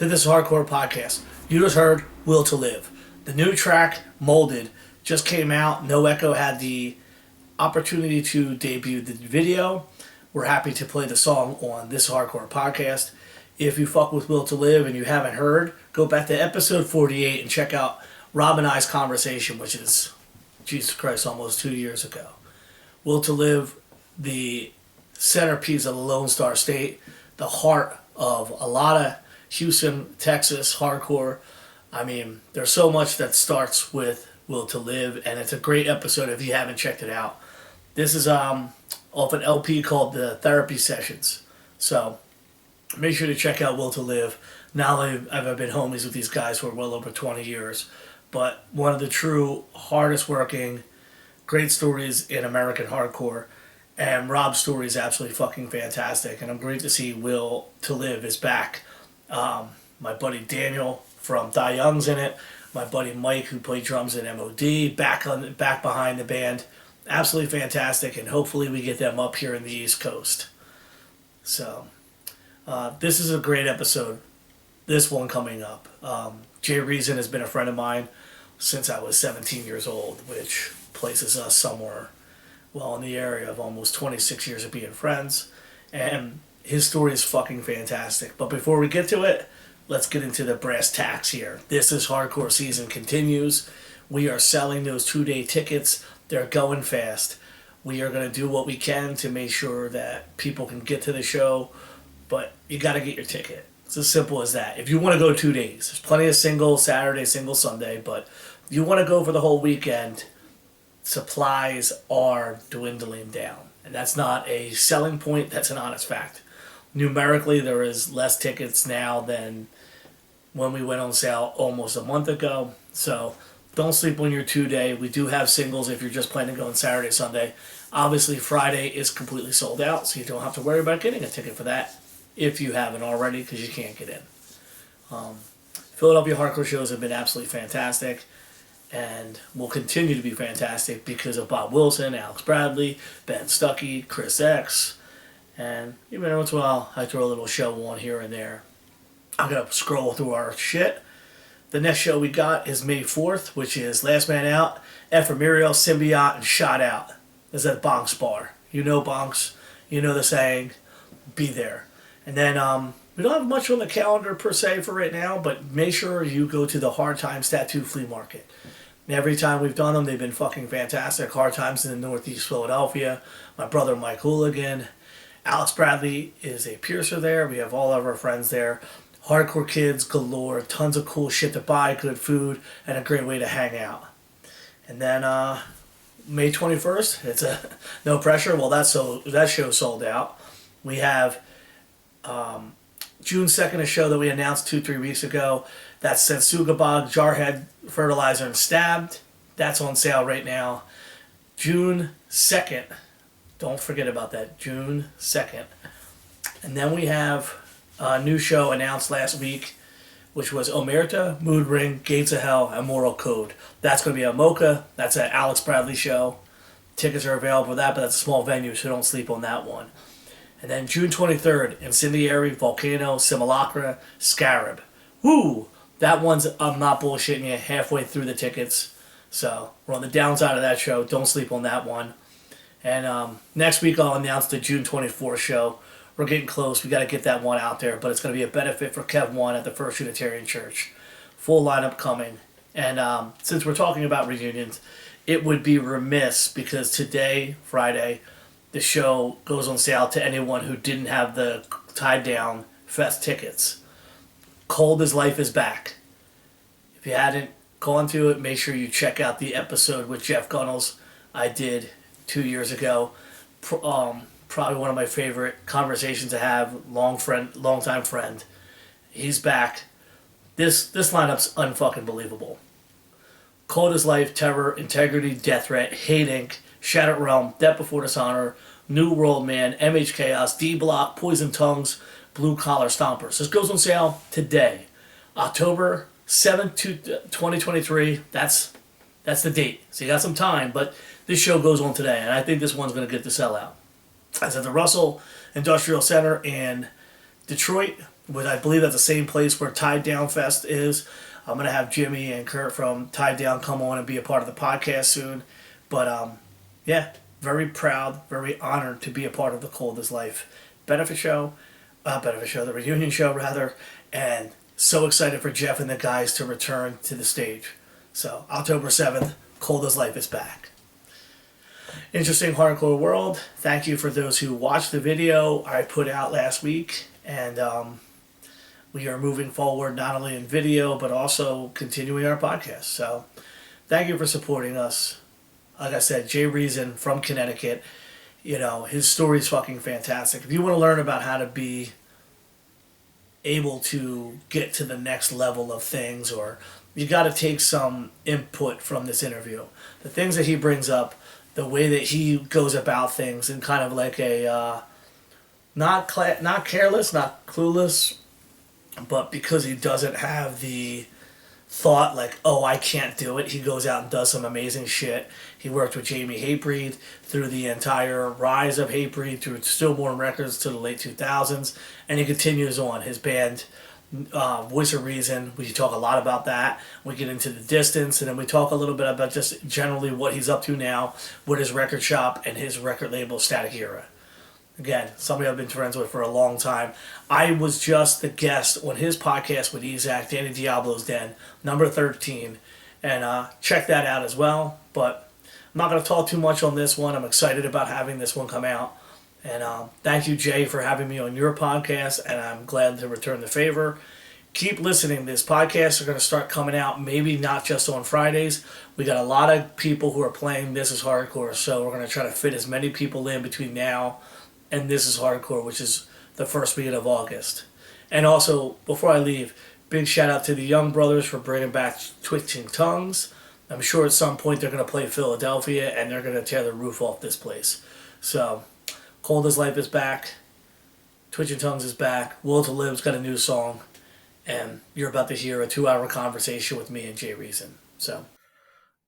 to this hardcore podcast. You just heard Will to Live. The new track, Molded, just came out. No Echo had the opportunity to debut the video. We're happy to play the song on this hardcore podcast. If you fuck with Will to Live and you haven't heard, go back to episode 48 and check out Rob and I's conversation, which is, Jesus Christ, almost 2 years ago. Will to Live, the centerpiece of the Lone Star State, the heart of a lot of Houston, Texas hardcore. I mean, there's so much that starts with Will to Live, and it's a great episode if you haven't checked it out. This is off an LP called The Therapy Sessions. So make sure to check out Will to Live. Not only have I been homies with these guys for well over 20 years, but one of the true hardest working, great stories in American hardcore. And Rob's story is absolutely fucking fantastic. And I'm great to see Will to Live is back. My buddy Daniel from Die Young's in it. My buddy Mike, who played drums in MOD, back behind the band. Absolutely fantastic. And hopefully we get them up here in the East Coast. So this is a great episode. This one coming up. Jay Reason has been a friend of mine since I was 17 years old, which places us somewhere, well, in the area of almost 26 years of being friends. And his story is fucking fantastic. But before we get to it, let's get into the brass tacks here. This is hardcore season continues. We are selling those 2-day tickets. They're going fast. We are going to do what we can to make sure that people can get to the show, but you got to get your ticket. It's as simple as that. If you want to go 2 days, there's plenty of single Saturday, single Sunday, but if you want to go for the whole weekend, supplies are dwindling down. And that's not a selling point, that's an honest fact. Numerically, there is less tickets now than when we went on sale almost a month ago. So don't sleep on your 2-day. We do have singles if you're just planning to go on Saturday, Sunday. Obviously, Friday is completely sold out, so you don't have to worry about getting a ticket for that if you haven't already, because you can't get in. Philadelphia hardcore shows have been absolutely fantastic and will continue to be fantastic because of Bob Wilson, Alex Bradley, Ben Stuckey, Chris X, and even every once in a while I throw a little show on here and there. I'm going to scroll through our shit. The next show we got is May 4th, which is Last Man Out, Ephemeral, Symbiote, and Shot Out. This is at Bonk's Bar. You know Bonk's, you know the saying, be there. And then we don't have much on the calendar per se for right now, but make sure you go to the Hard Times Tattoo Flea Market. Every time we've done them, they've been fucking fantastic. Hard Times in the Northeast Philadelphia. My brother Mike Hooligan. Alex Bradley is a piercer there. We have all of our friends there. Hardcore kids galore. Tons of cool shit to buy, good food, and a great way to hang out. And then May 21st, it's a No Pressure. Well, that show sold out. We have June 2nd, a show that we announced 2-3 weeks ago. That's Sensugabog, Jarhead, Fertilizer, and Stabbed. That's on sale right now. June 2nd. Don't forget about that. June 2nd. And then we have a new show announced last week, which was Omerta, Mood Ring, Gates of Hell, and Moral Code. That's going to be a Mocha. That's an Alex Bradley show. Tickets are available for that, but that's a small venue, so don't sleep on that one. And then June 23rd, Incendiary, Volcano, Simulacra, Scarab. Woo! That one's, I'm not bullshitting you, halfway through the tickets. So we're on the downside of that show. Don't sleep on that one. And next week I'll announce the June 24th show. We're getting close. We got to get that one out there. But it's going to be a benefit for Kev 1 at the First Unitarian Church. Full lineup coming. And since we're talking about reunions, it would be remiss because today, Friday, the show goes on sale to anyone who didn't have the Tied Down Fest tickets. Cold as Life is back. If you hadn't gone to it, make sure you check out the episode with Jeff Gunnels I did 2 years ago. Probably one of my favorite conversations to have. Long-time friend. He's back. This lineup's unfucking believable. Cold as Life, Terror, Integrity, Death Threat, Hate Inc., Shattered Realm, Death Before Dishonor, New World Man, MH Chaos, D Block, Poison Tongues, Blue Collar Stompers. This goes on sale today, October 7th, 2023. That's the date. So you got some time, but this show goes on today, and I think this one's going to get the sellout. It's at the Russell Industrial Center in Detroit. With I believe that's the same place where Tied Down Fest is. I'm gonna have Jimmy and Kurt from Tied Down come on and be a part of the podcast soon. But yeah, very proud, very honored to be a part of the Cold as Life benefit show, the reunion show rather, and so excited for Jeff and the guys to return to the stage. So October 7th, Cold as Life is back. Interesting hardcore world. Thank you for those who watched the video I put out last week, and we are moving forward not only in video but also continuing our podcast. So thank you for supporting us. Like I said, Jay Reason from Connecticut. His story is fucking fantastic. If you want to learn about how to be able to get to the next level of things, or you got to take some input from this interview, the things that he brings up, the way that he goes about things, and kind of like a not careless, not clueless, but because he doesn't have the thought like, oh, I can't do it. He goes out and does some amazing shit. He worked with Jamey Hatebreed through the entire rise of Hatebreed, through Stillborn Records to the late 2000s, and he continues on. His band, Voice of Reason, we talk a lot about that. We get into the distance, and then we talk a little bit about just generally what he's up to now with his record shop and his record label, Static Era. Again, somebody I've been friends with for a long time. I was just the guest on his podcast with Isaac, Danny Diablo's Den, number 13. And check that out as well. But I'm not going to talk too much on this one. I'm excited about having this one come out. And thank you, Jay, for having me on your podcast. And I'm glad to return the favor. Keep listening. These podcasts are going to start coming out, maybe not just on Fridays. We got a lot of people who are playing This Is Hardcore. So we're going to try to fit as many people in between now and This Is Hardcore, which is the first weekend of August. And also, before I leave, big shout out to the Young Brothers for bringing back Twitching Tongues. I'm sure at some point they're going to play Philadelphia and they're going to tear the roof off this place. So, Cold as Life is back. Twitching Tongues is back. Will to Live's got a new song. And you're about to hear a 2-hour conversation with me and Jay Reason. So,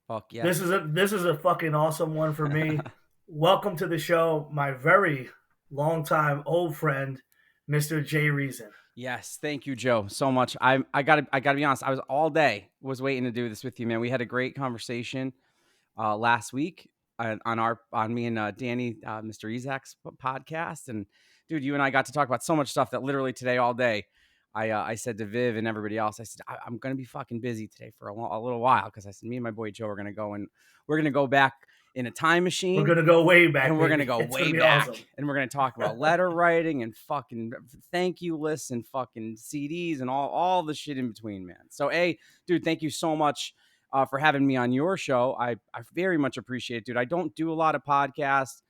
Fuck yeah. this is a fucking awesome one for me. Welcome to the show, my very longtime old friend, Mr. Jay Reason. Yes, thank you, Joe, so much. I gotta be honest. I was all day was waiting to do this with you, man. We had a great conversation last week on me and Danny, Mr. Isaac's podcast, and dude, you and I got to talk about so much stuff that literally today all day. I said to Viv and everybody else, I said I'm gonna be fucking busy today for a little while because I said me and my boy Joe are gonna go and we're gonna go back in a time We're machine gonna go way back, and we're baby. gonna go It's gonna way be back, awesome. and we're gonna talk about letter writing and fucking thank you lists and fucking CDs and all the shit in between, man. So, dude, thank you so much for having me on your show. I very much appreciate it, dude. I don't do a lot of podcasts,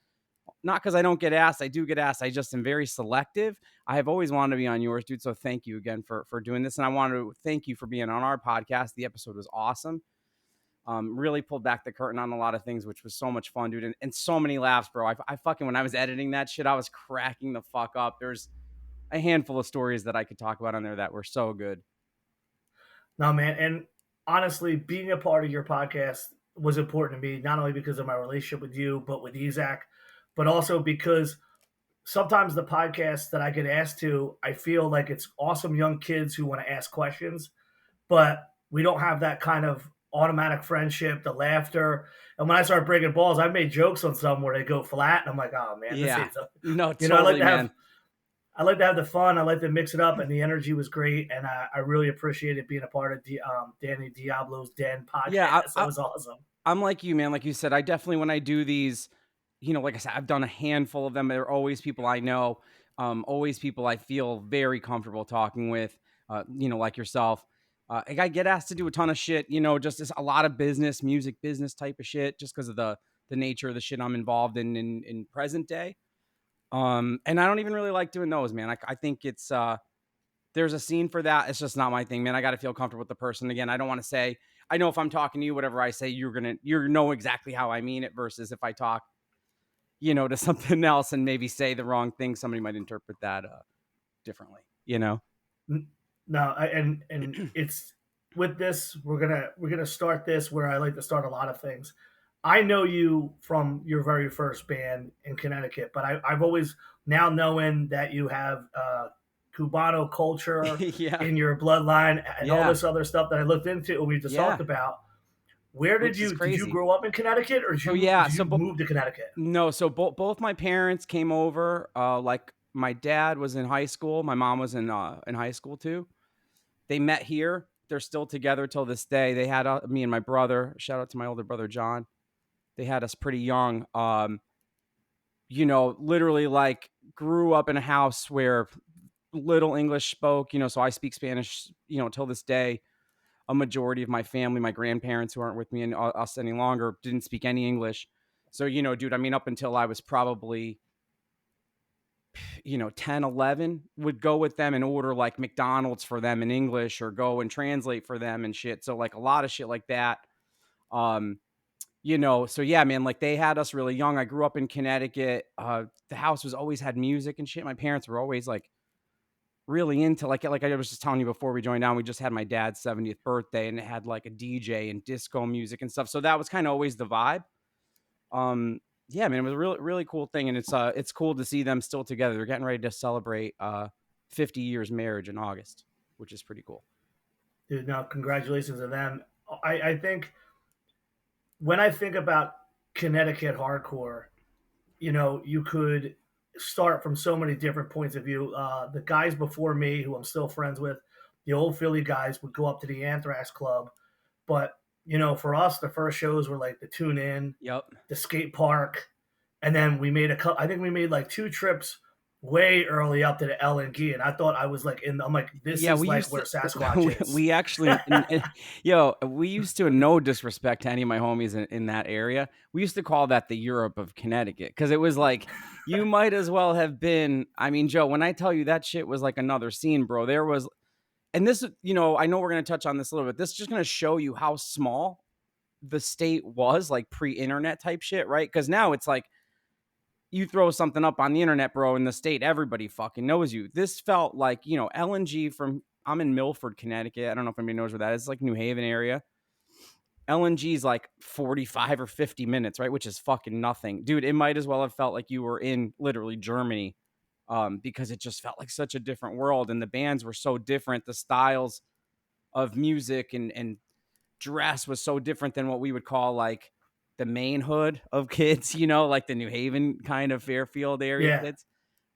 not because I don't get asked. I do get asked. I just am very selective. I have always wanted to be on yours, dude. So thank you again for doing this, and I want to thank you for being on our podcast. The episode was awesome. Really pulled back the curtain on a lot of things, which was so much fun, dude. And so many laughs, bro. I fucking, when I was editing that shit, I was cracking the fuck up. There's a handful of stories that I could talk about on there that were so good. No, man. And honestly, being a part of your podcast was important to me, not only because of my relationship with you, but with Isaac, but also because sometimes the podcasts that I get asked to, I feel like it's awesome young kids who want to ask questions, but we don't have that kind of automatic friendship, the laughter. And when I start breaking balls, I've made jokes on some where they go flat, and I'm like, oh man, this Yeah. ain't so. No, I like totally, to have man. the fun. I like to mix it up, and the energy was great, and I really appreciated being a part of Danny Diablo's Den Yeah, podcast. That was awesome. I'm like you, man. Like you said, I definitely, when I do these, like I said, I've done a handful of them. They're always people I know, always people I feel very comfortable talking with, like yourself. I get asked to do a ton of shit, just a lot of business, music business type of shit, just because of the nature of the shit I'm involved in present day. And I don't even really like doing those, man. I think it's there's a scene for that. It's just not my thing, man. I got to feel comfortable with the person. Again, I don't want to say, I know if I'm talking to you, whatever I say, you know exactly how I mean it, versus if I talk, to something else and maybe say the wrong thing, somebody might interpret that differently. No, and it's with this. We're gonna start this where I like to start a lot of things. I know you from your very first band in Connecticut, but I've always, now knowing that you have Cubano culture Yeah. in your bloodline and all Yeah. this other stuff that I looked into and we just talked Yeah. about. Where Which is did you crazy. grow up in Connecticut or So yeah, did so you move to Connecticut? no, so both my parents came over. Like my dad was in high school, my mom was in high school too. They met here. They're still together till this day. They had me and my brother. Shout out to my older brother John. They had us pretty young. Literally like grew up in a house where little English spoke. So I speak Spanish. Till this day. A majority of my family, my grandparents who aren't with me and us any longer, didn't speak any English. So, dude, I mean, up until I was probably 10, 11, would go with them and order like McDonald's for them in English or go and translate for them and shit. So, like, a lot of shit like that. Um, so yeah, man, like they had us really young. I grew up in Connecticut. The house was always had music and shit. My parents were always like really into like I was just telling you before we joined on, we just had my dad's 70th birthday and it had like a DJ and disco music and stuff. So that was kind of always the vibe. Um, yeah, man, it was a really, really cool thing. And it's cool to see them still together. They're getting ready to celebrate 50 years marriage in August, which is pretty cool. Dude, no, congratulations to them. I think when I think about Connecticut hardcore, you could start from so many different points of view. The guys before me, who I'm still friends with, the old Philly guys, would go up to the Anthrax Club. But, for us, the first shows were like the Tune In, Yep. the skate park. And then we made I think we made like two trips way early up to the LNG. And I thought I was like I'm like, this Yeah, is we like used where to Sasquatch is. we actually we used to, no disrespect to any of my homies in that area. We used to call that the Europe of Connecticut because it was like you might as well have been. I mean, Joe, when I tell you that shit was like another scene, bro. There was, and this, I know we're gonna touch on this a little bit. This is just gonna show you how small the state was, like pre-internet type shit, right? Because now it's like you throw something up on the internet, bro, in the state, everybody fucking knows you. This felt like, LNG from, I'm in Milford, Connecticut. I don't know if anybody knows where that is. It's like New Haven area. LNG is like 45 or 50 minutes, right? Which is fucking nothing. Dude, it might as well have felt like you were in literally Germany, because it just felt like such a different world. And the bands were so different. The styles of music and dress was so different than what we would call like the main hood of kids, like the New Haven kind of Fairfield area Yeah. kids.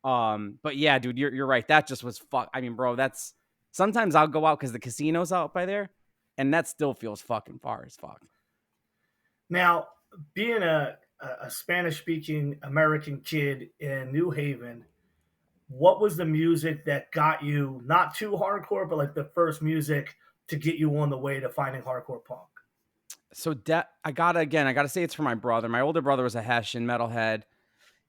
But yeah, dude, you're right. That just was fuck. I mean, bro, that's sometimes I'll go out because the casino's out by there, and that still feels fucking far as fuck. Now, being a Spanish speaking American kid in New Haven, what was the music that got you not too hardcore, but like the first music to get you on the way to finding hardcore punk? So I gotta say it's for my brother. My older brother was a Hessian metalhead,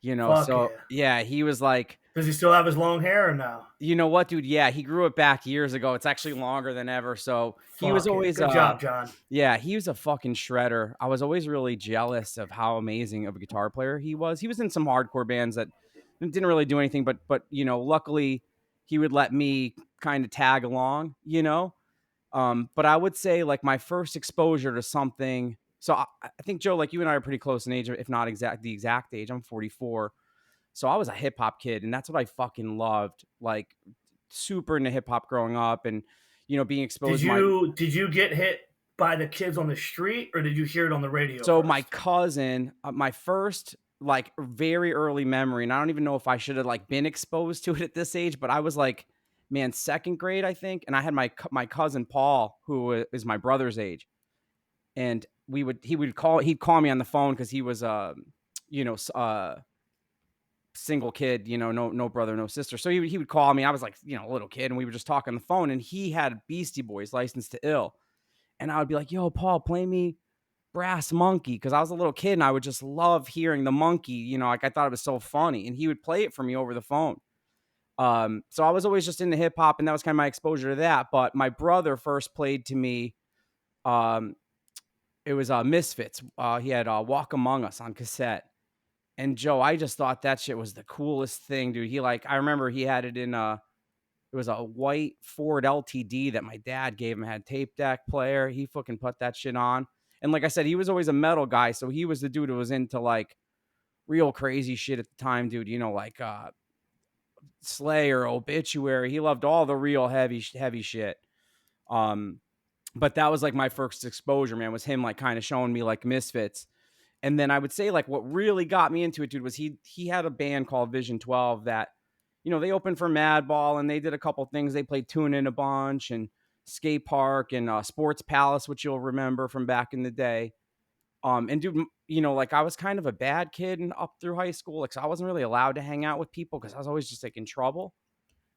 Fuck so yeah. yeah, he was like, Does he still have his long hair or no? you know what, dude? Yeah, he grew it back years ago. It's actually longer than ever. So he was Fuck yeah. always Good job, John. yeah, he was a fucking shredder. I was always really jealous of how amazing of a guitar player he was. He was in some hardcore bands that didn't really do anything, but luckily he would let me kind of tag along, But I would say like my first exposure to something. So I think Joe, like you and I are pretty close in age, if not the exact age. I'm 44. So I was a hip hop kid, and that's what I fucking loved. Like super into hip hop growing up, and being Did exposed to my. you get hit by the kids on the street or did you hear it on the radio So my first? cousin, my first like very early memory, and I don't even know if I should have like been exposed to it at this age, but I was like, man, second grade, I think, and I had my cousin Paul, who is my brother's age, and he'd call me on the phone because he was you know, single kid, no brother, no sister. So he would call me. I was like, a little kid, and we would just talk on the phone. And he had Beastie Boys, License to Ill, and I would be like, "Yo, Paul, play me Brass Monkey," because I was a little kid and I would just love hearing the monkey. Like I thought it was so funny, and he would play it for me over the phone. So I was always just into hip hop, and that was kind of my exposure to that. But my brother first played to me. It was Misfits. He had Walk Among Us on cassette. And Joe, I just thought that shit was the coolest thing, dude. I remember he had it in it was a white Ford LTD that my dad gave him, had tape deck player. He fucking put that shit on. And like I said, he was always a metal guy, so he was the dude who was into like real crazy shit at the time, dude. Slayer, Obituary. He loved all the real heavy shit. But that was like my first exposure, man, was him like kind of showing me like Misfits. And then I would say like what really got me into it, dude, was he had a band called Vision 12 that, they opened for Madball and they did a couple things. They played Tune In a bunch and Skate Park and Sports Palace, which you'll remember from back in the day. And dude, like I was kind of a bad kid and up through high school. Like, so I wasn't really allowed to hang out with people because I was always just like in trouble.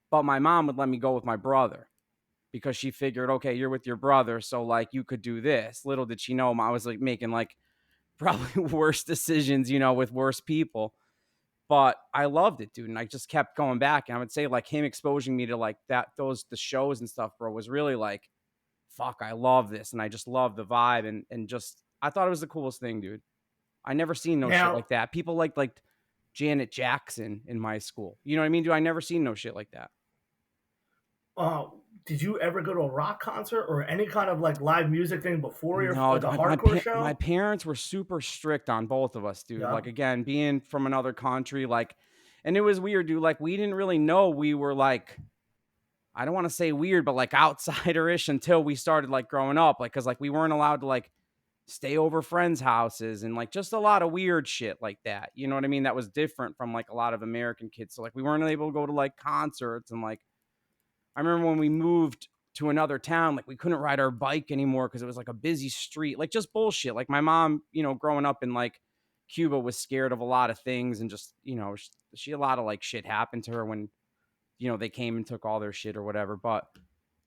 But my mom would let me go with my brother because she figured, okay, you're with your brother, so like you could do this. Little did she know I was like making like probably worse decisions, with worse people. But I loved it, dude. And I just kept going back. And I would say like him exposing me to like the shows and stuff, bro, was really like, fuck, I love this. And I just love the vibe. And just, I thought it was the coolest thing, dude. I never seen no shit Now, like that. People like Janet Jackson in my school. You know what I mean? Dude, I never seen no shit like that. uh, did you ever go to a rock concert or any kind of like live music thing before your No, like a hardcore my show? parents were super strict on both of us, dude. Yeah. Like again, being from another country, like, and it was weird, dude. Like we didn't really know we were like, I don't want to say weird, but like outsiderish until we started like growing up, like because like we weren't allowed to like stay over friends' houses and like just a lot of weird shit like that. You know what I mean? That was different from like a lot of American kids. So like we weren't able to go to like concerts and like I remember when we moved to another town, like we couldn't ride our bike anymore because it was like a busy street, like just bullshit. Like my mom, growing up in like Cuba was scared of a lot of things and just, she a lot of like shit happened to her when, they came and took all their shit or whatever. But,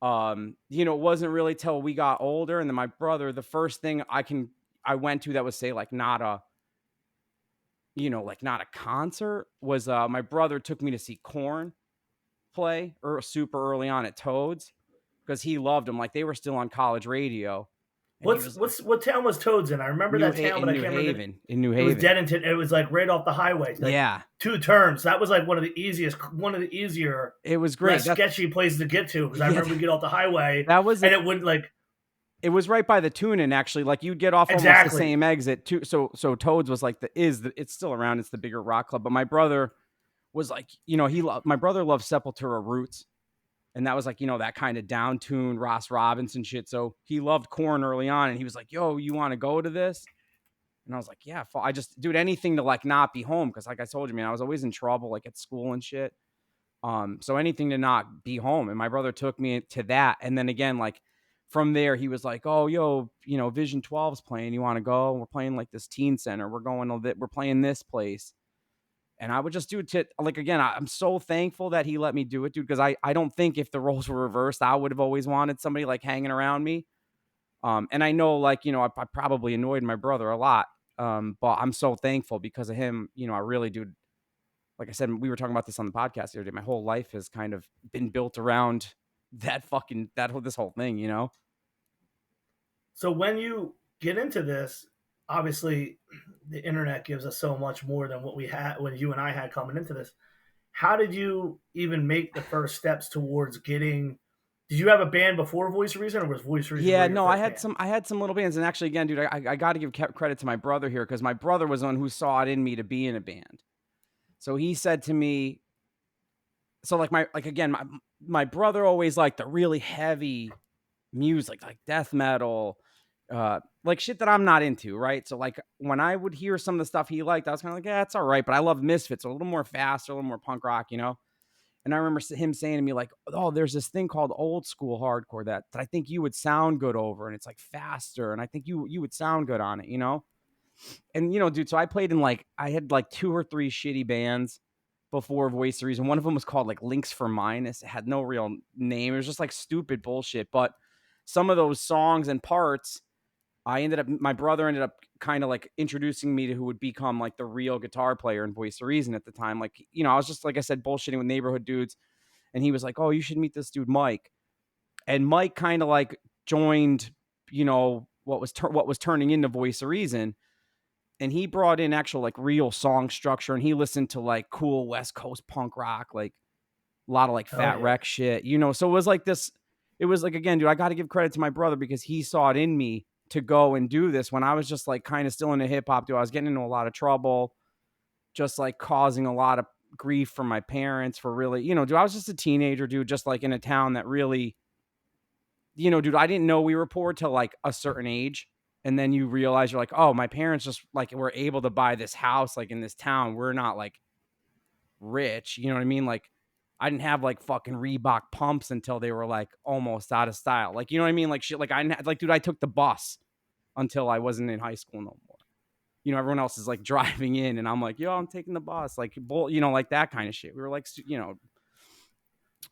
it wasn't really till we got older. And then my brother, the first thing I went to that was say like not a, like not a concert was my brother took me to see Korn play or super early on at Toads because he loved them. Like they were still on college radio, and he was like What town was Toads in? I remember that town, but I New can't remember. Haven in New It was Haven. Denton. It was like right off the highway, like Yeah, two turns. That was like one of the easier, it was great. less sketchy places to get to because I Yeah, remember we get off the highway that was and it would like it was right by the tune-in actually. Like you'd get off almost the exactly. same exit too. So Toads was like it's still around. It's the bigger rock club. But my brother was like, my brother loved Sepultura Roots. And that was like, that kind of down tune Ross Robinson shit. So he loved Korn early on. And he was like, yo, you want to go to this? And I was like, yeah, I just do anything to like not be home. Cause like I told you, man, I was always in trouble, like at school and shit. So anything to not be home. And my brother took me to that. And then again, like from there, he was like, oh, yo, Vision 12's playing. You want to go? We're playing like this teen center. We're playing this place. And I would just do it to like, again, I'm so thankful that he let me do it, dude. Cause I don't think if the roles were reversed, I would have always wanted somebody like hanging around me. And I know like, I probably annoyed my brother a lot. But I'm so thankful because of him, I really do. Like I said, we were talking about this on the podcast the other day. My whole life has kind of been built around this whole thing. So when you get into this, obviously the internet gives us so much more than what we had when you and I had coming into this. How did you even make the first steps towards getting? Did you have a band before Voice of Reason, or was Voice of Reason Yeah, really your no, first band? I had some little bands. And actually, again, dude, I got to give credit to my brother here because my brother was the one who saw it in me to be in a band. So he said to me, so my brother always liked the really heavy music, like death metal, like shit that I'm not into, right? So like when I would hear some of the stuff he liked, I was kind of like, yeah, it's all right. But I love Misfits, a little more fast, a little more punk rock. And I remember him saying to me like, oh, there's this thing called old school hardcore that I think you would sound good over, and it's like faster, and I think you would sound good on it. And dude, so I had like 2 or 3 shitty bands before Voice of Reason. One of them was called like Links for Minus. It had no real name. It was just like stupid bullshit. But some of those songs and parts, my brother ended up kind of like introducing me to who would become like the real guitar player in Voice of Reason at the time. Like, I was just, like I said, bullshitting with neighborhood dudes. And he was like, oh, you should meet this dude, Mike. And Mike kind of like joined, what was turning into Voice of Reason. And he brought in actual like real song structure, and he listened to like cool West Coast punk rock, like a lot of like Oh Fat yeah. Wreck shit. So it was like this. It was like, again, dude, I got to give credit to my brother because he saw it in me to go and do this when I was just like kind of still into hip hop. Dude, I was getting into a lot of trouble, just like causing a lot of grief from my parents for really, dude, I was just a teenager, dude, just like in a town that really, dude, I didn't know we were poor till like a certain age. And then you realize you're like, oh, my parents just like were able to buy this house like in this town. We're not like rich, you know what I mean? Like I didn't have like fucking Reebok pumps until they were like almost out of style. Like, you know what I mean? Like shit, like like, dude, I took the bus until I wasn't in high school no more. Everyone else is like driving in and I'm like, yo, I'm taking the bus. Like, like that kind of shit. We were like,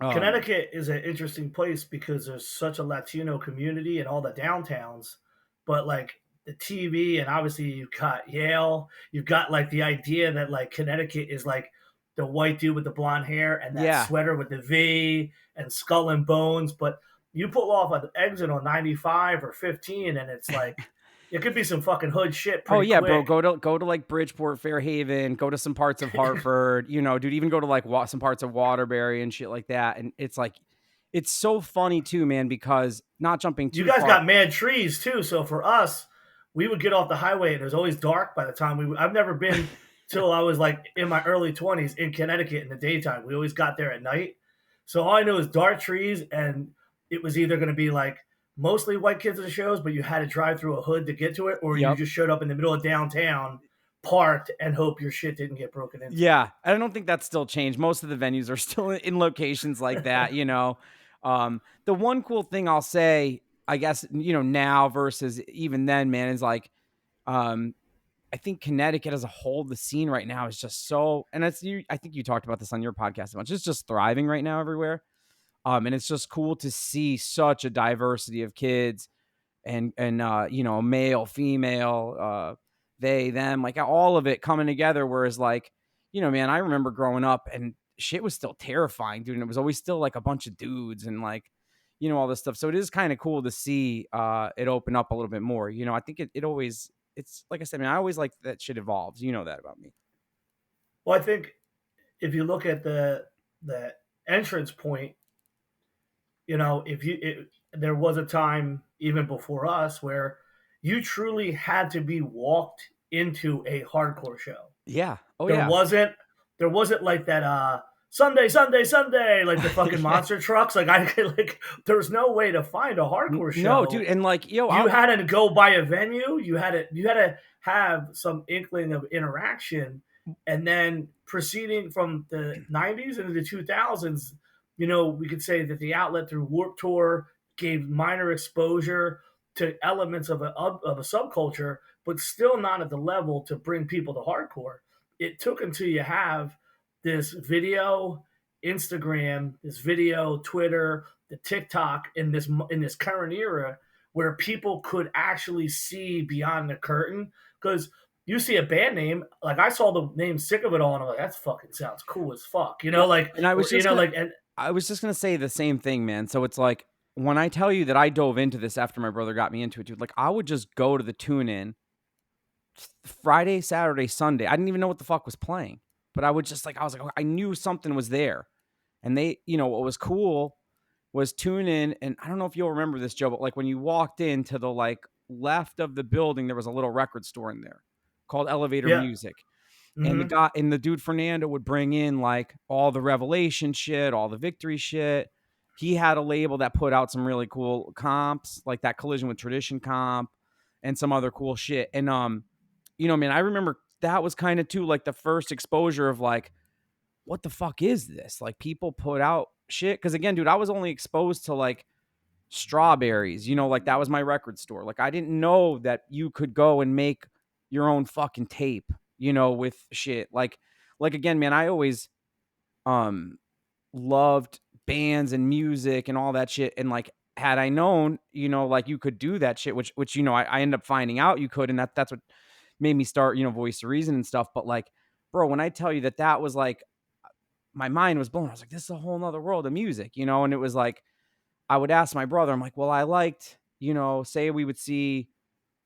um, Connecticut is an interesting place because there's such a Latino community in all the downtowns, but like the TV and obviously you've got Yale, you've got like the idea that like Connecticut is like the white dude with the blonde hair and that yeah. sweater with the V and skull and bones, but you pull off an exit on 95 or 15 and it's like it could be some fucking hood shit Oh pretty yeah, bro. quick. Go to like Bridgeport, Fairhaven. Go to some parts of Hartford. Dude. Even go to like some parts of Waterbury and shit like that. And it's like, it's so funny too, man. Because not jumping You too guys far. got mad trees too, so for us, we would get off the highway and it was always dark by the time we. I've never been till I was like in my early 20s in Connecticut in the daytime. We always got there at night, so all I know is dark trees, and it was either going to be like mostly white kids in the shows, but you had to drive through a hood to get to it, or you Yep. just showed up in the middle of downtown, parked, and hope your shit didn't get broken into. Yeah, I don't think that's still changed. Most of the venues are still in locations like that. The one cool thing I'll say, I guess, now versus even then, man, is like, um, I think Connecticut as a whole, the scene right now is just so, and it's you. I think you talked about this on your podcast a bunch. It's just thriving right now everywhere. And it's just cool to see such a diversity of kids and male, female, they, them, like all of it coming together. Whereas like, man, I remember growing up and shit was still terrifying, dude. And it was always still like a bunch of dudes and like, all this stuff. So it is kind of cool to see it open up a little bit more. I think it always, it's like I said, man, I always like that shit evolves. You know that about me. Well, I think if you look at the entrance point, if there was a time even before us where you truly had to be walked into a hardcore show. Yeah. Oh There yeah. wasn't there wasn't like that Sunday, Sunday, Sunday, like the fucking Yeah. monster trucks. Like I like there was no way to find a hardcore No, show. dude. And like, You had to go by a venue. You had to have some inkling of interaction, and then proceeding from the 90s into the 2000s, we could say that the outlet through Warped Tour gave minor exposure to elements of a subculture, but still not at the level to bring people to hardcore. It took until you have this video, Instagram, this video, Twitter, the TikTok in this current era where people could actually see beyond the curtain. Because you see a band name, like I saw the name Sick of It All, and I'm like, that fucking sounds cool as fuck. Well, Like, and or, and I was just gonna say the same thing, man. So it's like when I tell you that I dove into this after my brother got me into it, dude, like I would just go to the tune in Friday, Saturday, Sunday. I didn't even know what the fuck was playing, but I would just like, I was like, I knew something was there. And they, what was cool was tune in. And I don't know if you'll remember this, Joe, but like when you walked into the like left of the building, there was a little record store in there called Elevator yeah, Music. And mm-hmm. the dude Fernando would bring in like all the Revelation shit, all the Victory shit. He had a label that put out some really cool comps, like that Collision with Tradition comp and some other cool shit. And man, I remember that was kind of too like the first exposure of like, what the fuck is this? Like people put out shit. Cause again, dude, I was only exposed to like Strawberries, like that was my record store. Like I didn't know that you could go and make your own fucking tape, with shit. Like again, man, I always um loved bands and music and all that shit. And like had I known, like you could do that shit, which I ended up finding out you could, and that's what made me start, Voice of Reason and stuff. But like, bro, when I tell you that was like my mind was blown. I was like, this is a whole nother world of music, and it was like I would ask my brother, I'm like, well, I liked, say we would see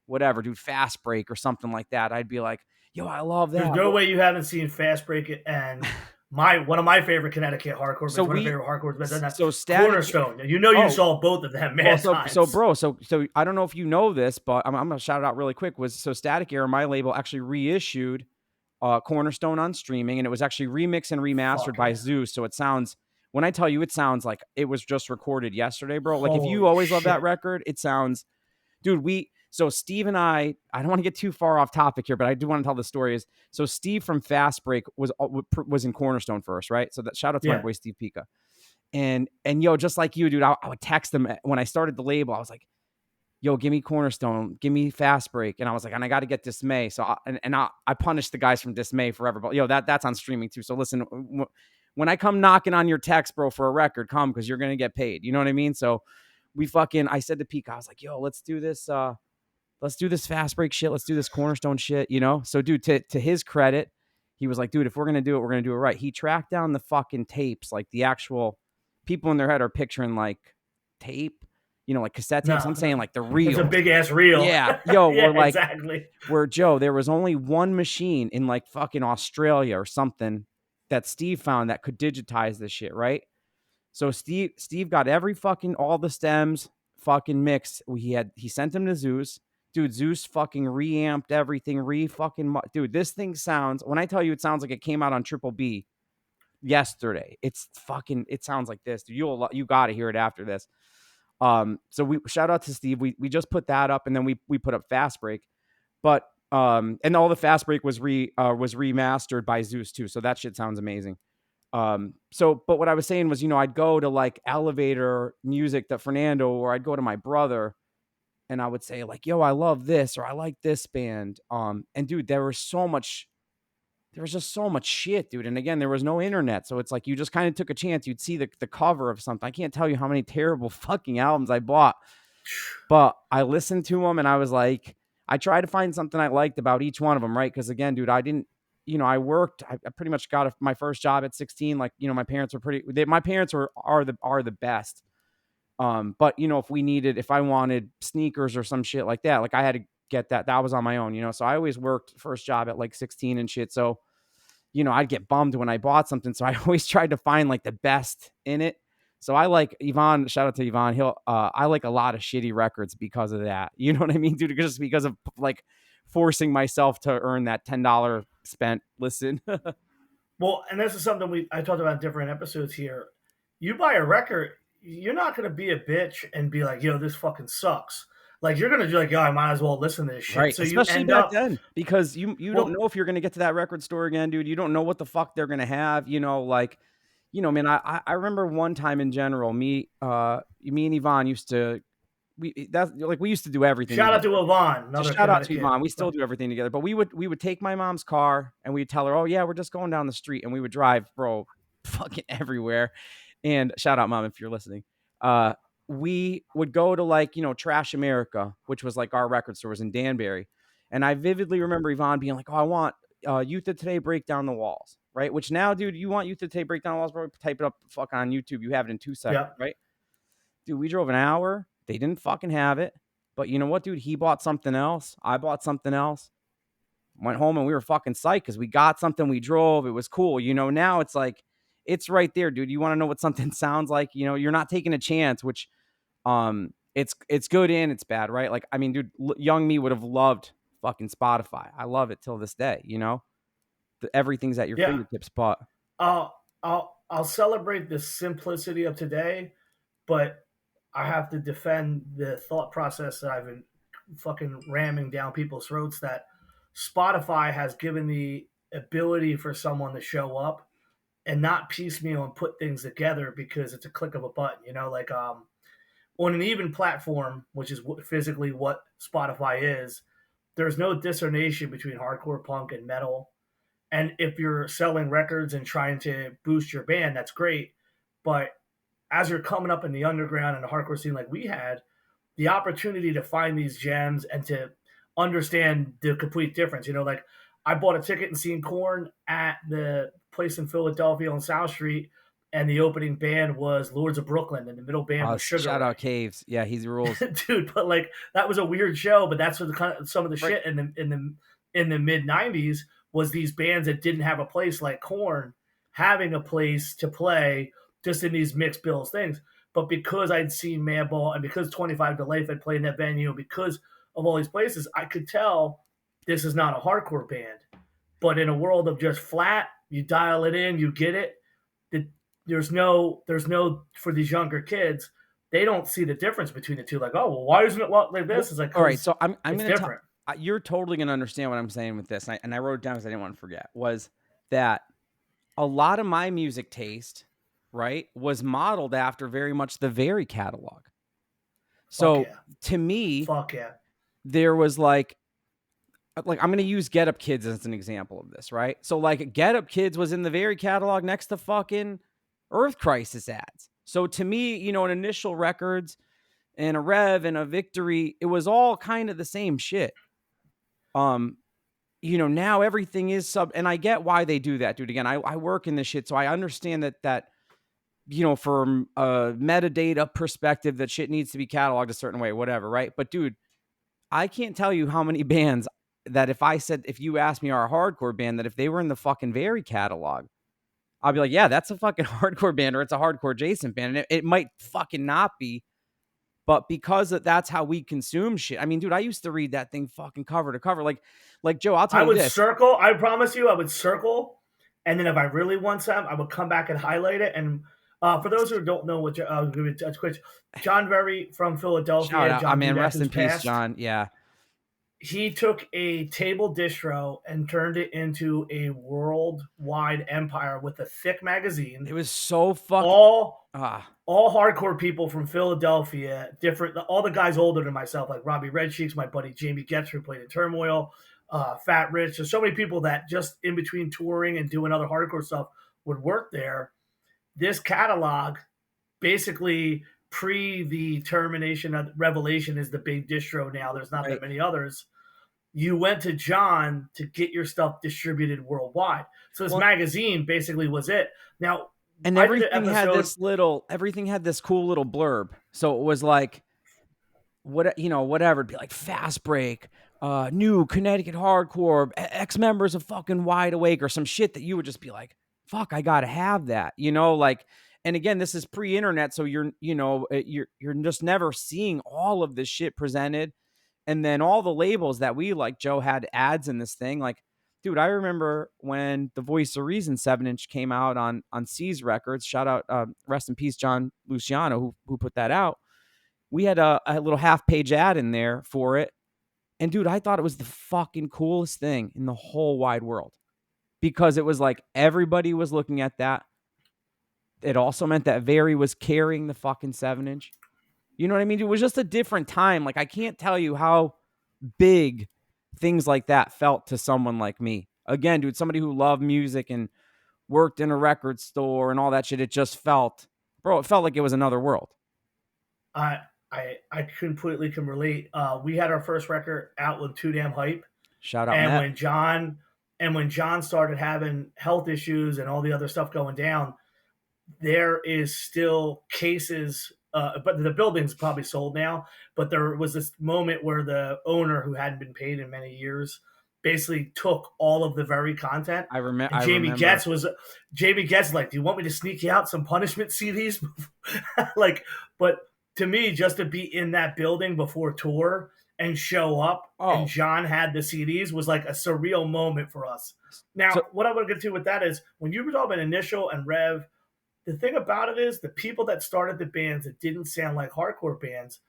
whatever, dude, Fast Break or something like that. I'd be like, yo, I love There's that. no way you haven't seen Fast Break and one of my favorite Connecticut hardcore bands, So one of we, my favorite hardcore bands, and that's so Static, Cornerstone. You oh, saw both of them well, mad so times. bro, so I don't know if you know this, but I'm gonna shout it out really quick. Was so Static Era, my label, actually reissued Cornerstone on streaming, and it was actually remixed and remastered Fuck by yeah. Zeus. So it sounds, when I tell you, it sounds like it was just recorded yesterday, bro. Like if you Holy always love that shit. record, it sounds, dude. So Steve and I don't want to get too far off topic here, but I do want to tell the story. Is so Steve from Fast Break was in Cornerstone first, right? So that shout out to my Yeah. boy Steve Pica. And yo, just like you, dude, I would text him when I started the label. I was like, yo, give me Cornerstone, give me Fast Break. And I was like, and I got to get Dismay. So I punished the guys from Dismay forever. But yo, that's on streaming too. So listen, when I come knocking on your text, bro, for a record, come, because you're going to get paid. You know what I mean? So I said to Pete, I was like, yo, let's do this. Let's do this Fast Break shit. Let's do this Cornerstone shit, you know? So dude, to his credit, he was like, dude, if we're going to do it, we're going to do it right. He tracked down the fucking tapes, like the actual people in their head are picturing like tape, like cassette tapes. I'm No, saying like the it's a real. big ass reel. Yeah. Yo, Yeah, exactly. where Joe, there was only one machine in like fucking Australia or something that Steve found that could digitize this shit, right? So Steve got all the stems fucking mixed. He sent them to Zeus. Dude, Zeus fucking reamped everything, dude, this thing sounds, when I tell you it sounds like it came out on Triple B yesterday. It sounds like this. Dude, you got to hear it after this. So we shout out to Steve. We just put that up, and then we put up Fast Break. But and all the Fast Break was remastered by Zeus too. So that shit sounds amazing. But what I was saying was, I'd go to like Elevator Music, that Fernando, or I'd go to my brother and I would say like, yo, I love this, or I like this band. And dude, there was just so much shit, dude. And again, there was no internet. So it's like, you just kind of took a chance. You'd see the cover of something. I can't tell you how many terrible fucking albums I bought, but I listened to them and I was like, I tried to find something I liked about each one of them. Right. Cause again, dude, I didn't, I worked, I pretty much got my first job at 16. Like, my parents were my parents are the best. But if I wanted sneakers or some shit like that, like I had to get that was on my own, so I always worked first job at like 16 and shit. So, I'd get bummed when I bought something. So I always tried to find like the best in it. So I like Yvonne, shout out to Yvonne. I like a lot of shitty records because of that. You know what I mean, dude? Just because of like forcing myself to earn that $10 spent listen. Well, and this is something I talked about in different episodes here. You buy a record, you're not going to be a bitch and be like, yo, this fucking sucks. Like, you're going to be like, yo, I might as well listen to this shit. Right. So you Especially end back up, then, because you well, don't know if you're going to get to that record store again, dude. You don't know what the fuck they're going to have, like, man, I remember one time in general, me and Yvonne used to, we used to do everything shout out together. to Yvonne, Just another shout out to Connecticut. Yvonne. We still do everything together, but we would take my mom's car and we'd tell her, oh yeah, we're just going down the street, and we would drive, bro, fucking everywhere. And shout out, mom, if you're listening. We would go to like, Trash America, which was like our record store, was in Danbury. And I vividly remember Yvonne being like, oh, I want Youth of Today, Break Down the Walls, right? Which now, dude, you want Youth of Today, Break Down the Walls, bro, type it up fuck on YouTube. You have it in 2 seconds, Yeah. right? Dude, we drove an hour. They didn't fucking have it. But you know what, dude? He bought something else. I bought something else. Went home and we were fucking psyched because we got something. We drove. It was cool. Now it's like, it's right there, dude. You want to know what something sounds like? You're not taking a chance, which it's good and it's bad, right? Like, I mean, dude, young me would have loved fucking Spotify. I love it till this day, everything's at your Yeah. fingertips, but I'll celebrate the simplicity of today, but I have to defend the thought process that I've been fucking ramming down people's throats, that Spotify has given the ability for someone to show up and not piecemeal and put things together because it's a click of a button, like on an even platform, which is physically what Spotify is. There's no discernation between hardcore punk and metal. And if you're selling records and trying to boost your band, that's great. But as you're coming up in the underground and the hardcore scene like we had, the opportunity to find these gems and to understand the complete difference. Like I bought a ticket and seen Korn at the place in Philadelphia on South Street, and the opening band was Lords of Brooklyn, and the middle band was Sugar shout Ray. out Caves. Yeah, he's rules. Dude, but like that was a weird show. But that's what some of the Right. shit in the mid '90s was, these bands that didn't have a place like Korn having a place to play just in these mixed bills things. But because I'd seen Madball and because 25 to Life had played in that venue, because of all these places, I could tell this is not a hardcore band. But in a world of just flat, you dial it in, you get it. The, there's no for these younger kids. They don't see the difference between the two. Like, oh, well, why isn't it like this? Well, It's like all right, because so I'm it's gonna tell different. you're totally gonna understand what I'm saying with this, and I wrote it down because I didn't want to forget. Was that a lot of my music taste, right, was modeled after very much the Very catalog. Fuck So yeah, to me, fuck yeah. there was like I'm gonna use Get Up Kids as an example of this, right? So like Get Up Kids was in the Very catalog next to fucking Earth Crisis ads. So to me, an Initial Records and a Rev and a Victory, it was all kind of the same shit. Um, now everything is and I get why they do that, dude. Again, I work in this shit, so I understand that from a metadata perspective, that shit needs to be cataloged a certain way, whatever, right? But dude, I can't tell you how many bands that if you asked me are a hardcore band, that if they were in the fucking Very catalog, I'll be like, yeah, that's a fucking hardcore band, or it's a hardcore Jason band. And it might fucking not be, but because that's how we consume shit. I mean, dude, I used to read that thing fucking cover to cover. Like Joe, I'll tell I you would this. circle. I promise you, I would circle, and then if I really want some, I would come back and highlight it. And for those who don't know, what quick, John Berry from Shout Philadelphia, out. I John mean, Dudek, rest who's in peace, passed. John. Yeah. He took a table distro and turned it into a worldwide empire with a thick magazine. It was so fucking All all hardcore people from Philadelphia, different, all the guys older than myself, like Robbie Redcheeks, my buddy Jamey Jasta, who played in Turmoil, Fat Rich. There's so many people that just in between touring and doing other hardcore stuff would work there. This catalog, basically pre the termination of Revelation, is the big distro now. There's not that right. many others. You went to John to get your stuff distributed worldwide. So this Well, magazine basically was it. Now, and I did an everything had episode. this cool little blurb. So it was like, whatever. It'd be like Fast Break, new Connecticut hardcore, X members of fucking Wide Awake, or some shit that you would just be like, fuck, I gotta have that, like. And again, this is pre-internet, so you're just never seeing all of this shit presented. And then all the labels that we like, Joe had ads in this thing. Like, dude, I remember when the Voice of Reason 7-inch came out on C's Records. Shout out, rest in peace, John Luciano, who put that out. We had a little half-page ad in there for it. And dude, I thought it was the fucking coolest thing in the whole wide world, because it was like everybody was looking at that. It also meant that Very was carrying the fucking 7-inch. You know what I mean? It was just a different time. Like, I can't tell you how big things like that felt to someone like me. Again, dude, somebody who loved music and worked in a record store and all that shit. It just felt like it was another world. I completely can relate. We had our first record out with Too Damn Hype, Shout out, and Matt. when John started having health issues and all the other stuff going down, there is still cases. But the building's probably sold now. But there was this moment where the owner, who hadn't been paid in many years, basically took all of the Very content. I remember. And Jamey Getz like, do you want me to sneak you out some punishment CDs? Like, but to me, just to be in that building before tour and show up, and John had the CDs, was like a surreal moment for us. Now, what I want to get to with that is, when you were talking about Initial and Rev, the thing about it is, the people that started the bands that didn't sound like hardcore bands,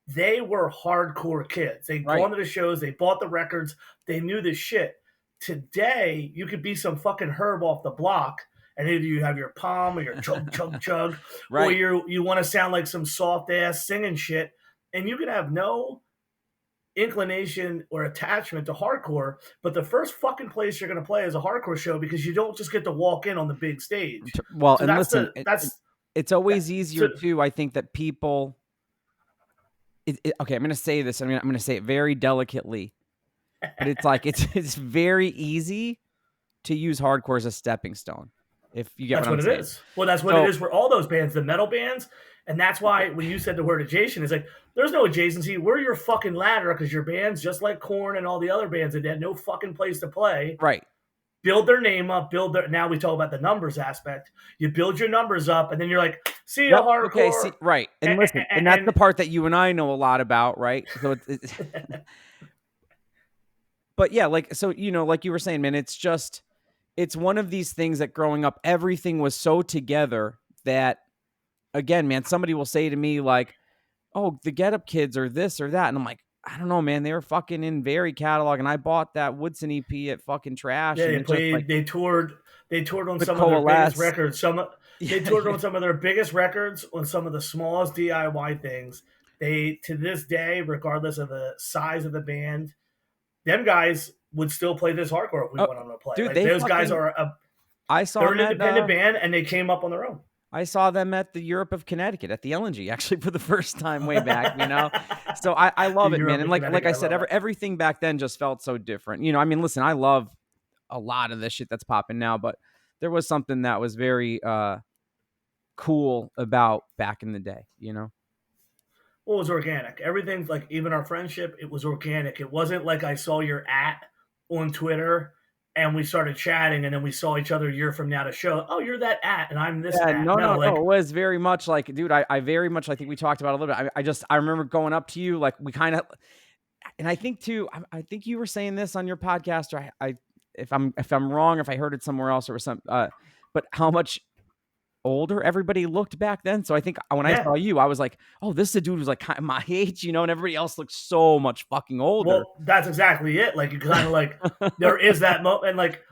they were hardcore kids. They'd gone to the shows, they bought the records, they knew the shit. Today, you could be some fucking herb off the block, and either you have your palm or your chug chug chug, right. or you want to sound like some soft ass singing shit, and you can have no inclination or attachment to hardcore, but the first fucking place you're going to play is a hardcore show, because you don't just get to walk in on the big stage. Well, so and listen, it's always easier too. I think that people. Okay, I'm going to say this. I'm going to say it very delicately, but it's like it's very easy to use hardcore as a stepping stone. If you get what I'm saying. Is. Well, that's what it is for all those bands, the metal bands. And that's why when you said the word adjacent, it's like, there's no adjacency. We're your fucking ladder, because your band's just like Korn and all the other bands that had no fucking place to play. Right. Build their name up, now we talk about the numbers aspect. You build your numbers up, and then you're like, see ya, hardcore. Okay, right. And listen, and that's the part that you and I know a lot about, right? So but yeah, like, so, like you were saying, man, it's one of these things that growing up, everything was so together that, again, man, somebody will say to me like, oh, the Get Up Kids or this or that. And I'm like, I don't know, man. They were fucking in Very catalog, and I bought that Woodson EP at fucking Trash, Yeah, and they it just like played. They toured on the some of their biggest Coalesce. records. They Yeah, toured yeah. on some of their biggest records on some of the smallest DIY things. They to this day, regardless of the size of the band, them guys would still play this hardcore if we Oh, want them to play. dude, Like they those guys fucking. are I saw they're them an at independent band and they came up on their own. I saw them at the Europe of Connecticut at the LNG, actually, for the first time way back. So I love it, You're man. up And in like Connecticut. I I said, love it. everything back then just felt so different. I mean, listen, I love a lot of this shit that's popping now, but there was something that was very cool about back in the day. Well, it was organic. Everything's like even our friendship, it was organic. It wasn't like I saw your on Twitter and we started chatting and then we saw each other a year from now to show, oh, you're that and I'm this Yeah, at. no, No, no, no. like It was very much like, dude, I very much, I think we talked about it a little bit. I remember going up to you, like we kind of, and I think too, I think you were saying this on your podcast, or if I'm wrong, if I heard it somewhere else or some, but how much older everybody looked back then. So I think when I yeah. saw you, I was like, oh, this is a dude who's like kind of my age, and everybody else looks so much fucking older. Well, that's exactly it. Like you kind of like there is that moment and like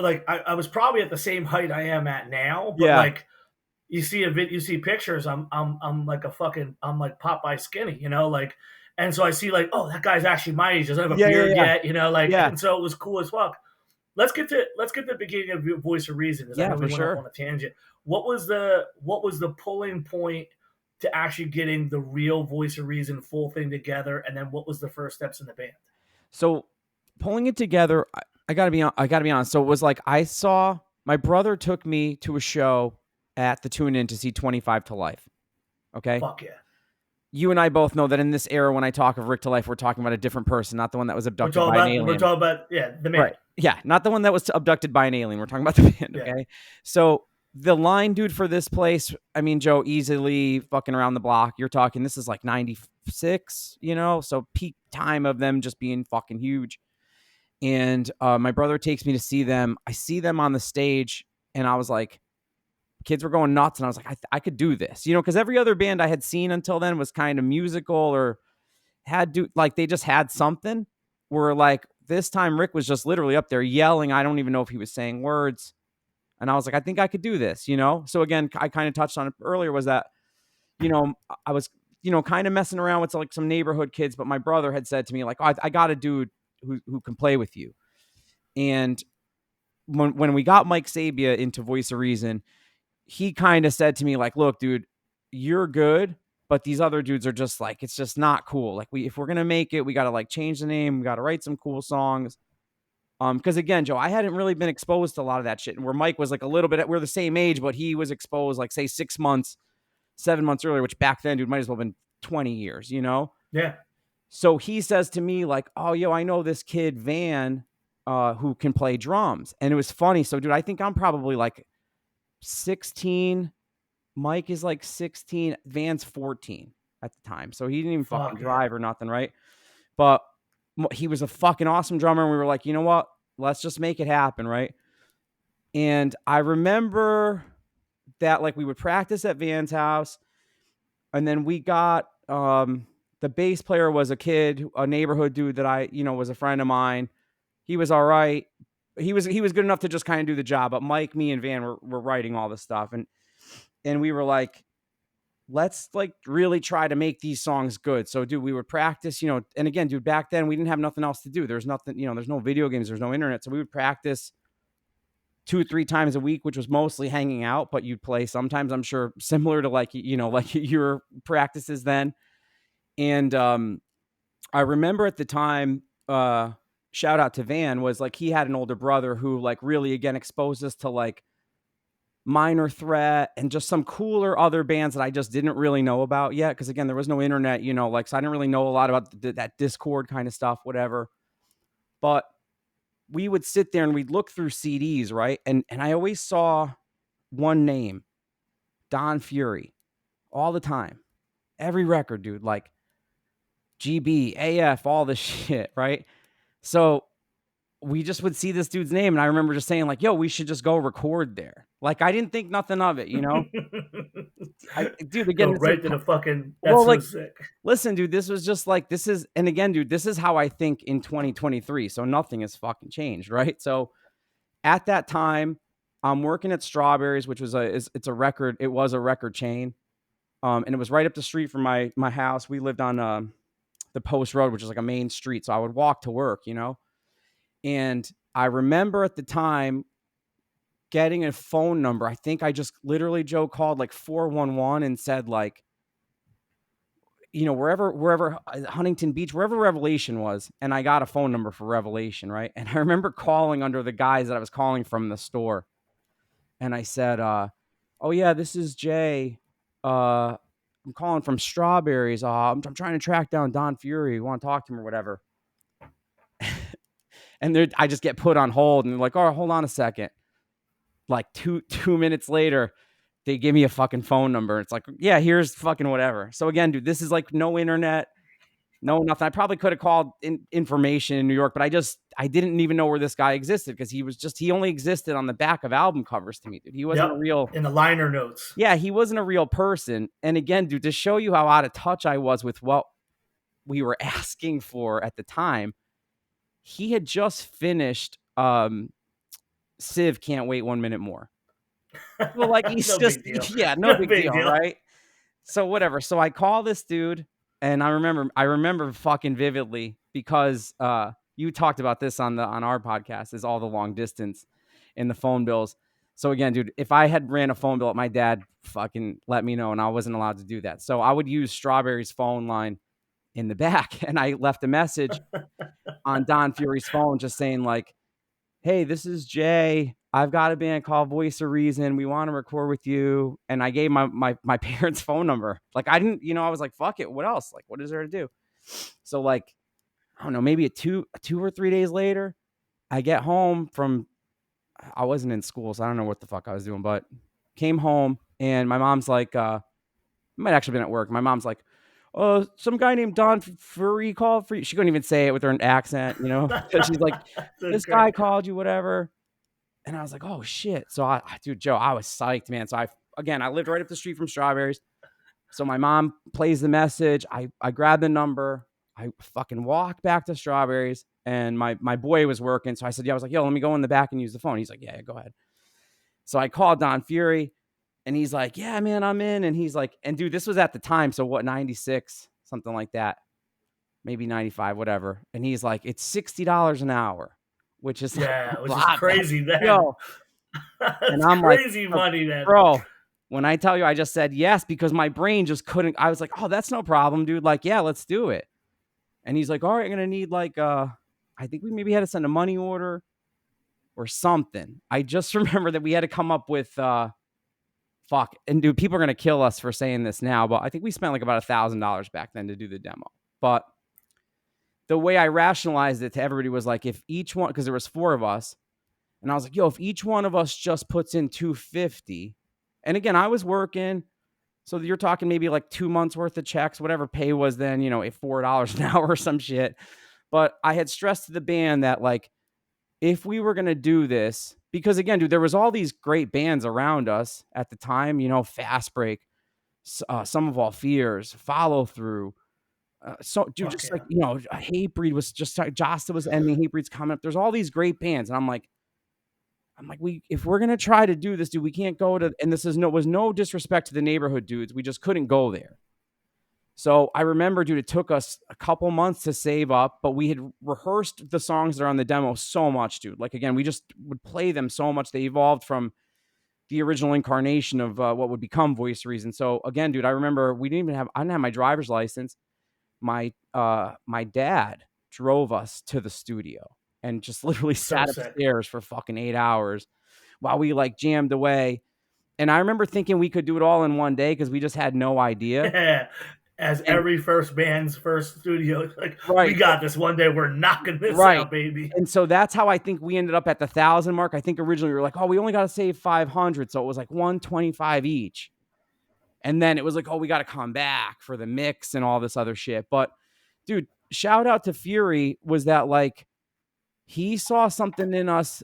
like I was probably at the same height I am at now, but Yeah. like you see pictures, I'm like I'm like Popeye skinny, like and so I see like, oh, that guy's actually my age, doesn't have a Yeah, yeah, beard yeah. yet, like Yeah. and so it was cool as fuck. Let's get the beginning of your Voice of Reason because I Yeah, know we for went off sure. on a tangent. What was the pulling point to actually getting the real Voice of Reason full thing together, and then what was the first steps in the band? So pulling it together, I gotta be honest. So it was like I saw my brother took me to a show at the Tune In to see 25 to Life. Okay. Fuck yeah. You and I both know that in this era, when I talk of Rick to Life, we're talking about a different person, not the one that was We're abducted talking by an about we're alien. talking about the man. Right. Yeah. Not the one that was abducted by an alien. We're talking about the band. Yeah. Okay. So the line, dude, for this place, I mean, Joe, easily fucking around the block. You're talking, this is like 96, so peak time of them just being fucking huge. And my brother takes me to see them. I see them on the stage, and I was like, kids were going nuts, and I was like, I could do this, because every other band I had seen until then was kind of musical or like they just had something. Where like this time Rick was just literally up there yelling. I don't even know if he was saying words, and I was like, I think I could do this. So again, I kind of touched on it earlier. Was that I was kind of messing around with like some neighborhood kids, but my brother had said to me like, oh, I got a dude who can play with you. And when we got Mike Sabia into Voice of Reason, he kind of said to me like, look, dude, you're good, but these other dudes are just like, it's just not cool. Like if we're going to make it, we got to like change the name. We got to write some cool songs. Cause again, Joe, I hadn't really been exposed to a lot of that shit. And where Mike was like a little bit, we're the same age, but he was exposed like say 6 months, 7 months earlier, which back then, dude, might as well have been 20 years. Yeah. So he says to me like, oh, yo, I know this kid Van, who can play drums. And it was funny. So dude, I think I'm probably like 16. Mike is like 16. Van's 14 at the time. So he didn't even fucking drive or nothing, right? But he was a fucking awesome drummer. And we were like, you know what? Let's just make it happen, right? And I remember that like we would practice at Van's house. And then we got the bass player was a kid, a neighborhood dude that I, was a friend of mine. He was all right. He was good enough to just kind of do the job. But Mike, me, and Van were writing all this stuff. And we were like, let's like really try to make these songs good. So dude, we would practice, and again, dude, back then we didn't have nothing else to do. There's nothing, there's no video games, there's no internet. So we would practice 2 or 3 times a week, which was mostly hanging out, but you'd play sometimes, I'm sure, similar to like, like your practices then. And I remember at the time, shout out to Van, was like he had an older brother who like really again exposed us to like Minor Threat and just some cooler other bands that I just didn't really know about yet. Cause again, there was no internet, like, so I didn't really know a lot about that Discord kind of stuff, whatever. But we would sit there and we'd look through CDs, right? And I always saw one name, Don Fury, all the time. Every record, dude, like GB, AF, all this shit, right? So we just would see this dude's name, and I remember just saying like, "Yo, we should just go record there." Like, I didn't think nothing of it, you know. Dude, Go again, this is right to the fucking. That's well, so like, sick. listen, dude, this was just like this is, and again, dude, this is how I think in 2023. So nothing has fucking changed, right? So at that time, I'm working at Strawberries, which was it's a record. It was a record chain, and it was right up the street from my house. We lived on the Post Road, which is like a main street, so I would walk to work, you know. And I remember at the time getting a phone number. I think I just literally, Joe, called like 411 and said like, you know, wherever Huntington Beach, wherever Revelation was, and I got a phone number for Revelation, right? And I remember calling under the guys that I was calling from the store, and I said, "Oh yeah, this is Jay. I'm calling from Strawberries. I'm trying to track down Don Fury. You want to talk to him or whatever?" And I just get put on hold, and they're like, "Oh, hold on a second." Like two minutes later, they give me a fucking phone number. It's like, yeah, here's fucking whatever. So again, dude, this is like no internet, no nothing. I probably could have called information in New York, but I didn't even know where this guy existed because he only existed on the back of album covers to me, dude. He wasn't a Yep. real, In the liner notes. yeah, he wasn't a real person. And again, dude, to show you how out of touch I was with what we were asking for at the time, he had just finished Civ Can't Wait 1 Minute More. Well, like he's No just, big deal. yeah, no No big big deal, deal. right? So whatever. So I call this dude, and I remember fucking vividly because you talked about this on our podcast, is all the long distance in the phone bills. So again, dude, if I had ran a phone bill, my dad fucking let me know, and I wasn't allowed to do that. So I would use Strawberry's phone line in the back, and I left a message on Don Fury's phone just saying like, "Hey, this is Jay. I've got a band called Voice of Reason. We want to record with you." And I gave my parents' phone number. Like I didn't, you know, I was like, fuck it. What else? Like, what is there to do? So like, I don't know, maybe two or 3 days later, I get home from, I wasn't in school, so I don't know what the fuck I was doing, but came home and my mom's like, might actually been at work. My mom's like, "Oh, some guy named Don Fury called for you." She couldn't even say it with her accent, you know? She's like, That's "This great. guy called you, whatever." And I was like, "Oh shit." So dude, Joe, I was psyched, man. So I lived right up the street from Strawberries. So my mom plays the message. I grab the number. I fucking walk back to Strawberries, and my boy was working. So I said, "Yeah," I was like, "Yo, let me go in the back and use the phone." He's like, "Yeah, go ahead." So I called Don Fury, and he's like, "Yeah, man, I'm in." And he's like, and dude, this was at the time. So what, 96, something like that, maybe 95, whatever. And he's like, "It's $60 an hour," which is like Yeah, a which is lot, crazy, man. yo. And That's I'm like, crazy money, man. bro, when I tell you I just said yes because my brain just couldn't, I was like, "Oh, that's no problem, dude. Like, yeah, let's do it." And he's like, "All right, I'm gonna need like I think we maybe had to send a money order or something." I just remember that we had to come up with fuck. And dude, people are gonna kill us for saying this now, but I think we spent like about $1,000 back then to do the demo. But the way I rationalized it to everybody was like, if each one, because there was 4 of us, and I was like, "Yo, if each one of us just puts in 250," and again, I was working, so you're talking maybe like 2 months worth of checks, whatever pay was then, you know, at $4 an hour or some shit. But I had stressed to the band that like, if we were gonna do this, because again, dude, there was all these great bands around us at the time, you know, Fast Break, Some of All Fears, Follow Through. So, dude, Fuck just like, yeah. you know, Hatebreed was just, Jasta was ending, Hatebreed's coming up. There's all these great bands, and I'm like, if we're gonna try to do this, dude, we can't go to. And this was no disrespect to the neighborhood dudes, we just couldn't go there. So I remember, dude, it took us a couple months to save up, but we had rehearsed the songs that are on the demo so much, dude. Like again, we just would play them so much. They evolved from the original incarnation of what would become Voice Reason. So again, dude, I remember I didn't have my driver's license. My dad drove us to the studio and just literally So sat sick. upstairs for fucking 8 hours while we like jammed away. And I remember thinking we could do it all in one day because we just had no idea. Yeah. As And every first band's first studio, like, we right, got this one day. We're knocking this right. out, baby. And so that's how I think we ended up at the 1,000 mark. I think originally we were like, "Oh, we only got to save 500." So it was like 125 each. And then it was like, "Oh, we got to come back for the mix and all this other shit." But dude, shout out to Fury was that like, he saw something in us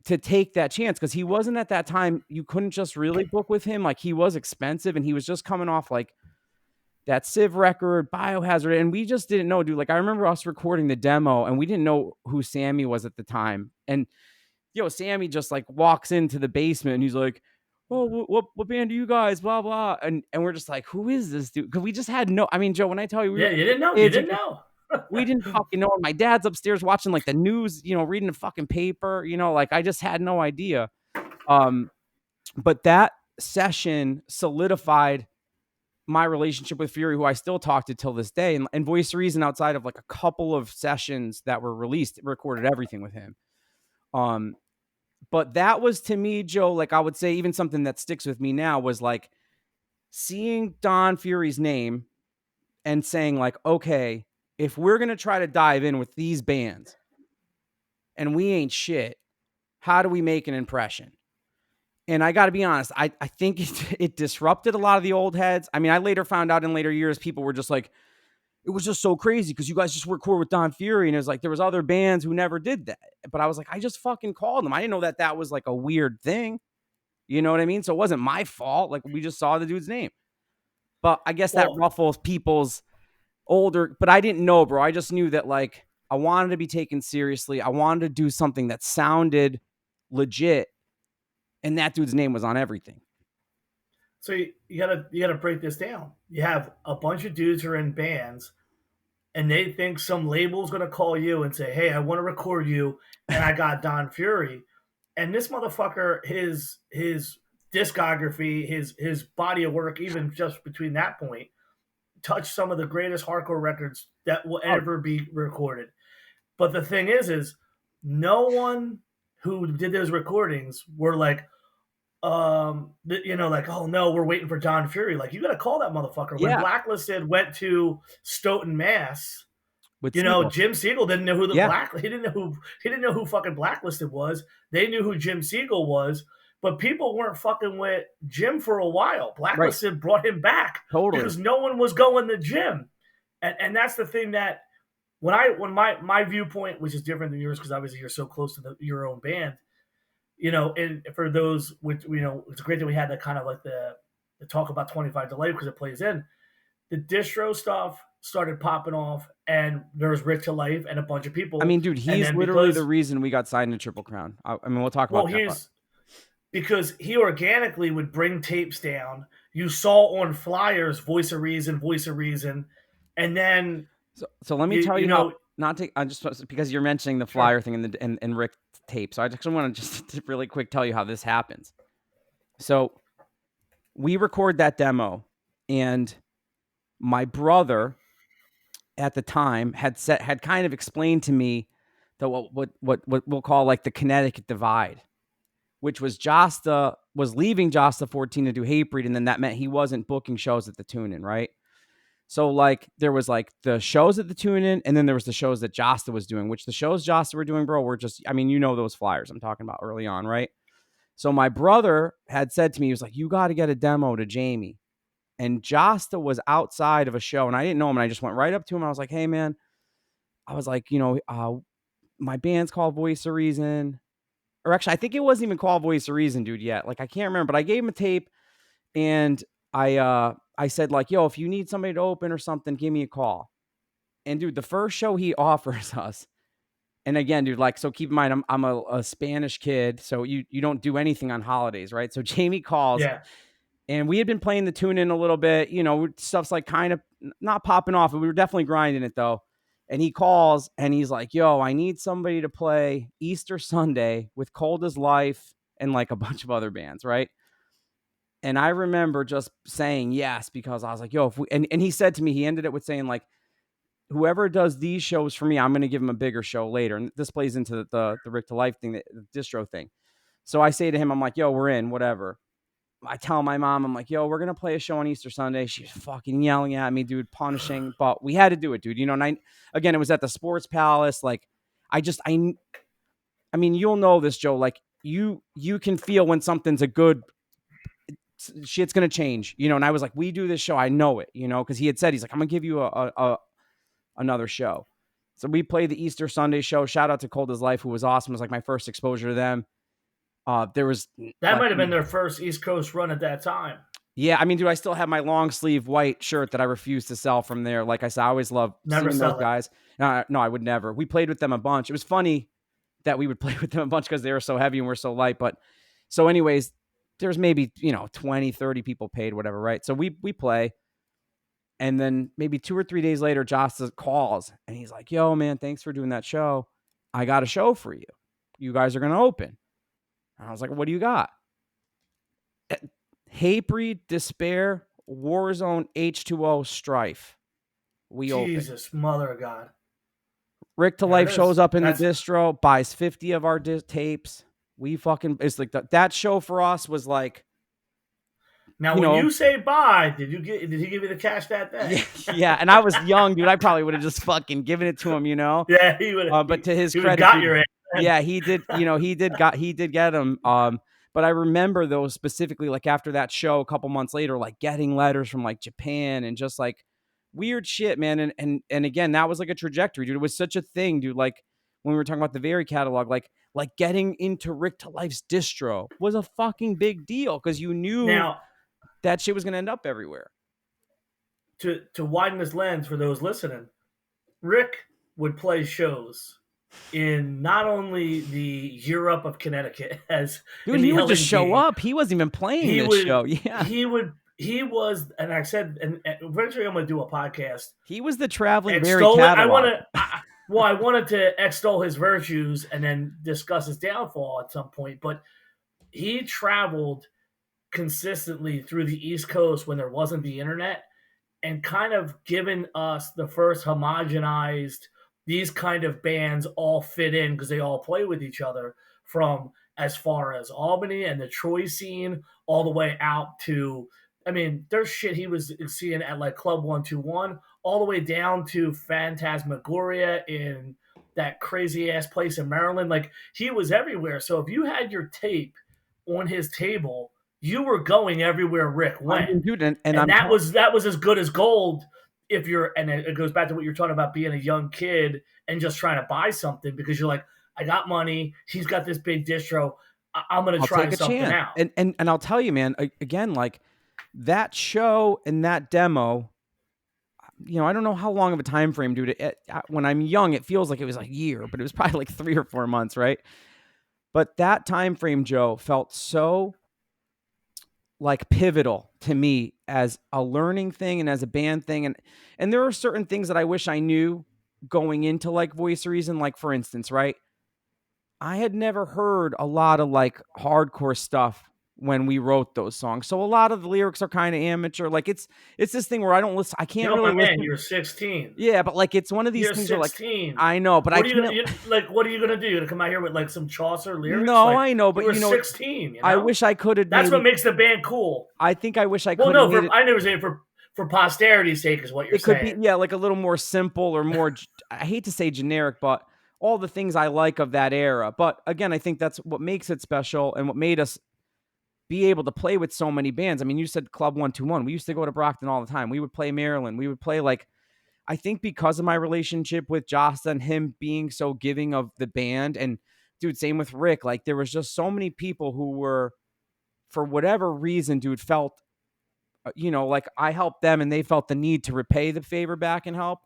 to take that chance, because he wasn't at that time. You couldn't just really book with him. Like, he was expensive, and he was just coming off like that Civ record, Biohazard, and we just didn't know, dude. Like, I remember us recording the demo, and we didn't know who Sammy was at the time. And Sammy just like walks into the basement, and he's like, "Oh, what band are you guys?" Blah blah, and we're just like, "Who is this dude?" Because we just had no. I mean, Joe, when I tell you we Yeah, were you didn't know. You kids, didn't know. we didn't fucking know. My dad's upstairs watching like the news, reading the fucking paper. Like, I just had no idea. But that session solidified my relationship with Fury, who I still talk to till this day. And Voice of Reason, outside of like a couple of sessions that were released, recorded everything with him. But that was, to me, Joe, like, I would say even something that sticks with me now was like seeing Don Fury's name and saying like, okay, if we're going to try to dive in with these bands and we ain't shit, how do we make an impression? And I got to be honest, I think it disrupted a lot of the old heads. I mean, I later found out in later years, people were just like, it was just so crazy because you guys just record with Don Fury. And it was like, there was other bands who never did that. But I was like, I just fucking called them. I didn't know that that was like a weird thing. You know what I mean? So it wasn't my fault. Like, we just saw the dude's name. But I guess that Well, ruffles people's older, but I didn't know, bro. I just knew that like I wanted to be taken seriously. I wanted to do something that sounded legit. And that dude's name was on everything. so you gotta break this down. You have a bunch of dudes who are in bands, and they think some label's gonna call you and say, "Hey, I want to record you," and I got Don Fury, and this motherfucker, his discography, his body of work, even just between that point, touched some of the greatest hardcore records that will Oh, ever be recorded. But the thing is no one who did those recordings were like, like, oh no, we're waiting for Don Fury. Like, you got to call that motherfucker. When yeah, Blacklisted went to Stoughton, Mass, with Siegel. Jim Siegel didn't know who Yeah, he didn't know who fucking Blacklisted was. They knew who Jim Siegel was, but people weren't fucking with Jim for a while. right. Blacklisted brought him back Totally. because no one was going to Jim, and that's the thing that when my viewpoint, which is different than yours because obviously you're so close to your own band, and for those, which it's great that we had that kind of like the talk about 25 delay because it plays in. The distro stuff started popping off, and there was Rick to Life and a bunch of I people, mean, dude, and he's then literally the because reason we got signed to Triple Crown. I mean, we'll talk about well, that, but he's because he organically would bring tapes down. You saw on flyers Voice of Reason, and then so let me you tell you you how. know Not to, I just, because you're mentioning the sure. flyer thing and Rick tape. So I just want to just really quick tell you how this happens. So we record that demo, and my brother at the time had kind of explained to me that what we'll call like the Connecticut divide, which was Jasta was leaving Jasta 14 to do Hatebreed, and then that meant he wasn't booking shows at the Tune-In, right? So like there was like the shows at the Tune-In, and then there was the shows that Jasta was doing, which the shows Jasta were doing, bro, were just, I mean, those flyers I'm talking about early on, right? So my brother had said to me, he was like, you got to get a demo to Jamey. And Jasta was outside of a show, and I didn't know him, and I just went right up to him. I was like, hey, man, I was like, my band's called Voice of Reason. Or actually, I think it wasn't even called Voice of Reason, dude, yet. Like, I can't remember, but I gave him a tape, and I said, like, yo, if you need somebody to open or something, give me a call. And dude, the first show he offers us, and again, dude, like, so keep in mind, I'm a Spanish kid, so you don't do anything on holidays, right? So Jamey calls, Yeah. and we had been playing the Tune-In a little bit, stuff's like kind of not popping off, but we were definitely grinding it though. And he calls and he's like, yo, I need somebody to play Easter Sunday with Cold as Life and like a bunch of other bands, right? And I remember just saying yes, because I was like, yo, if we, and he said to me, he ended it with saying like, whoever does these shows for me, I'm going to give him a bigger show later. And this plays into the Rick to Life thing, the distro thing. So I say to him, I'm like, yo, we're in, whatever. I tell my mom, I'm like, yo, we're going to play a show on Easter Sunday. She's fucking yelling at me, dude, punishing, but we had to do it, dude. And again, it was at the Sports Palace. Like, I mean, you'll know this, Joe, like you can feel when something's a good, shit's going to change, and I was like, we do this show. I know it, cause he had said, he's like, I'm going to give you another show. So we played the Easter Sunday show. Shout out to Cold as Life, who was awesome. It was like my first exposure to them. There was That like, might have been their first East Coast run at that time. yeah, I mean, dude, I still have my long sleeve white shirt that I refuse to sell from there. Like I said, I always love Never seeing those sell it. guys. No, I would never. We played with them a bunch. It was funny that we would play with them a bunch because they were so heavy and we're so light. But so anyways, there's maybe, 20, 30 people paid, whatever, right? So we play. And then maybe 2 or 3 days later, Jasta calls and he's like, yo, man, thanks for doing that show. I got a show for you. You guys are going to open. And I was like, what do you got? Hatebreed, Despair, Warzone, H2O, Strife. We open. Jesus, mother of God. Rick to Life shows up in the distro, buys 50 of our tapes. We fucking, it's like that show for us was like. Now, when you say buy, did he give you the cash that day? Yeah, and I was young, dude. I probably would have just fucking given it to him, Yeah, he would have. But to his credit, got your ass. Yeah, he did. He did get him. But I remember though specifically, like after that show, a couple months later, like getting letters from like Japan and just like weird shit, man. And again, that was like a trajectory, dude. It was such a thing, dude. Like when we were talking about the Very catalog, like getting into Rick to Life's distro was a fucking big deal because you knew that shit was gonna end up everywhere. To widen this lens for those listening, Rick would play shows in not only the Europe of Connecticut as dude, he would just show up. He wasn't even playing this show. Yeah, he was, and I said, and eventually I'm going to do a podcast. He was the traveling Barry catalog. I wanted to extol his virtues and then discuss his downfall at some point, but he traveled consistently through the East Coast when there wasn't the internet and kind of given us the first homogenized, these kind of bands all fit in because they all play with each other from as far as Albany and the Troy scene all the way out to, I mean, there's shit he was seeing at like Club 121 all the way down to Phantasmagoria in that crazy ass place in Maryland. Like he was everywhere. So if you had your tape on his table, you were going everywhere Rick went. I mean, dude, and that was as good as gold. If you're, and it goes back to what you're talking about being a young kid and just trying to buy something because you're like, I got money. He's got this big distro. I'm going to try something out. And I'll tell you, man, again, like that show and that demo, I don't know how long of a time frame, dude. When I'm young, it feels like it was a year, but it was probably like 3 or 4 months, right? But that time frame, Joe, felt so like pivotal to me as a learning thing and as a band thing. And there are certain things that I wish I knew going into like Voice of Reason. Like for instance, right? I had never heard a lot of like hardcore stuff when we wrote those songs. So a lot of the lyrics are kind of amateur. Like it's this thing where I don't listen. I can't really listen. You're 16. Yeah, but like it's one of these things 16. Where like I know, but what are you gonna do? To come out here with like some Chaucer lyrics? No, like, I know, but you were 16. I wish I could have. That's what makes the band cool. I think I wish I could. Well, no, I never say for posterity's sake is what you're saying. It could be, yeah, like a little more simple or more. I hate to say generic, but all the things I like of that era. But again, I think that's what makes it special and what made us be able to play with so many bands. I mean, you said Club 121. We used to go to Brockton all the time. We would play Maryland. We would play like, I think because of my relationship with Jasta and him being so giving of the band. And dude, same with Rick. Like there was just so many people who were, for whatever reason, dude, felt, like I helped them and they felt the need to repay the favor back and help.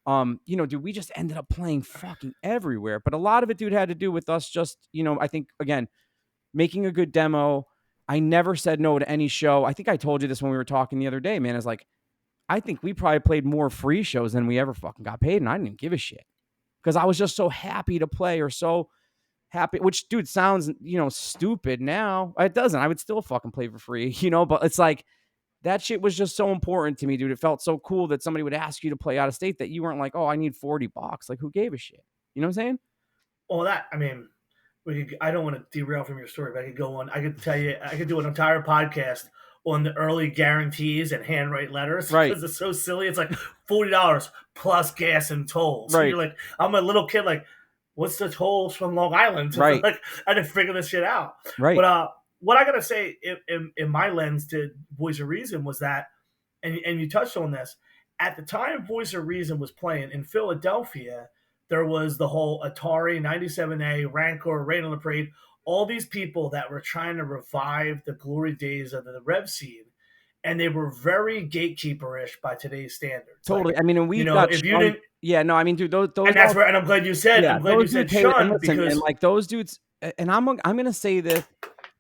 Dude, we just ended up playing fucking everywhere. But a lot of it, dude, had to do with us just, I think, again, making a good demo. I never said no to any show. I think I told you this when we were talking the other day, man. It's like, I think we probably played more free shows than we ever fucking got paid, and I didn't even give a shit. Because I was just so happy to play or so happy, which, dude, sounds, stupid now. It doesn't. I would still fucking play for free, but it's like, that shit was just so important to me, dude. It felt so cool that somebody would ask you to play out of state that you weren't like, oh, I need $40. Like, who gave a shit? You know what I'm saying? Well, I don't want to derail from your story, but I could go on. I could tell you, I could do an entire podcast on the early guarantees and handwrite letters. Right. Because it's so silly. It's like $40 plus gas and tolls. So right. You're like, I'm a little kid, like, what's the tolls from Long Island? Right. Like, I didn't figure this shit out. Right. But what I got to say in my lens to Voice of Reason was that, and you touched on this, at the time Voice of Reason was playing in Philadelphia, There was the whole Atari 97A, Rancor, Rain on the Parade, all these people that were trying to revive the glory days of the rev scene, and they were very gatekeeperish by today's standards. Like, Totally. I mean, and you we know, got if you shunned. didn't, Yeah, no, I mean, dude, those and that's all, where, and yeah, I'm glad you those dudes said hate, and shunned listen, and because like those dudes, and I'm gonna say this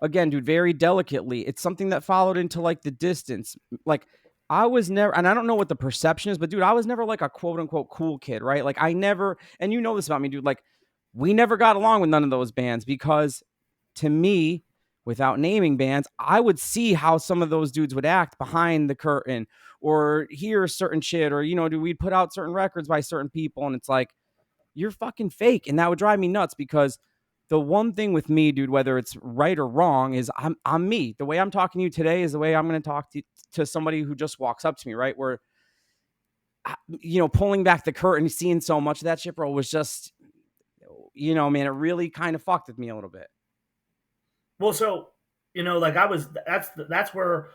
again, dude, very delicately. It's something that followed into like the distance. Like I was never, and I don't know what the perception is, but dude, I was never like a quote unquote cool kid, right? Like I never, and you know this about me, dude. Like we never got along with none of those bands because to me, without naming bands, I would see how some of those dudes would act behind the curtain or hear certain shit, or, you know, we'd put out certain records by certain people. And it's like, you're fucking fake. And that would drive me nuts because the one thing with me, dude, whether it's right or wrong, is I'm me. The way I'm talking to you today is the way I'm going to talk to somebody who just walks up to me, right? Where, you know, pulling back the curtain, seeing so much of that shit, bro, was just, you know, man, it really kind of fucked with me a little bit. well, so you know, like that's where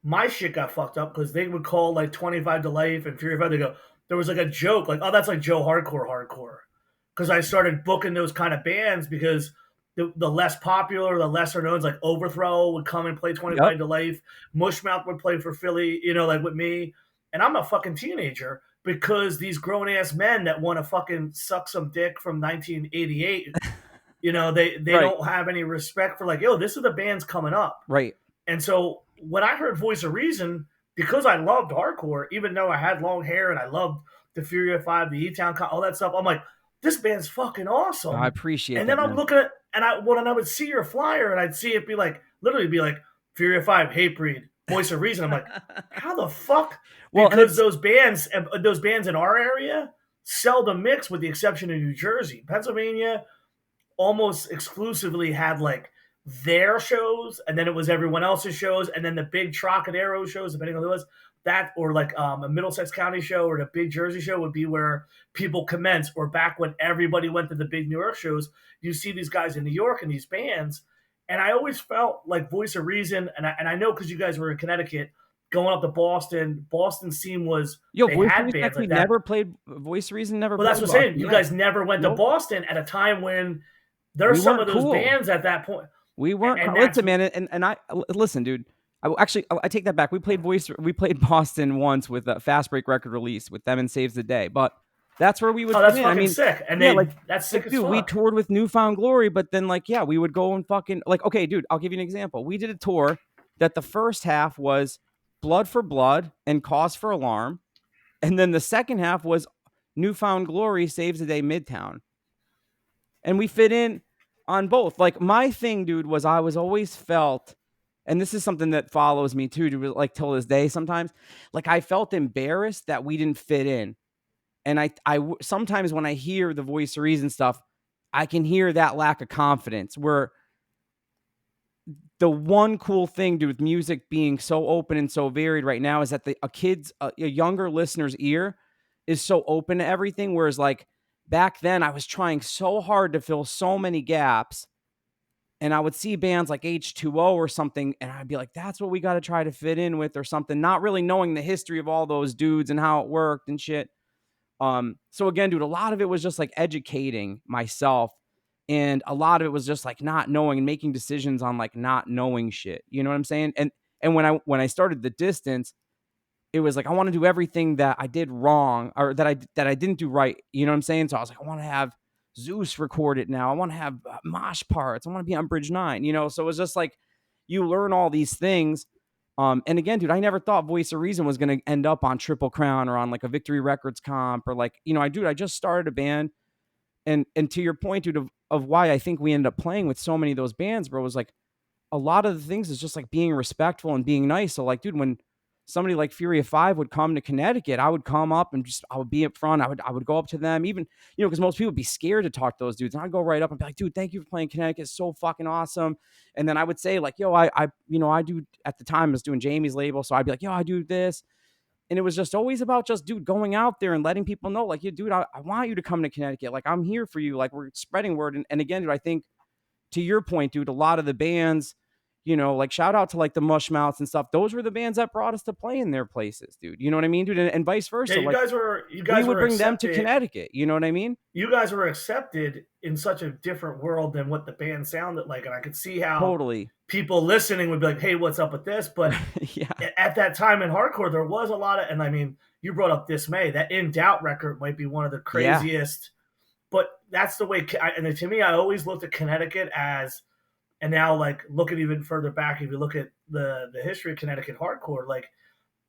my shit got fucked up because they would call like 25 to Life and Fury 5. They go, there was like a joke like, oh, that's like Joe Hardcore, because I started booking those kind of bands because the less popular, the lesser known, like Overthrow would come and play Yep. 25 to Life. Mushmouth would play for Philly, you know, like with me, and I'm a fucking teenager because these grown ass men that want to fucking suck some dick from 1988, you know, they Right. don't have any respect for like, yo, this is the band's coming up. Right. And so when I heard Voice of Reason, because I loved hardcore, even though I had long hair and I loved the Fury of Five, the E Town, all that stuff, I'm like, this band's fucking I awesome. appreciate And that, then I'm man. looking at, and I would see your flyer and I'd see it be like, literally be like, Fury of Five, Hatebreed, Voice of Reason. I'm like, how the fuck? Well, and Because it's those bands in our area seldom mix, with the exception of New Jersey. Pennsylvania almost exclusively had like their shows, and then it was everyone else's shows, and then the big Trocadero shows, depending on who it was, that or like a Middlesex County show or the big Jersey show would be where people commence. Or back when everybody went to the big New York shows, you see these guys in New York and these bands. And I always felt like Voice of Reason, and I know because you guys were in Connecticut, going up to Boston scene was yo, they Voice of had Reason bands actually like that. never played. Voice of Reason never Well, that's played what I'm saying. Boston. You Yeah. guys never went to Nope. Boston at a time when We there's some weren't of those cool. bands at that point, We weren't. and that's Listen, man, and listen, dude. I take that back. We played Boston once with a Fast Break record release with them and Saves the Day, but that's where we would oh, fit that's in. I fucking mean, sick. And yeah, that's like sick as dude, we fuck. toured with Newfound Glory, but then like, yeah, we would go and fucking like, okay, dude, I'll give you an example. We did a tour that the first half was Blood for Blood and Cause for Alarm, and then the second half was Newfound Glory, Saves the Day, Midtown, and we fit in on both. Like my thing, dude, was I was always felt, and this is something that follows me too, to like till this day. Sometimes, like I felt embarrassed that we didn't fit in, and I sometimes when I hear the Voice of Reason stuff, I can hear that lack of confidence. Where the one cool thing, dude, with music being so open and so varied right now is that a younger listener's ear is so open to everything. Whereas like back then, I was trying so hard to fill so many gaps, and I would see bands like H2O or something, and I'd be like, that's what we got to try to fit in with or something, not really knowing the history of all those dudes and how it worked and shit. So again, dude, a lot of it was just like educating myself, and a lot of it was just like not knowing and making decisions on like not knowing shit. You know what I'm saying? And when I started the distance, it was like I want to do everything that I did wrong or that I didn't do right. You know what I'm saying? So I was like, I want to have Zeus record it now. I want to have mosh parts. I want to be on Bridge 9. You know, so it was just like you learn all these things. And again, dude, I never thought Voice of Reason was going to end up on Triple Crown or on like a Victory Records comp or like, you know, I just started a band, and to your point, dude, of why I think we ended up playing with so many of those bands, bro, was like a lot of the things is just like being respectful and being nice. So like, dude, when somebody like Fury of Five would come to Connecticut, I would come up and just I would be up front. I would go up to them, even, you know, because most people would be scared to talk to those dudes. And I'd go right up and be like, dude, thank you for playing Connecticut. It's so fucking awesome. And then I would say, like, yo, I you know, I do at the time I was doing Jamey's label. So I'd be like, yo, I do this. And it was just always about just, dude, going out there and letting people know, like, yeah, dude, I want you to come to Connecticut. Like, I'm here for you. Like, we're spreading word. And again, dude, I think to your point, dude, a lot of the bands, like shout out to like the Mushmouths and stuff. Those were the bands that brought us to play in their places, dude. You know what I mean, dude? And vice Yeah, versa. you Like guys were you we guys would were bring them to accepted. Connecticut. You know what I mean? You guys were accepted in such a different world than what the band sounded like, and I could see how Totally. people listening would be like, "Hey, what's up with this?" But Yeah. at that time in hardcore, there was a lot of, and I mean, you brought up Dismay. That In Doubt record might be one of the Yeah. craziest. But that's the way. And to me, I always looked at Connecticut as, and now like looking even further back, if you look at the history of Connecticut hardcore, like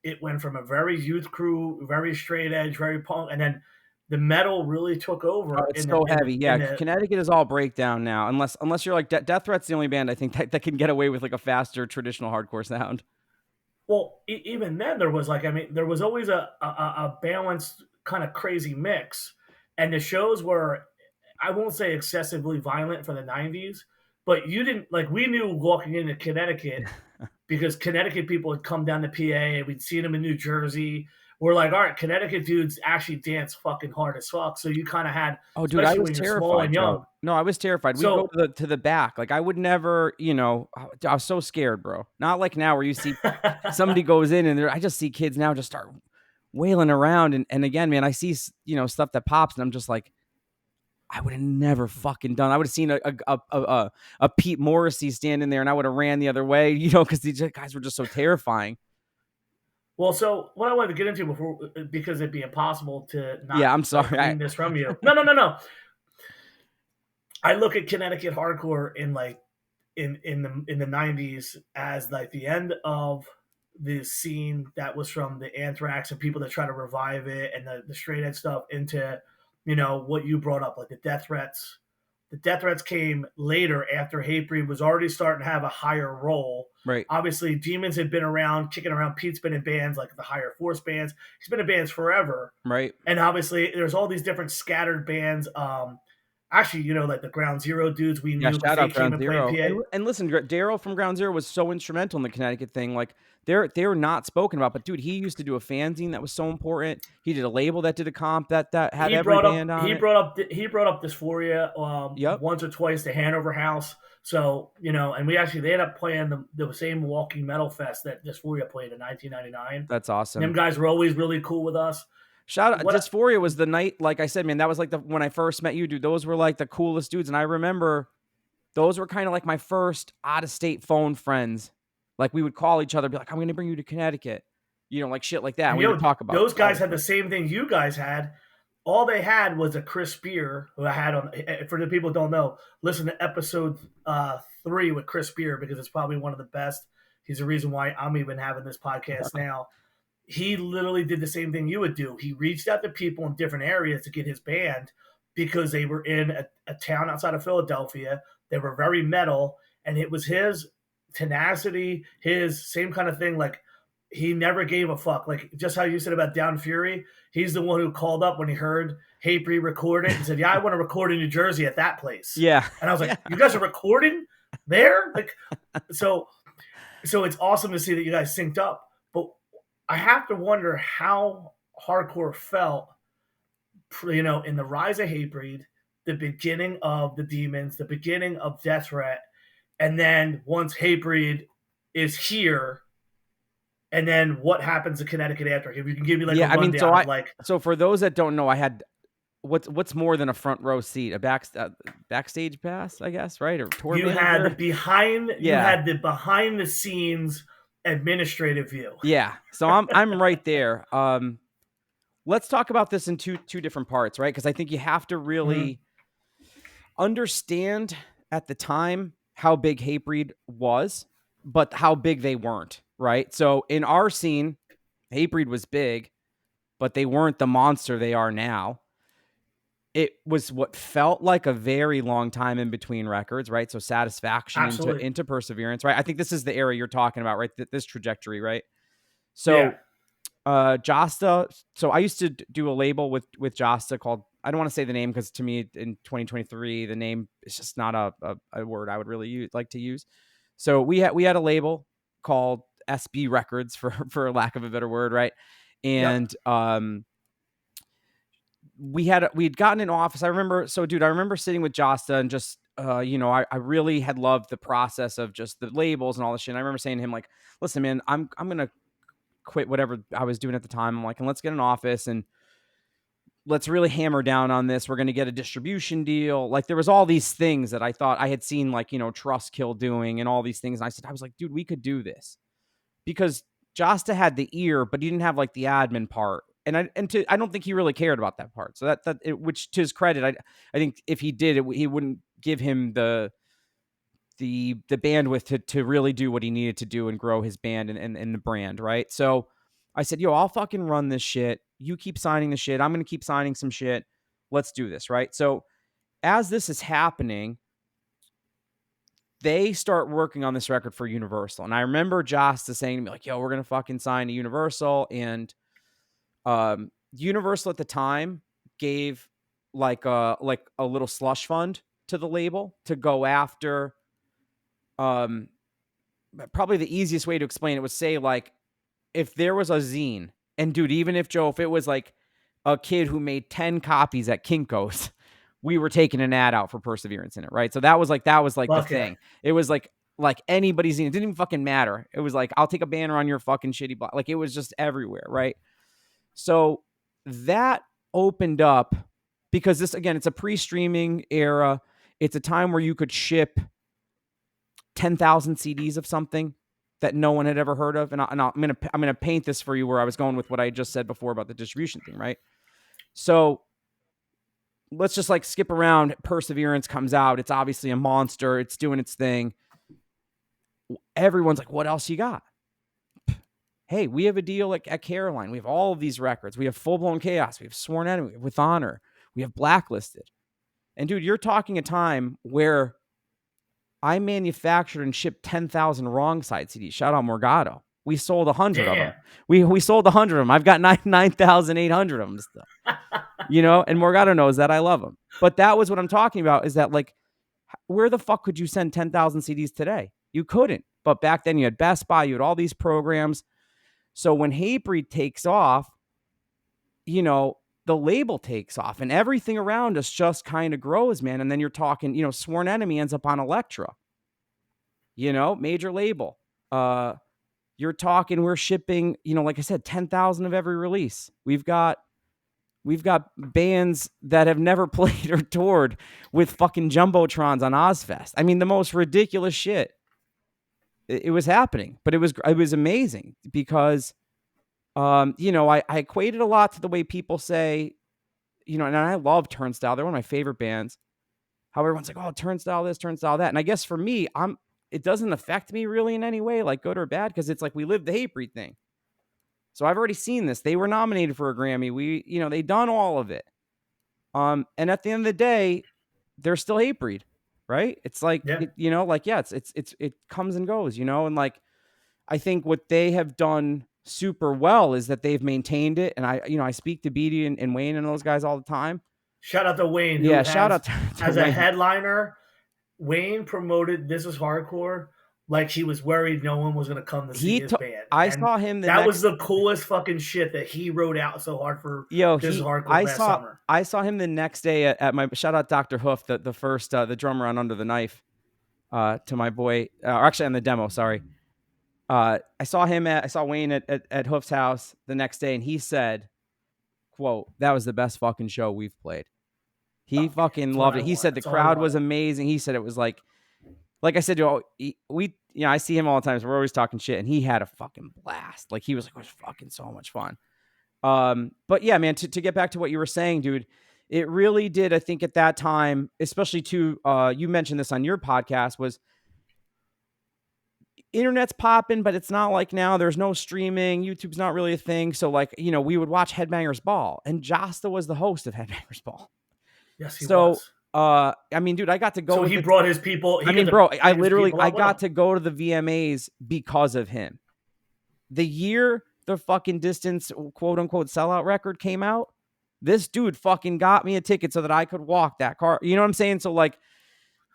it went from a very youth crew, very straight edge, very punk, and then the metal really took Oh, over it's so heavy. Yeah, in the Connecticut is all breakdown now. Unless you're like Death Threat's the only band I think that can get away with like a faster traditional hardcore sound. well, even then there was like, I mean, there was always a balanced kind of crazy mix, and the shows were, I won't say excessively violent for the '90s, but you didn't like, we knew walking into Connecticut because Connecticut people had come down to PA and we'd seen them in New Jersey. We're like, all right, Connecticut dudes actually dance fucking hard as fuck. So you kind of had, Oh, dude, I especially was when you're small terrified, and Joe. young. No, I was terrified. We'd go So, to the back. Like I would never, I was so scared, bro. Not like now where you see somebody goes in and I just see kids now just start wailing around. And again, man, I see, stuff that pops and I'm just like, I would have never fucking done. I would have seen a Pete Morrissey standing there and I would have ran the other way, because these guys were just so terrifying. well, so what I wanted to get into before, because it'd be impossible to not Yeah, I'm like sorry. glean this from you. No, no, no, no. I look at Connecticut hardcore in like in the '90s as like the end of the scene that was from the Anthrax and people that try to revive it, and the straight edge stuff into, what you brought up, like the Death Threats. The Death Threats came later after Hatebreed was already starting to have a higher role. Right. Obviously, Demons had been around, kicking around. Pete's been in bands like the Higher Force bands. He's been in bands forever. Right. And obviously, there's all these different scattered bands. Actually, like the Ground Zero dudes we Yeah, knew because shout they out came Ground and played Zero. PA. And listen, Daryl from Ground Zero was so instrumental in the Connecticut thing. Like they're not spoken about, but dude, he used to do a fanzine that was so important. He did a label that did a comp that had every band on it. He brought up Dysphoria Yep. once or twice to Hanover House. So and we actually they ended up playing the same Milwaukee Metal Fest that Dysphoria played in 1999. That's awesome. Them guys were always really cool with us. Shout out, Dysphoria was the night, like I said, man, that was like when I first met you, dude. Those were like the coolest dudes. And I remember those were kind of like my first out of state phone friends. Like we would call each other, be like, I'm going to bring you to Connecticut, like shit like that. And we would talk about those guys had the same thing you guys had. All they had was a Chris Spear, who I had on. For the people who don't know, listen to episode 3 with Chris Spear because it's probably one of the best. He's the reason why I'm even having this podcast now. He literally did the same thing you would do. He reached out to people in different areas to get his band because they were in a town outside of Philadelphia. They were very metal, and it was his tenacity, his same kind of thing. Like, he never gave a fuck. Like, just how you said about Down Fury, he's the one who called up when he heard Hatebreed record it and said, yeah, I want to record in New Jersey at that place. Yeah. And I was like, you guys are recording there? Like, so it's awesome to see that you guys synced up. But I have to wonder how hardcore felt, in the rise of Hatebreed, the beginning of the Demons, the beginning of Death Threat, and then once Hatebreed is here, and then what happens to Connecticut after? If you can give me like a rundown, so for those that don't know, I had what's more than a front row seat, a backstage pass, I guess, right? Or tour you manager? had you had the behind the scenes administrative view. Yeah, so I'm right there. Let's talk about this in two different parts, right? Because I think you have to really understand at the time how big Hatebreed was, but how big they weren't, right? So in our scene, Hatebreed was big, but they weren't the monster they are now. It was what felt like a very long time in between records, right? So Satisfaction into Perseverance, right? I think this is the era you're talking about, right? This trajectory, right? So Jasta. So I used to do a label with Jasta called, I don't want to say the name because to me in 2023 the name is just not a word I would really like to use. So we had a label called SB Records for lack of a better word, right? And we had gotten an office. I remember sitting with Jasta and just I really had loved the process of just the labels and all this shit. And I remember saying to him, like, listen, man, I'm gonna quit whatever I was doing at the time. I'm like, and let's get an office and let's really hammer down on this. We're gonna get a distribution deal. Like, there was all these things that I thought I had seen, like, Trustkill doing and all these things. And I was like, dude, we could do this, because Jasta had the ear, but he didn't have like the admin part. And I don't think he really cared about that part. So which, to his credit, I think if he did, he wouldn't give him the bandwidth to really do what he needed to do and grow his band and the brand, right? So I said, yo, I'll fucking run this shit. You keep signing the shit. I'm going to keep signing some shit. Let's do this, right? So as this is happening, they start working on this record for Universal. And I remember Jasta saying to me, like, yo, we're going to fucking sign to Universal. And Universal at the time gave like a little slush fund to the label to go after. Probably the easiest way to explain it was, say, like, if there was a zine, and dude, even if it was like a kid who made 10 copies at Kinko's, we were taking an ad out for Perseverance in it, right? So that was like the thing. It was like anybody's zine. It didn't even fucking matter. It was like, I'll take a banner on your fucking shitty block. Like, it was just everywhere, right? So that opened up, because this, again, it's a pre-streaming era. It's a time where you could ship 10,000 CDs of something that no one had ever heard of. And I'm gonna paint this for you where I was going with what I just said before about the distribution thing, right? So let's just like skip around. Perseverance comes out. It's obviously a monster. It's doing its thing. Everyone's like, what else you got? Hey, we have a deal at Caroline. We have all of these records. We have Full Blown Chaos. We have Sworn Enemy. With Honor. We have Blacklisted. And dude, you're talking a time where I manufactured and shipped 10,000 Wrong Side CDs. Shout out Morgado. We sold 100 of them. We sold 100 of them. I've got 9,800 of them still. And Morgado knows that. I love them. But that was what I'm talking about, is that, like, where the fuck could you send 10,000 CDs today? You couldn't. But back then you had Best Buy, you had all these programs. So when Hatebreed takes off, the label takes off and everything around us just kind of grows, man. And then you're talking, Sworn Enemy ends up on Elektra, major label. You're talking, we're shipping, like I said, 10,000 of every release. We've got bands that have never played or toured with fucking Jumbotrons on Ozfest. I mean, the most ridiculous shit. It was happening, but it was amazing because, I equated a lot to the way people say, and I love Turnstile. They're one of my favorite bands. How everyone's like, oh, Turnstile this, Turnstile that. And I guess for me, it doesn't affect me really in any way, like good or bad, because it's like we live the Hatebreed thing. So I've already seen this. They were nominated for a Grammy. They done all of it. And at the end of the day, they're still Hatebreed, right? It's like, it comes and goes, and like, I think what they have done super well is that they've maintained it. And I speak to Beatty and Wayne and those guys all the time. Shout out to Wayne. Yeah, shout out to as Wayne. A headliner, Wayne promoted This Is Hardcore like he was worried no one was going to come to see his band. I saw him. That was the coolest fucking shit that he wrote out so hard for This Is Hardcore last summer. I saw him the next day at my, shout out Dr. Hoof, the first, the drummer on Under the Knife, to my boy, or actually on the demo, sorry. I saw Wayne at Hoof's house the next day, and he said, quote, "That was the best fucking show we've played." He fucking loved it. He said the crowd was amazing. He said it was like I said, I see him all the time. So we're always talking shit, and he had a fucking blast. Like, he was like, it was fucking so much fun. But yeah, man, to get back to what you were saying, dude, it really did. I think at that time, especially you mentioned this on your podcast, was internet's popping, but it's not like now. There's no streaming. YouTube's not really a thing. So like, we would watch Headbangers Ball, and Jasta was the host of Headbangers Ball. Yes, he was. I mean, dude, I got to go. So he brought his people. I got to go to the VMAs because of him. The year the fucking Distance, quote unquote, sellout record came out, this dude fucking got me a ticket so that I could walk that car. You know what I'm saying? So like,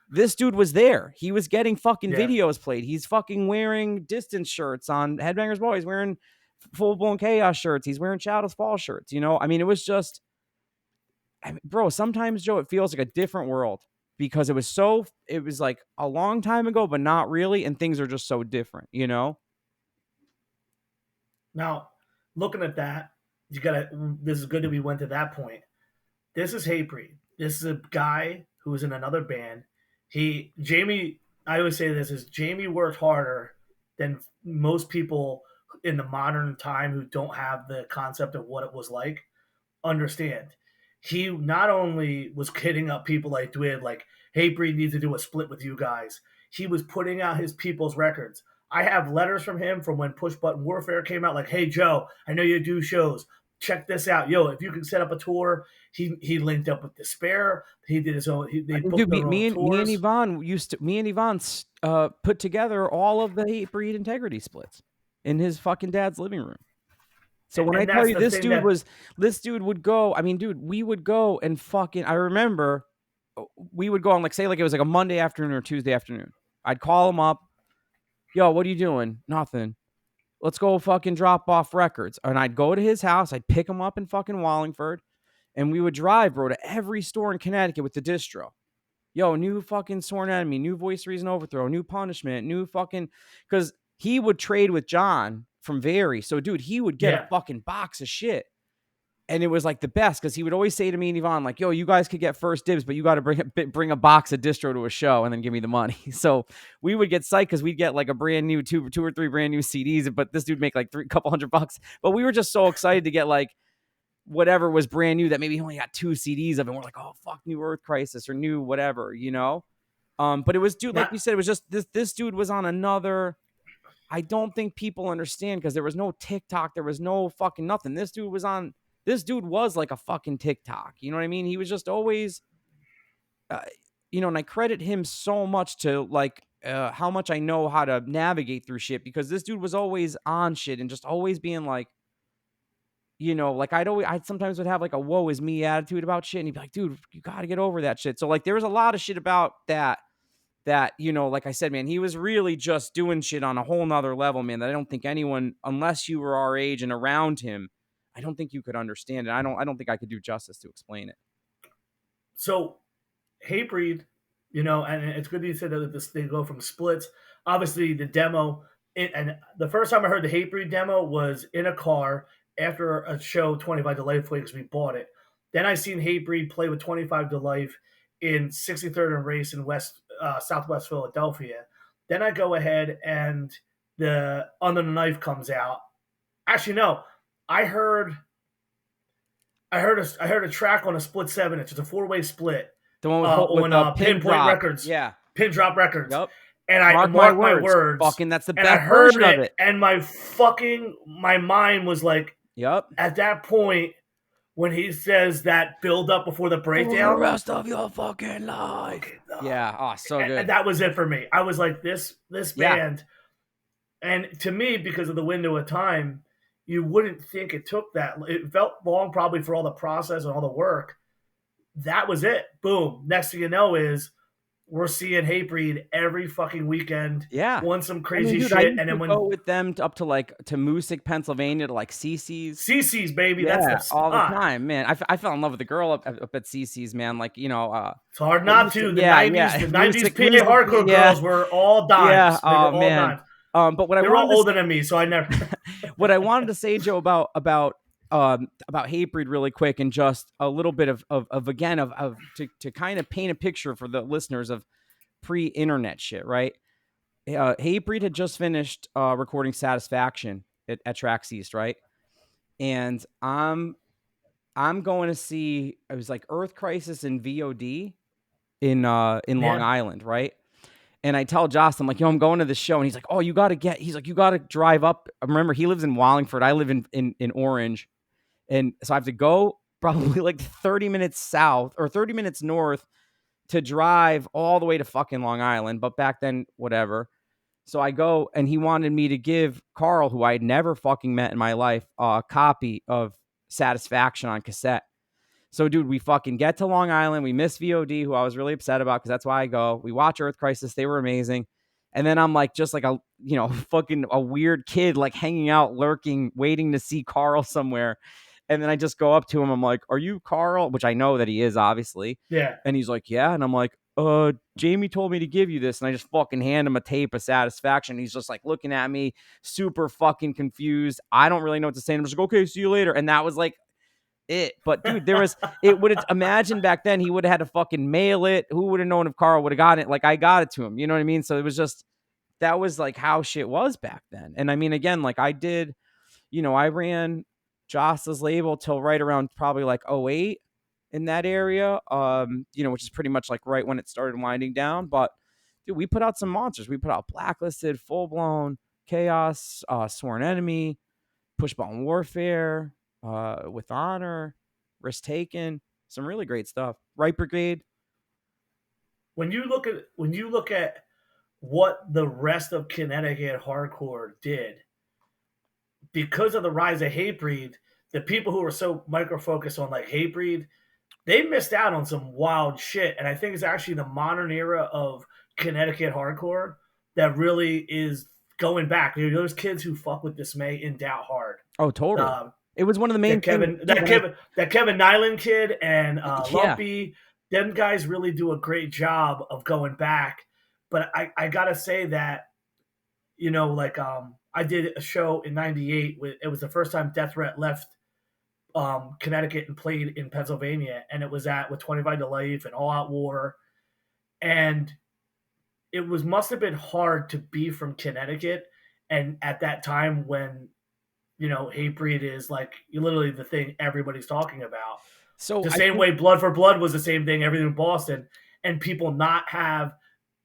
this dude was there. He was getting fucking videos played. He's fucking wearing Distance shirts on Headbangers Ball. He's wearing Full Blown Chaos shirts. He's wearing Shadows Fall shirts. I mean, it was just, bro, sometimes, Joe, it feels like a different world because it was like a long time ago, but not really. And things are just so different, you know? Now, looking at that, you gotta. This is good that we went to that point. This is Hatebreed. This is a guy who was in another band. Jamey. I always say this is Jamey worked harder than most people in the modern time who don't have the concept of what it was like understand. He not only was hitting up people like Dwid, like, hey, Breed needs to do a split with you guys. He was putting out his people's records. I have letters from him from when Push Button Warfare came out, like, hey, Joe, I know you do shows. Check this out. Yo, if you can set up a tour, he linked up with Despair. He did his own, they booked Dude, their own me and tours. Yvonne put together all of the Hate Breed Integrity splits in his fucking dad's living room. So when I tell you this dude would go, I mean, dude, we would go and fucking, I remember we would go on, like, say, like it was like a Monday afternoon or Tuesday afternoon. I'd call him up. Yo, what are you doing? Nothing. Let's go fucking drop off records. And I'd go to his house. I'd pick him up in fucking Wallingford. And we would drive, bro, to every store in Connecticut with the distro. Yo, new fucking Sworn Enemy, new Voice, Reason, Overthrow, new Punishment, new fucking... Because he would trade with John from Very. So, dude, he would get a fucking box of shit. And it was like the best because he would always say to me and Yvonne, like, yo, you guys could get first dibs, but you got to bring a box of distro to a show and then give me the money. So we would get psyched because we'd get like a brand new two or three brand new CDs, but this dude make like couple $100. But we were just so excited to get like whatever was brand new that maybe he only got 2 CDs of, and we're like, oh, fuck, new Earth Crisis or new whatever, you know? But it was, dude, like you said, it was just this dude was on another... I don't think people understand because there was no TikTok. There was no fucking nothing. This dude was like a fucking TikTok. You know what I mean? He was just always, you know, and I credit him so much to like how much I know how to navigate through shit because this dude was always on shit and just always being like, you know, like I'd sometimes would have like a woe is me attitude about shit. And he'd be like, dude, you got to get over that shit. So like there was a lot of shit about that, you know, like I said, man, he was really just doing shit on a whole nother level, man, that I don't think anyone, unless you were our age and around him, I don't think you could understand it. I don't think I could do justice to explain it. So, Hatebreed, you know, and it's good that you said that they go from splits. Obviously, the demo, and the first time I heard the Hatebreed demo was in a car after a show, 25 to Life, because we bought it. Then I seen Hatebreed play with 25 to Life in 63rd and Race in Southwest Philadelphia. Then I go ahead and the Under the Knife comes out. Actually, no, I heard a track on a split 7-inch. It's a 4-way split. The one with on Pin Pinpoint Drop. Records. Yeah. Pin Drop Records. Yep. And I marked my words. Fucking, that's the and I best heard version of it. And my mind was like, yep. At that point, when he says that build up before the breakdown, for the rest of your fucking life. Yeah. Oh, so good. And that was it for me. I was like, this band. And to me, because of the window of time, you wouldn't think it took that. It felt long probably for all the process and all the work. That was it. Boom. Next thing you know is we're seeing Hatebreed every fucking weekend. Yeah. Won some crazy dude, shit. And then go with them up to Moosic, Pennsylvania, to like CC's. CC's, baby. Yeah, that's the all the time, man. I fell in love with the girl up at CC's, man. Like, you know, it's hard not to. The 90s PA hardcore girls were all dimes. Yeah. They were all dimes. But what they're all older than me, so I never. What I wanted to say, Joe, about Hatebreed really quick, and just a little bit of to kind of paint a picture for the listeners of pre-internet shit, right? Hatebreed had just finished recording Satisfaction at Trax East, right? And I'm going to see, it was like Earth Crisis and VOD in Long Island, right? And I tell Joss, I'm like, yo, I'm going to the show. And he's like, oh, you got to drive up. Remember, he lives in Wallingford. I live in Orange. And so I have to go probably like 30 minutes south or 30 minutes north to drive all the way to fucking Long Island. But back then, whatever. So I go, and he wanted me to give Carl, who I had never fucking met in my life, a copy of Satisfaction on cassette. So, dude, we fucking get to Long Island. We miss VOD, who I was really upset about because that's why I go. We watch Earth Crisis. They were amazing. And then I'm like, just like a, you know, fucking a weird kid, like hanging out, lurking, waiting to see Carl somewhere. And then I just go up to him. I'm like, are you Carl? Which I know that he is, obviously. Yeah. And he's like, yeah. And I'm like, Jamey told me to give you this. And I just fucking hand him a tape of Satisfaction. He's just like looking at me, super fucking confused. I don't really know what to say. And I'm just like, okay, see you later. And that was like it. But dude, it would have, imagine back then he would have had to fucking mail it. Who would have known if Carl would have gotten it? Like I got it to him. You know what I mean? So it was just, that was like how shit was back then. And I mean, again, like I did, I ran Jasta's label till right around probably like '08 in that area, which is pretty much like right when it started winding down. But dude, we put out some monsters. We put out Blacklisted, Full Blown, Chaos, Sworn Enemy, Push Button Warfare, With Honor, Risk Taken, some really great stuff. Right Brigade. When you look at what the rest of Connecticut hardcore did, because of the rise of Hatebreed, the people who were so micro focused on like Hatebreed, they missed out on some wild shit. And I think it's actually the modern era of Connecticut hardcore that really is going back. There's kids who fuck with Dismay in Doubt hard. Oh, totally. It was one of the main that Kevin Nyland kid and Yeah. Lumpy, them guys really do a great job of going back. But I gotta say that, I did a show in '98. It was the first time Death Threat left Connecticut and played in Pennsylvania, and it was with 25 to Life and All Out War, and it must have been hard to be from Connecticut, and at that time when Hatebreed is like literally the thing everybody's talking about. So the same way Blood for Blood was the same thing, everything in Boston, and people not have.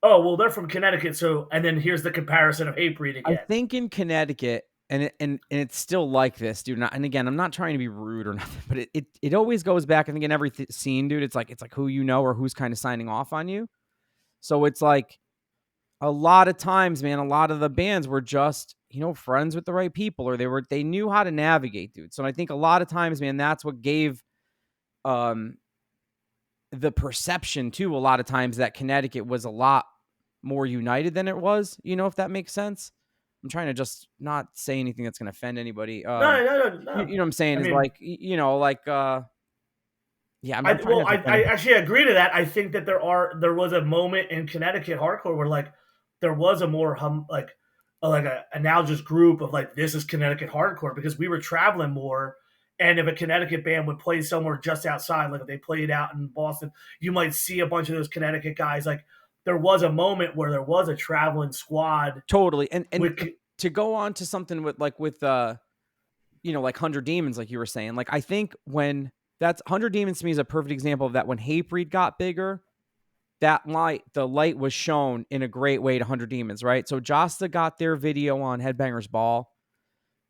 Oh well, they're from Connecticut, so and then here's the comparison of Hatebreed again. I think in Connecticut, and it's still like this, dude. And again, I'm not trying to be rude or nothing, but it always goes back. I think in every scene, dude, it's like who you know or who's kind of signing off on you. So it's like a lot of times, man, a lot of the bands were just friends with the right people, or they knew how to navigate, dude. So I think a lot of times, man, that's what gave the perception too. A lot of times that Connecticut was a lot more united than it was, if that makes sense. I'm trying to just not say anything that's going to offend anybody. No. You know what I'm saying? Yeah. I actually agree to that. I think that there was a moment in Connecticut hardcore where like there was a more a analogous group of like, this is Connecticut hardcore, because we were traveling more. And if a Connecticut band would play somewhere just outside, like if they played out in Boston, you might see a bunch of those Connecticut guys. Like there was a moment where there was a traveling squad. Totally. And to go on to something with like 100 Demons, like you were saying, like I think when that's 100 Demons to me is a perfect example of that. When Hatebreed got bigger, the light was shown in a great way to 100 Demons, right? So Jasta got their video on Headbangers Ball.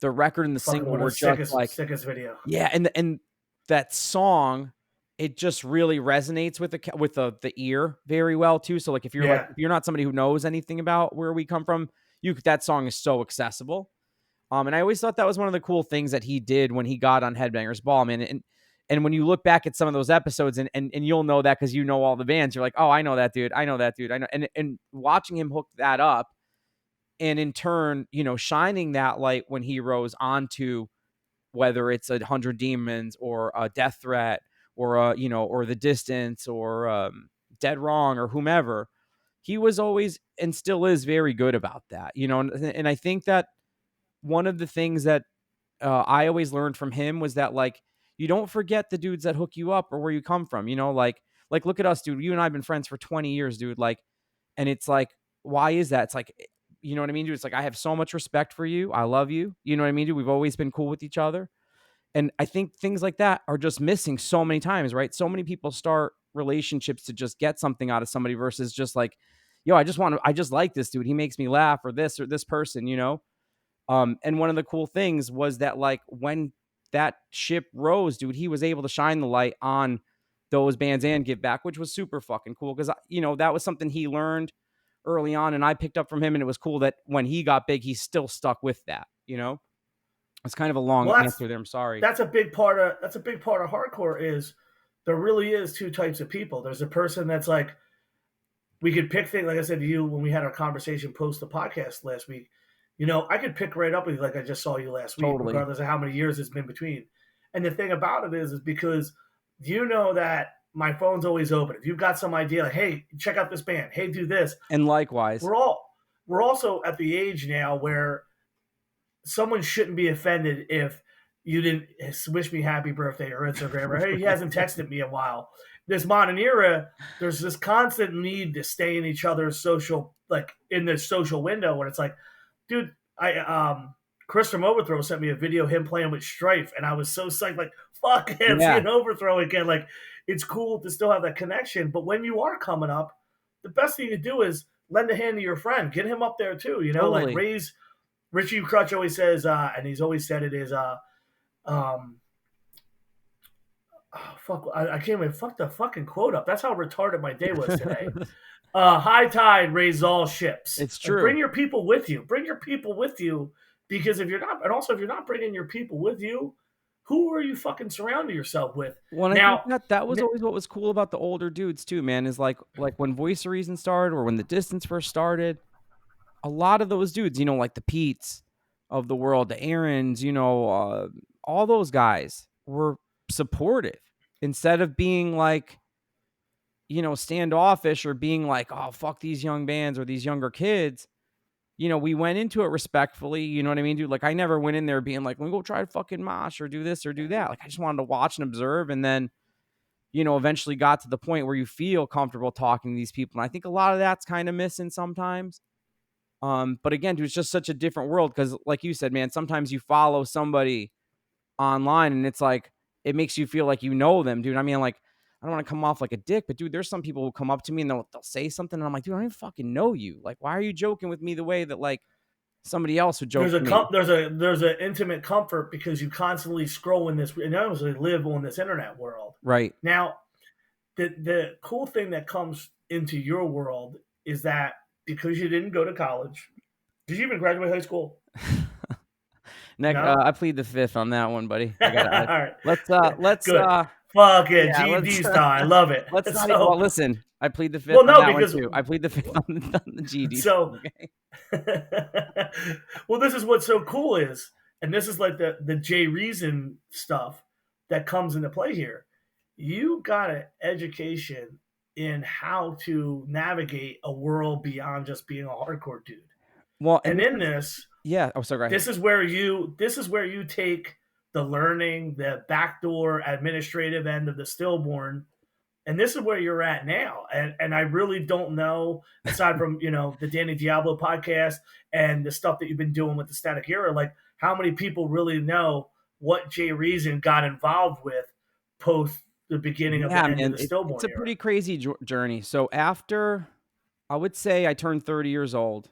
The record and the single were just like sickest video. Yeah, and that song, it just really resonates with the ear very well too. So like if you're if you're not somebody who knows anything about where we come from, that song is so accessible. And I always thought that was one of the cool things that he did when he got on Headbangers Ball, man. And when you look back at some of those episodes, and you'll know that because you know all the bands, you're like, oh, I know that dude. I know. And watching him hook that up, and in turn, shining that light when he rose onto whether it's 100 Demons or a Death Threat or or The Distance or Dead Wrong or whomever, he was always and still is very good about that, and I think that one of the things that I always learned from him was that like you don't forget the dudes that hook you up or where you come from, like look at us, dude. You and I have been friends for 20 years, dude. Like, and it's like, why is that? It's like, you know what I mean, dude? It's like, I have so much respect for you. I love you. You know what I mean, dude? We've always been cool with each other. And I think things like that are just missing so many times, right? So many people start relationships to just get something out of somebody versus just like, yo, I just like this dude. He makes me laugh, or this person, And one of the cool things was that like when that ship rose, dude, he was able to shine the light on those bands and give back, which was super fucking cool. Cause that was something he learned early on and I picked up from him. And it was cool that when he got big, he still stuck with that, It's kind of a long answer there. I'm sorry. That's a big part of hardcore is there really is two types of people. There's a person that's like, we could pick things, like I said to you when we had our conversation post the podcast last week, I could pick right up with you like I just saw you last week, regardless of how many years it's been between. And the thing about it is because that my phone's always open. If you've got some idea, like, hey, check out this band. Hey, do this. And likewise. We're also at the age now where someone shouldn't be offended if you didn't wish me happy birthday or Instagram or hey, he hasn't texted me in a while. This modern era, there's this constant need to stay in each other's social, like in the social window, when it's like, dude, Chris from Overthrow sent me a video of him playing with Strife, and I was so psyched, like, fuck him, Yeah. seeing Overthrow again. Like, it's cool to still have that connection. But when you are coming up, the best thing to do is lend a hand to your friend, get him up there too. You know, Totally. like raise. Richie Crutch always says, and he's always said it is, oh, fuck, I can't even fuck the fucking quote up. That's how retarded my day was today. High tide raises all ships. It's Like, true. bring your people with you. Bring your people with you, because if you're not, and also if you're not bringing your people with you, who are you fucking surrounding yourself with? Well, Now, I think that was always what was cool about the older dudes too, man. Is like when Voice of Reason started, or when the Distance first started, a lot of those dudes, you know, like the Pete's of the world, the Aarons, you know, all those guys were supportive instead of being like, you know, standoffish or being like, oh, fuck these young bands or these younger kids. You know, we went into it respectfully. You know what I mean, dude? Like, I never went in there being like, let me go try to fucking mosh or do this or do that. Like, I just wanted to watch and observe. And then, you know, eventually got to the point where you feel comfortable talking to these people. And I think a lot of that's kind of missing sometimes. But again, dude, it's just such a different world because, like you said, man, sometimes you follow somebody online and it's like it makes you feel like you know them, dude. I mean, like, I don't want to come off like a dick, but dude, there's some people who come up to me and they'll say something, and I'm like, dude, I don't even fucking know you. Like, why are you joking with me the way that like somebody else would joke with me? there's an intimate comfort because you constantly scroll in this, and obviously live on this internet world. Right. Now, the cool thing that comes into your world is that because you didn't go to college, did you even graduate high school? Next, No? I plead the fifth on that one, buddy. All right. Let's Good. Fuck yeah, yeah, GED style. I love it. let's not. So, Well, listen, I plead the fifth well, on no, that because one too. I plead the fifth on the GD. so, Okay. well, this is what's so cool is, and this is like the Jay Reason stuff that comes into play here. You got an education in how to navigate a world beyond just being a hardcore dude. Well, And in this, yeah. Oh, sorry. Go ahead. this is where you take the learning, the backdoor administrative end of the Stillborn, and this is where you're at now. And I really don't know, aside from, you know, the Danny Diablo podcast and the stuff that you've been doing with the Static Era, like how many people really know what Jay Reason got involved with post the beginning of the end man, of the Stillborn it's a era. pretty crazy journey. So after, I would say I turned 30 years old.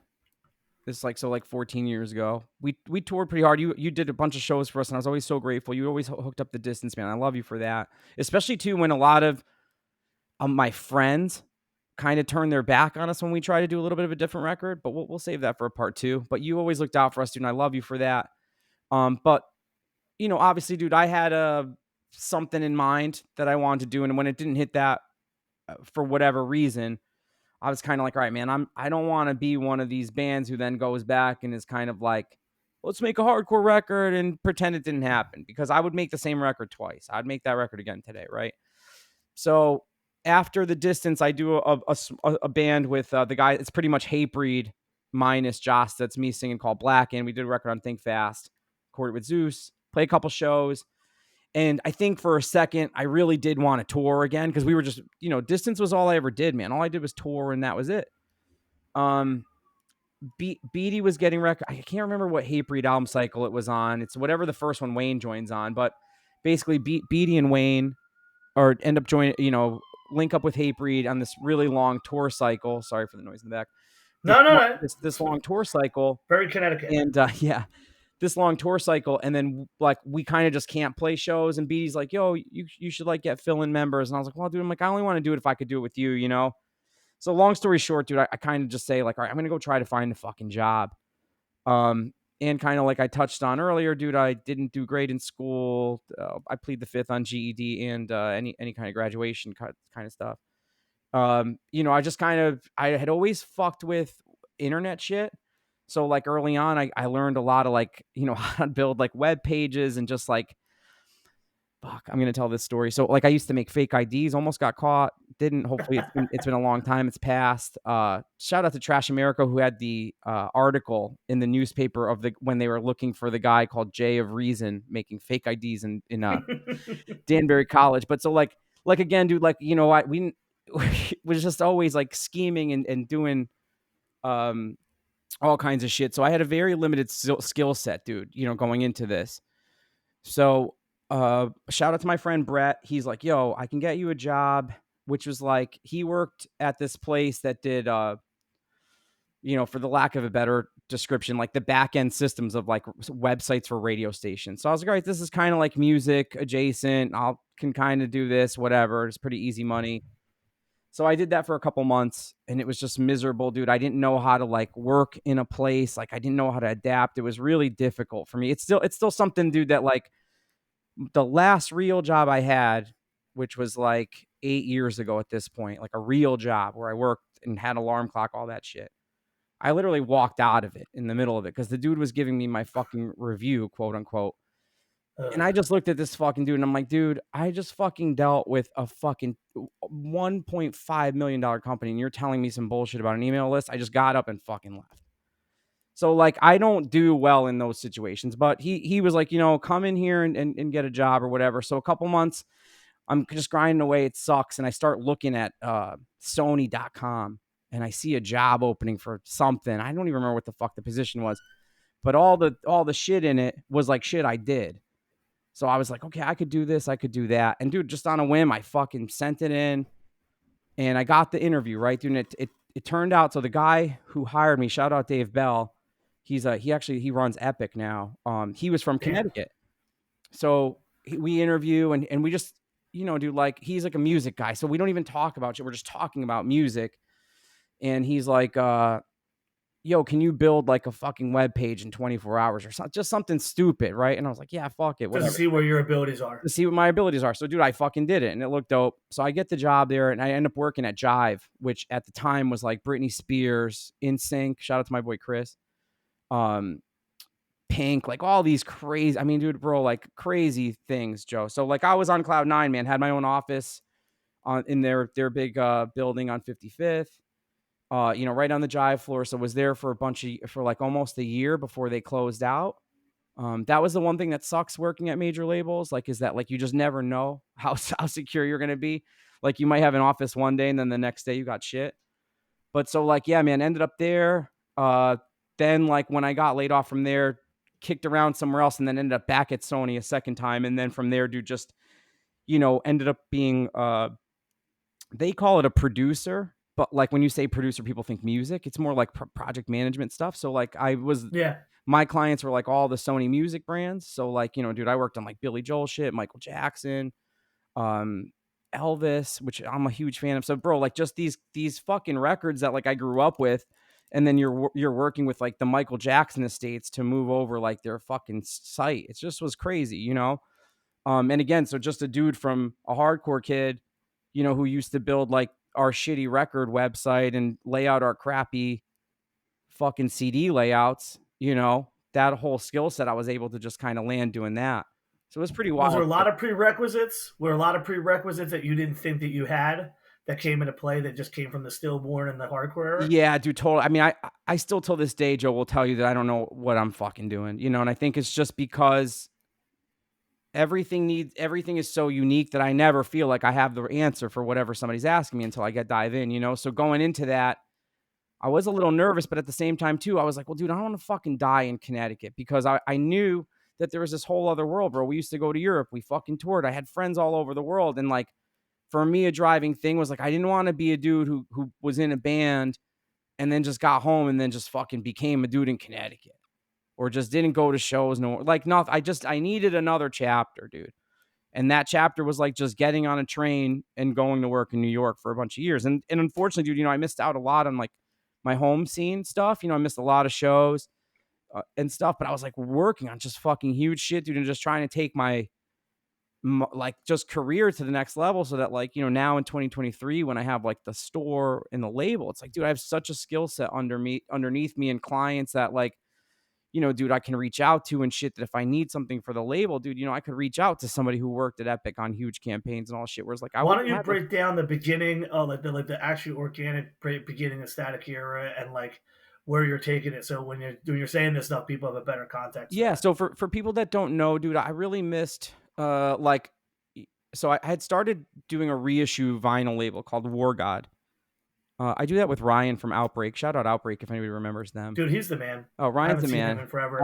It's like 14 years ago. We toured pretty hard. You did a bunch of shows for us, and I was always so grateful. You always hooked up the Distance, man. I love you for that. Especially too when a lot of my friends kind of turned their back on us when we tried to do a little bit of a different record. But we'll save that for a part two. But you always looked out for us, dude, and I love you for that. But you know, obviously, dude, I had something in mind that I wanted to do, and when it didn't hit that for whatever reason, I was kind of like, all right, man, I don't want to be one of these bands who then goes back and is kind of like, let's make a hardcore record and pretend it didn't happen, because I would make the same record twice. I'd make that record again today, right? So after the Distance, I do a band with the guy. It's pretty much Hatebreed minus Jasta. That's me singing, called Black. And we did a record on Think Fast, recorded with Zeus, play a couple shows. And I think for a second, I really did want to tour again, because we were just, you know, Distance was all I ever did, man. All I did was tour, and that was it. Beatty was getting record. I can't remember what Hatebreed album cycle it was on. It's whatever the first one Wayne joins on, but basically Beatty and Wayne end up joining, you know, link up with Hatebreed on this really long tour cycle. Sorry for the noise in the back. No. This long tour cycle. Very Connecticut. And yeah. This long tour cycle, and then like we kind of just can't play shows, and Beatty's like, yo, you should like get fill-in members. And I was like, well, dude, I'm like, I only want to do it if I could do it with you, you know? So long story short, dude, I kind of just say like, all right, I'm gonna go try to find a fucking job. And kind of like I touched on earlier, dude, I didn't do great in school. I plead the fifth on GED and any kind of graduation kind of stuff. You know, I had always fucked with internet shit. So like early on, I learned a lot of like, you know, how to build like web pages and just like fuck, I'm gonna tell this story. So like I used to make fake IDs, almost got caught, didn't. Hopefully it's been a long time, it's passed. Shout out to Trash America who had the article in the newspaper of the when they were looking for the guy called Jay of Reason making fake IDs in Danbury College. But so like again, dude, like we was just always like scheming and doing um all kinds of shit. So I had a very limited skill set, dude, going into this. So, shout out to my friend Brett. He's like, "Yo, I can get you a job," which was like he worked at this place that did, for the lack of a better description, like the back end systems of like websites for radio stations. So I was like, "All right, this is kind of like music adjacent. I can kind of do this, whatever. It's pretty easy money." So I did that for a couple months and it was just miserable, dude. I didn't know how to like work in a place. Like I didn't know how to adapt. It was really difficult for me. It's still something, dude, that like the last real job I had, which was like 8 years ago at this point, like a real job where I worked and had alarm clock, all that shit. I literally walked out of it in the middle of it because the dude was giving me my fucking review, quote unquote. And I just looked at this fucking dude and I'm like, dude, I just fucking dealt with a fucking $1.5 million company and you're telling me some bullshit about an email list. I just got up and fucking left. So like I don't do well in those situations, but he was like, come in here and get a job or whatever. So a couple months, I'm just grinding away. It sucks. And I start looking at Sony.com and I see a job opening for something. I don't even remember what the fuck the position was, but all the shit in it was like shit I did. So I was like, okay, I could do this, I could do that. And dude, just on a whim, I fucking sent it in and I got the interview, right, dude? And it turned out, so the guy who hired me, shout out Dave Bell, he runs Epic now. He was from Damn. Connecticut. So we interview and we just, dude, like he's like a music guy. So we don't even talk about shit. We're just talking about music. And he's like, yo, can you build like a fucking web page in 24 hours or something? Just something stupid, right? And I was like, yeah, fuck it, Just to whatever. see where your abilities are. To see what my abilities are. So, dude, I fucking did it and it looked dope. So I get the job there and I end up working at Jive, which at the time was like Britney Spears, NSYNC. Shout out to my boy Chris. Um, Pink, like all these crazy, I mean, dude, bro, like crazy things, Joe. So like I was on cloud nine, man, had my own office in their big building on 55th. Right on the Jive floor. So was there for for like almost a year before they closed out. That was the one thing that sucks working at major labels, like, is that like you just never know how secure you're gonna be. Like you might have an office one day and then the next day you got shit. But so like, yeah, man, ended up there. Then like when I got laid off from there, kicked around somewhere else and then ended up back at Sony a second time. And then from there, dude, just, ended up being they call it a producer, but like when you say producer, people think music. It's more like project management stuff. So like Yeah. my clients were like all the Sony music brands. So like, dude, I worked on like Billy Joel shit, Michael Jackson, um, Elvis, which I'm a huge fan of. So bro, like just these fucking records that like I grew up with, and then you're working with like the Michael Jackson estates to move over like their fucking site. It just was crazy, and again, so just a dude from a hardcore kid, who used to build like our shitty record website and lay out our crappy fucking CD layouts, that whole skill set I was able to just kind of land doing that. So it was pretty Was there wild. a lot of prerequisites? Were a lot of prerequisites that you didn't think that you had that came into play that just came from the stillborn and the hardcore era? Yeah, dude, totally. I mean, I still till this day, Joe, will tell you that I don't know what I'm fucking doing, and I think it's just because everything is so unique that I never feel like I have the answer for whatever somebody's asking me until I get dive in. So going into that, I was a little nervous, but at the same time too, I was like, well, dude, I don't want to fucking die in Connecticut because I knew that there was this whole other world, bro. We used to go to Europe. We fucking toured. I had friends all over the world. And like, for me, a driving thing was like, I didn't want to be a dude who was in a band and then just got home and then just fucking became a dude in Connecticut or just didn't go to shows. No, like nothing. I needed another chapter, dude. And that chapter was like just getting on a train and going to work in New York for a bunch of years. And unfortunately, dude, I missed out a lot on like my home scene stuff. I missed a lot of shows and stuff, but I was like working on just fucking huge shit, dude, and just trying to take my like just career to the next level so that like, now in 2023, when I have like the store and the label, it's like, dude, I have such a skill set underneath me and clients that like, dude, I can reach out to and shit, that if I need something for the label, dude, I could reach out to somebody who worked at Epic on huge campaigns and all shit. Whereas like I Why wouldn't don't you have those. break down the beginning, like the actual organic beginning of Static Era, and like where you're taking it? So when you're saying this stuff, people have a better context for Yeah. that. So for people that don't know, dude, I really missed like so I had started doing a reissue vinyl label called War God. I do that with Ryan from Outbreak. Shout out Outbreak if anybody remembers them. Dude, he's the man. Oh, I Ryan's haven't the seen him man. in forever.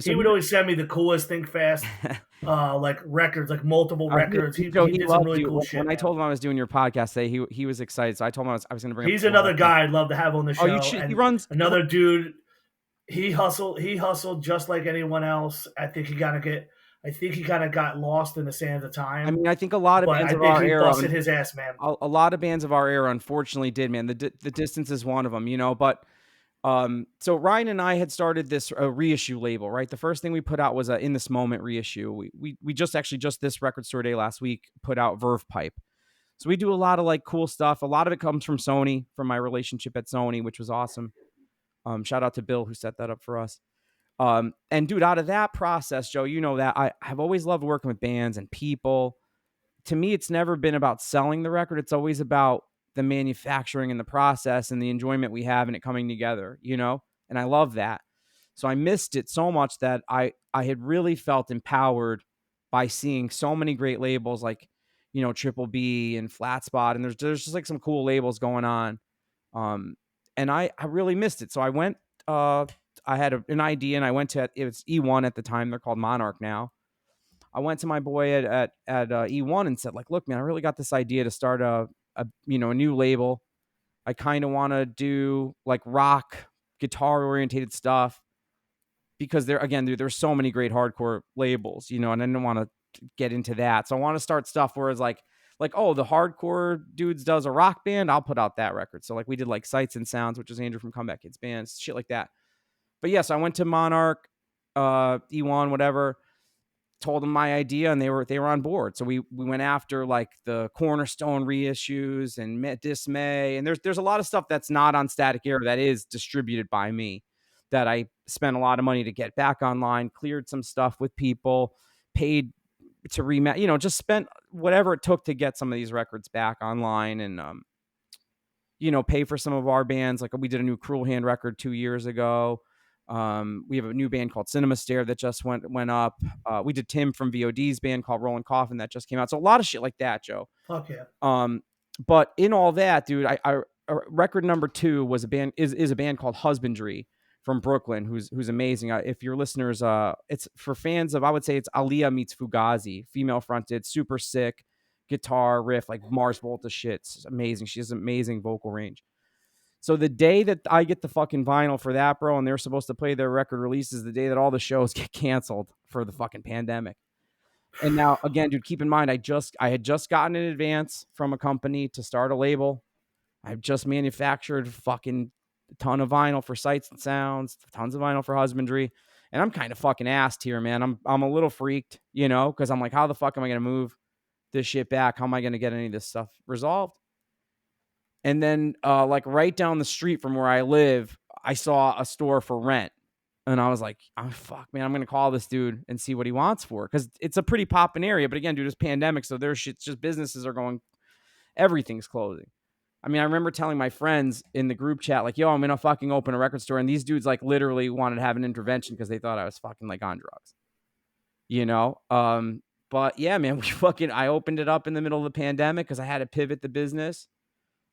So He would always send me the coolest Think Fast, like records, like multiple records. Joe, He he did some loved really you. cool When shit, I man. told him I was doing your podcast today, he was excited. So I told him I was going to bring up He's the War another God thing. guy I'd love to have on the Oh, you show, should. He and runs. another dude. He hustled. He hustled just like anyone else. I think he kind of got lost in the sands of I time, mean, I think a lot of but bands I of think our he era, busted his ass, man. a lot of bands of our era, unfortunately, did, man. The distance is one of them, But so Ryan and I had started this reissue label, right? The first thing we put out was a In This Moment reissue. We just this record store day last week put out Verve Pipe. So we do a lot of like cool stuff. A lot of it comes from Sony, from my relationship at Sony, which was awesome. Shout out to Bill who set that up for us. And dude, out of that process, Joe, that I've always loved working with bands and people. To me, it's never been about selling the record. It's always about the manufacturing and the process and the enjoyment we have in it coming together, And I love that. So I missed it so much that I had really felt empowered by seeing so many great labels like, Triple B and Flat Spot. And there's just like some cool labels going on. And I really missed it. So I went, I had an idea and I went to, it was E1 at the time. They're called Monarch now. I went to my boy at E1 and said, like, look, man, I really got this idea to start a new label. I kind of want to do like rock guitar orientated stuff because there's so many great hardcore labels, and I didn't want to get into that. So I want to start stuff where it's like, oh, the hardcore dudes does a rock band, I'll put out that record. So like we did like Sights and Sounds, which is Andrew from Comeback Kids bands, shit like that. But yes, I went to Monarch, E1, whatever, told them my idea, and they were on board. So we went after like the Cornerstone reissues and Dismay, and there's a lot of stuff that's not on Static Era that is distributed by me, that I spent a lot of money to get back online, cleared some stuff with people, paid to rematch, just spent whatever it took to get some of these records back online, and pay for some of our bands. Like we did a new Cruel Hand record 2 years ago. We have a new band called Cinema Stare that just went up. We did Tim from VOD's band called Rolling Coffin that just came out. So a lot of shit like that, Joe. Fuck yeah. But in all that, dude, I record number 2 was a band is a band called Husbandry from Brooklyn, who's amazing. If your listeners, it's for fans of, I would say it's Aaliyah meets Fugazi, female fronted, super sick guitar riff, like Mars Volta shit. It's amazing. She has amazing vocal range. So the day that I get the fucking vinyl for that, bro, and they're supposed to play their record releases, the day that all the shows get canceled for the fucking pandemic. And now, again, dude, keep in mind, I had just gotten an advance from a company to start a label. I've just manufactured fucking a ton of vinyl for Sights and Sounds, tons of vinyl for Husbandry. And I'm kind of fucking assed here, man. I'm a little freaked, because I'm like, how the fuck am I going to move this shit back? How am I going to get any of this stuff resolved? And then like right down the street from where I live, I saw a store for rent. And I was like, oh, fuck, man, I'm going to call this dude and see what he wants for it. Because it's a pretty poppin' area. But again, dude, it's pandemic. So there's shit's just businesses are going, everything's closing. I mean, I remember telling my friends in the group chat, like, yo, I'm going to fucking open a record store. And these dudes like literally wanted to have an intervention because they thought I was fucking like on drugs, But yeah, man, I opened it up in the middle of the pandemic because I had to pivot the business.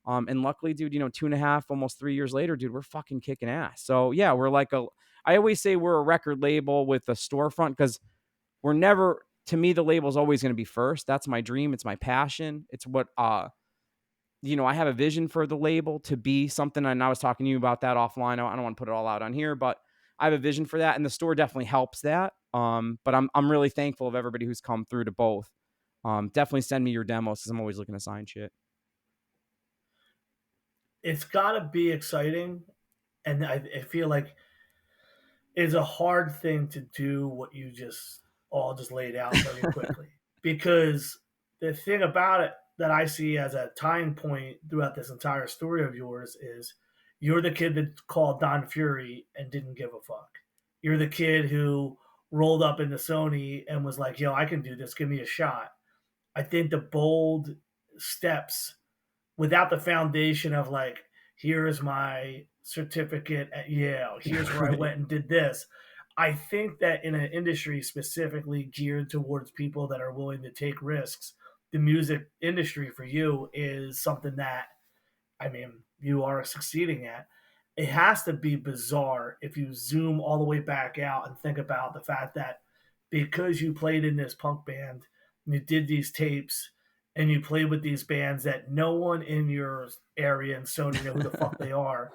And luckily, dude, 2.5, almost 3 years later, dude, we're fucking kicking ass. So yeah, we're like I always say we're a record label with a storefront because we're never, to me, the label is always going to be first. That's my dream. It's my passion. It's what, I have a vision for the label to be something. And I was talking to you about that offline. I don't want to put it all out on here, but I have a vision for that. And the store definitely helps that. But I'm really thankful of everybody who's come through to both. Definitely send me your demos because I'm always looking to sign shit. It's got to be exciting, and I feel like it's a hard thing to do what you just laid out very quickly. Because the thing about it that I see as a tying point throughout this entire story of yours is you're the kid that called Don Fury and didn't give a fuck. you're the kid who rolled up into Sony and was like, yo, I can do this. Give me a shot. I think the bold steps without the foundation of like, here's my certificate at Yale, here's where I Right. went and did this. I think that in an industry specifically geared towards people that are willing to take risks, the music industry for you is something that, I mean, you are succeeding at. It has to be bizarre if you zoom all the way back out and think about the fact that because you played in this punk band, and you did these tapes, and you played with these bands that no one in your area and Sony know who the fuck they are.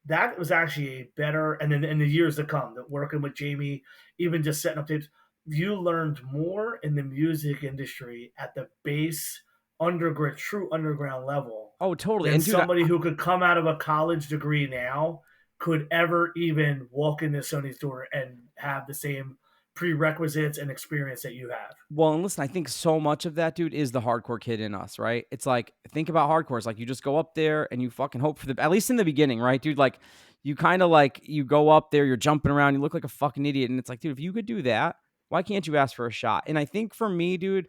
That was actually a better, and then in the years to come, that working with Jamey, even just setting up tapes, you learned more in the music industry at the base underground, true underground level Oh, totally. than And dude, somebody who could come out of a college degree now could ever even walk into Sony's door and have the same prerequisites and experience that you have. well, and listen, I think so much of that, dude, is the hardcore kid in us, right? It's like, think about hardcore. It's like you just go up there and you fucking hope for the, at least in the beginning, right, dude? Like, you kind of like, you go up there, you're jumping around, you look like a fucking idiot. And it's like, dude, if you could do that, why can't you ask for a shot? And I think for me, dude,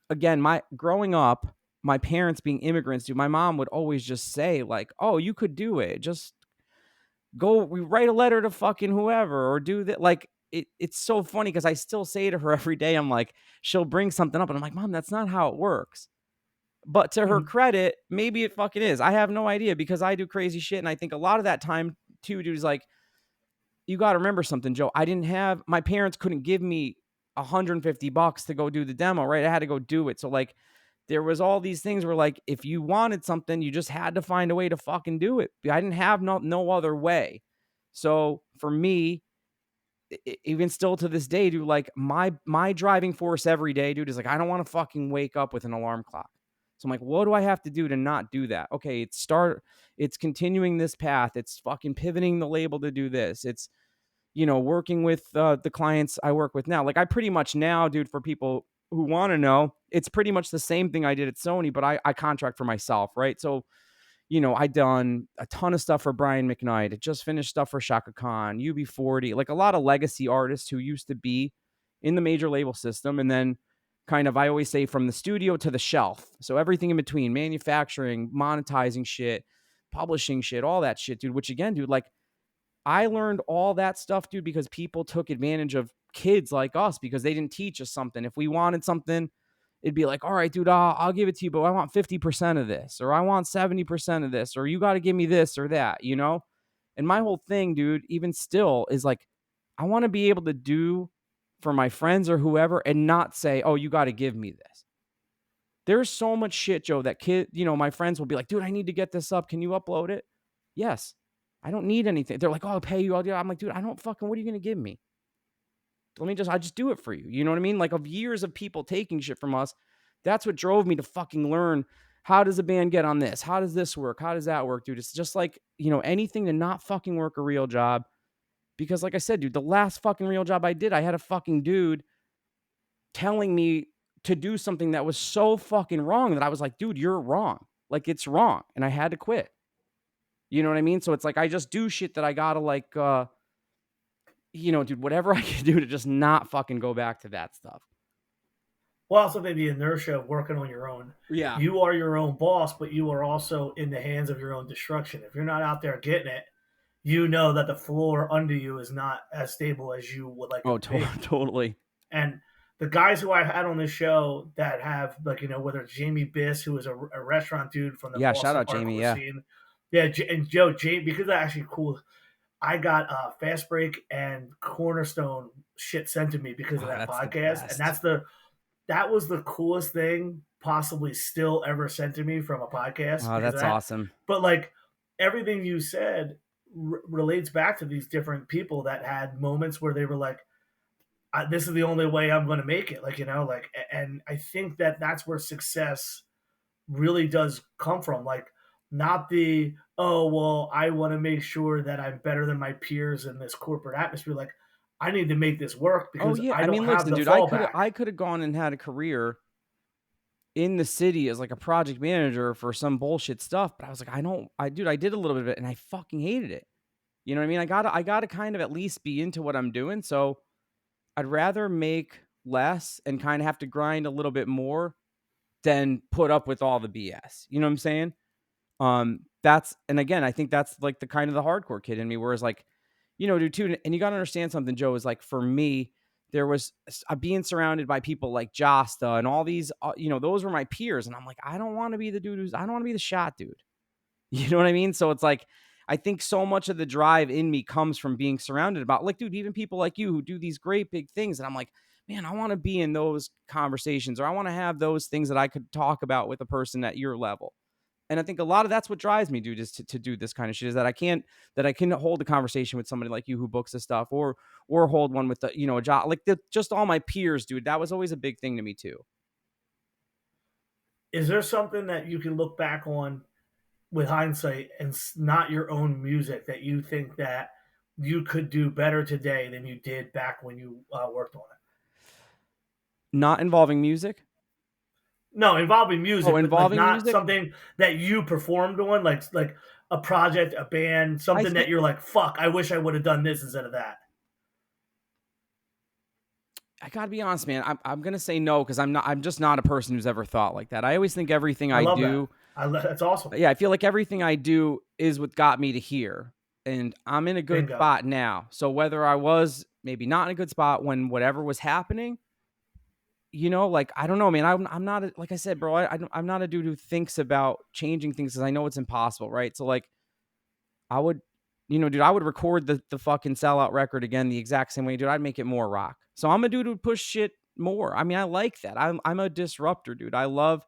again, my growing up, my parents being immigrants, dude, my mom would always just say, like, oh, you could do it. Just go, we write a letter to fucking whoever or do that. Like, it's so funny because I still say to her every day, I'm like, she'll bring something up and I'm like, Mom, that's not how it works. But to her Mhm. credit, maybe it fucking is. I have no idea because I do crazy shit. And I think a lot of that time too, dude, is like, you got to remember something, Joe. I didn't have, my parents couldn't give me $150 to go do the demo, right? I had to go do it. So like, there was all these things where like, if you wanted something, you just had to find a way to fucking do it. I didn't have no other way. So for me, even still to this day, dude, like my driving force every day, dude, is like, I don't want to fucking wake up with an alarm clock. So I'm like, what do I have to do to not do that? Okay, it's continuing this path. It's fucking pivoting the label to do this. It's, working with the clients I work with now. Like I pretty much now, dude, for people who want to know, it's pretty much the same thing I did at Sony, but I contract for myself, right? So, I done a ton of stuff for Brian McKnight. I just finished stuff for Shaka Khan, UB40, like a lot of legacy artists who used to be in the major label system. And then kind of, I always say from the studio to the shelf. So everything in between, manufacturing, monetizing shit, publishing shit, all that shit, dude, which again, dude, like I learned all that stuff, dude, because people took advantage of kids like us because they didn't teach us something. If we wanted something, it'd be like, all right, dude, I'll give it to you, but I want 50% of this, or I want 70% of this, or you got to give me this or that. And my whole thing, dude, even still is like, I want to be able to do for my friends or whoever and not say, oh, you got to give me this. There's so much shit, Joe, that my friends will be like, dude, I need to get this up. Can you upload it? Yes. I don't need anything. They're like, oh, I'll pay you. I'm like, dude, I don't fucking, what are you going to give me? I just do it for you. You know what I mean? Like of years of people taking shit from us, that's what drove me to fucking learn how does a band get on this? How does this work? How does that work, dude? It's just like, anything to not fucking work a real job. Because like I said, dude, the last fucking real job I did, I had a fucking dude telling me to do something that was so fucking wrong that I was like, dude, you're wrong. Like it's wrong. And I had to quit. You know what I mean? So it's like I just do shit that I gotta like dude, whatever I can do to just not fucking go back to that stuff. Well, also maybe inertia of working on your own. Yeah. You are your own boss, but you are also in the hands of your own destruction. If you're not out there getting it, you know that the floor under you is not as stable as you would like Oh, it to be. totally. And the guys who I had on this show that have, like, whether it's Jamie Biss, who is a restaurant dude from the Yeah, shout Boston out Jamie. hardcore Yeah. scene. Yeah, and Joe, Jamie, because that's actually cool. I got Fast Break and Cornerstone shit sent to me because of Oh, that that's the podcast. And best. that was the coolest thing possibly still ever sent to me from a podcast Oh, because of that's that. awesome. But like everything you said relates back to these different people that had moments where they were like, this is the only way I'm going to make it. Like, and I think that that's where success really does come from. Like, not the, oh, well, I want to make sure that I'm better than my peers in this corporate atmosphere. Like, I need to make this work Oh because yeah. I I don't mean, have listen, the dude, fallback. I could have gone and had a career in the city as like a project manager for some bullshit stuff, but I was like, I don't I dude, I did a little bit of it and I fucking hated it. You know what I mean? I gotta kind of at least be into what I'm doing. So I'd rather make less and kind of have to grind a little bit more than put up with all the BS. You know what I'm saying? That's and again, I think that's like the kind of the hardcore kid in me, whereas like, dude, too, and you gotta understand something, Joe, is like for me, there was being surrounded by people like Jasta and all these, those were my peers, and I'm like, I don't want to be the dude I don't want to be the shot dude. You know what I mean? So it's like, I think so much of the drive in me comes from being surrounded about, like, dude, even people like you who do these great big things. And I'm like, man, I want to be in those conversations, or I want to have those things that I could talk about with a person at your level. And I think a lot of that's what drives me, dude, is to do this kind of shit, is that I can hold a conversation with somebody like you who books this stuff, or hold one with a job, like just all my peers, dude. That was always a big thing to me too. Is there something that you can look back on with hindsight and not your own music that you think that you could do better today than you did back when you worked on it? Not involving music. No, involving Oh, music, but like involving not music. something that you performed on, like a project, a band, I something that think you're like, fuck, I wish I would have done this instead of that. I gotta be honest, man. I'm gonna say no, because I'm just not a person who's ever thought like that. I always think everything I I love that. do, That's awesome. yeah, I feel like everything I do is what got me to here. And I'm in a good Bingo. spot now. So whether I was maybe not in a good spot when whatever was happening, like, I don't know, man. I'm not like I said, bro. I'm not a dude who thinks about changing things because I know it's impossible, right? So like, I would, dude, I would record the fucking sellout record again the exact same way, dude. I'd make it more rock. So I'm a dude who push shit more. I mean, I like that. I'm a disruptor, dude. I love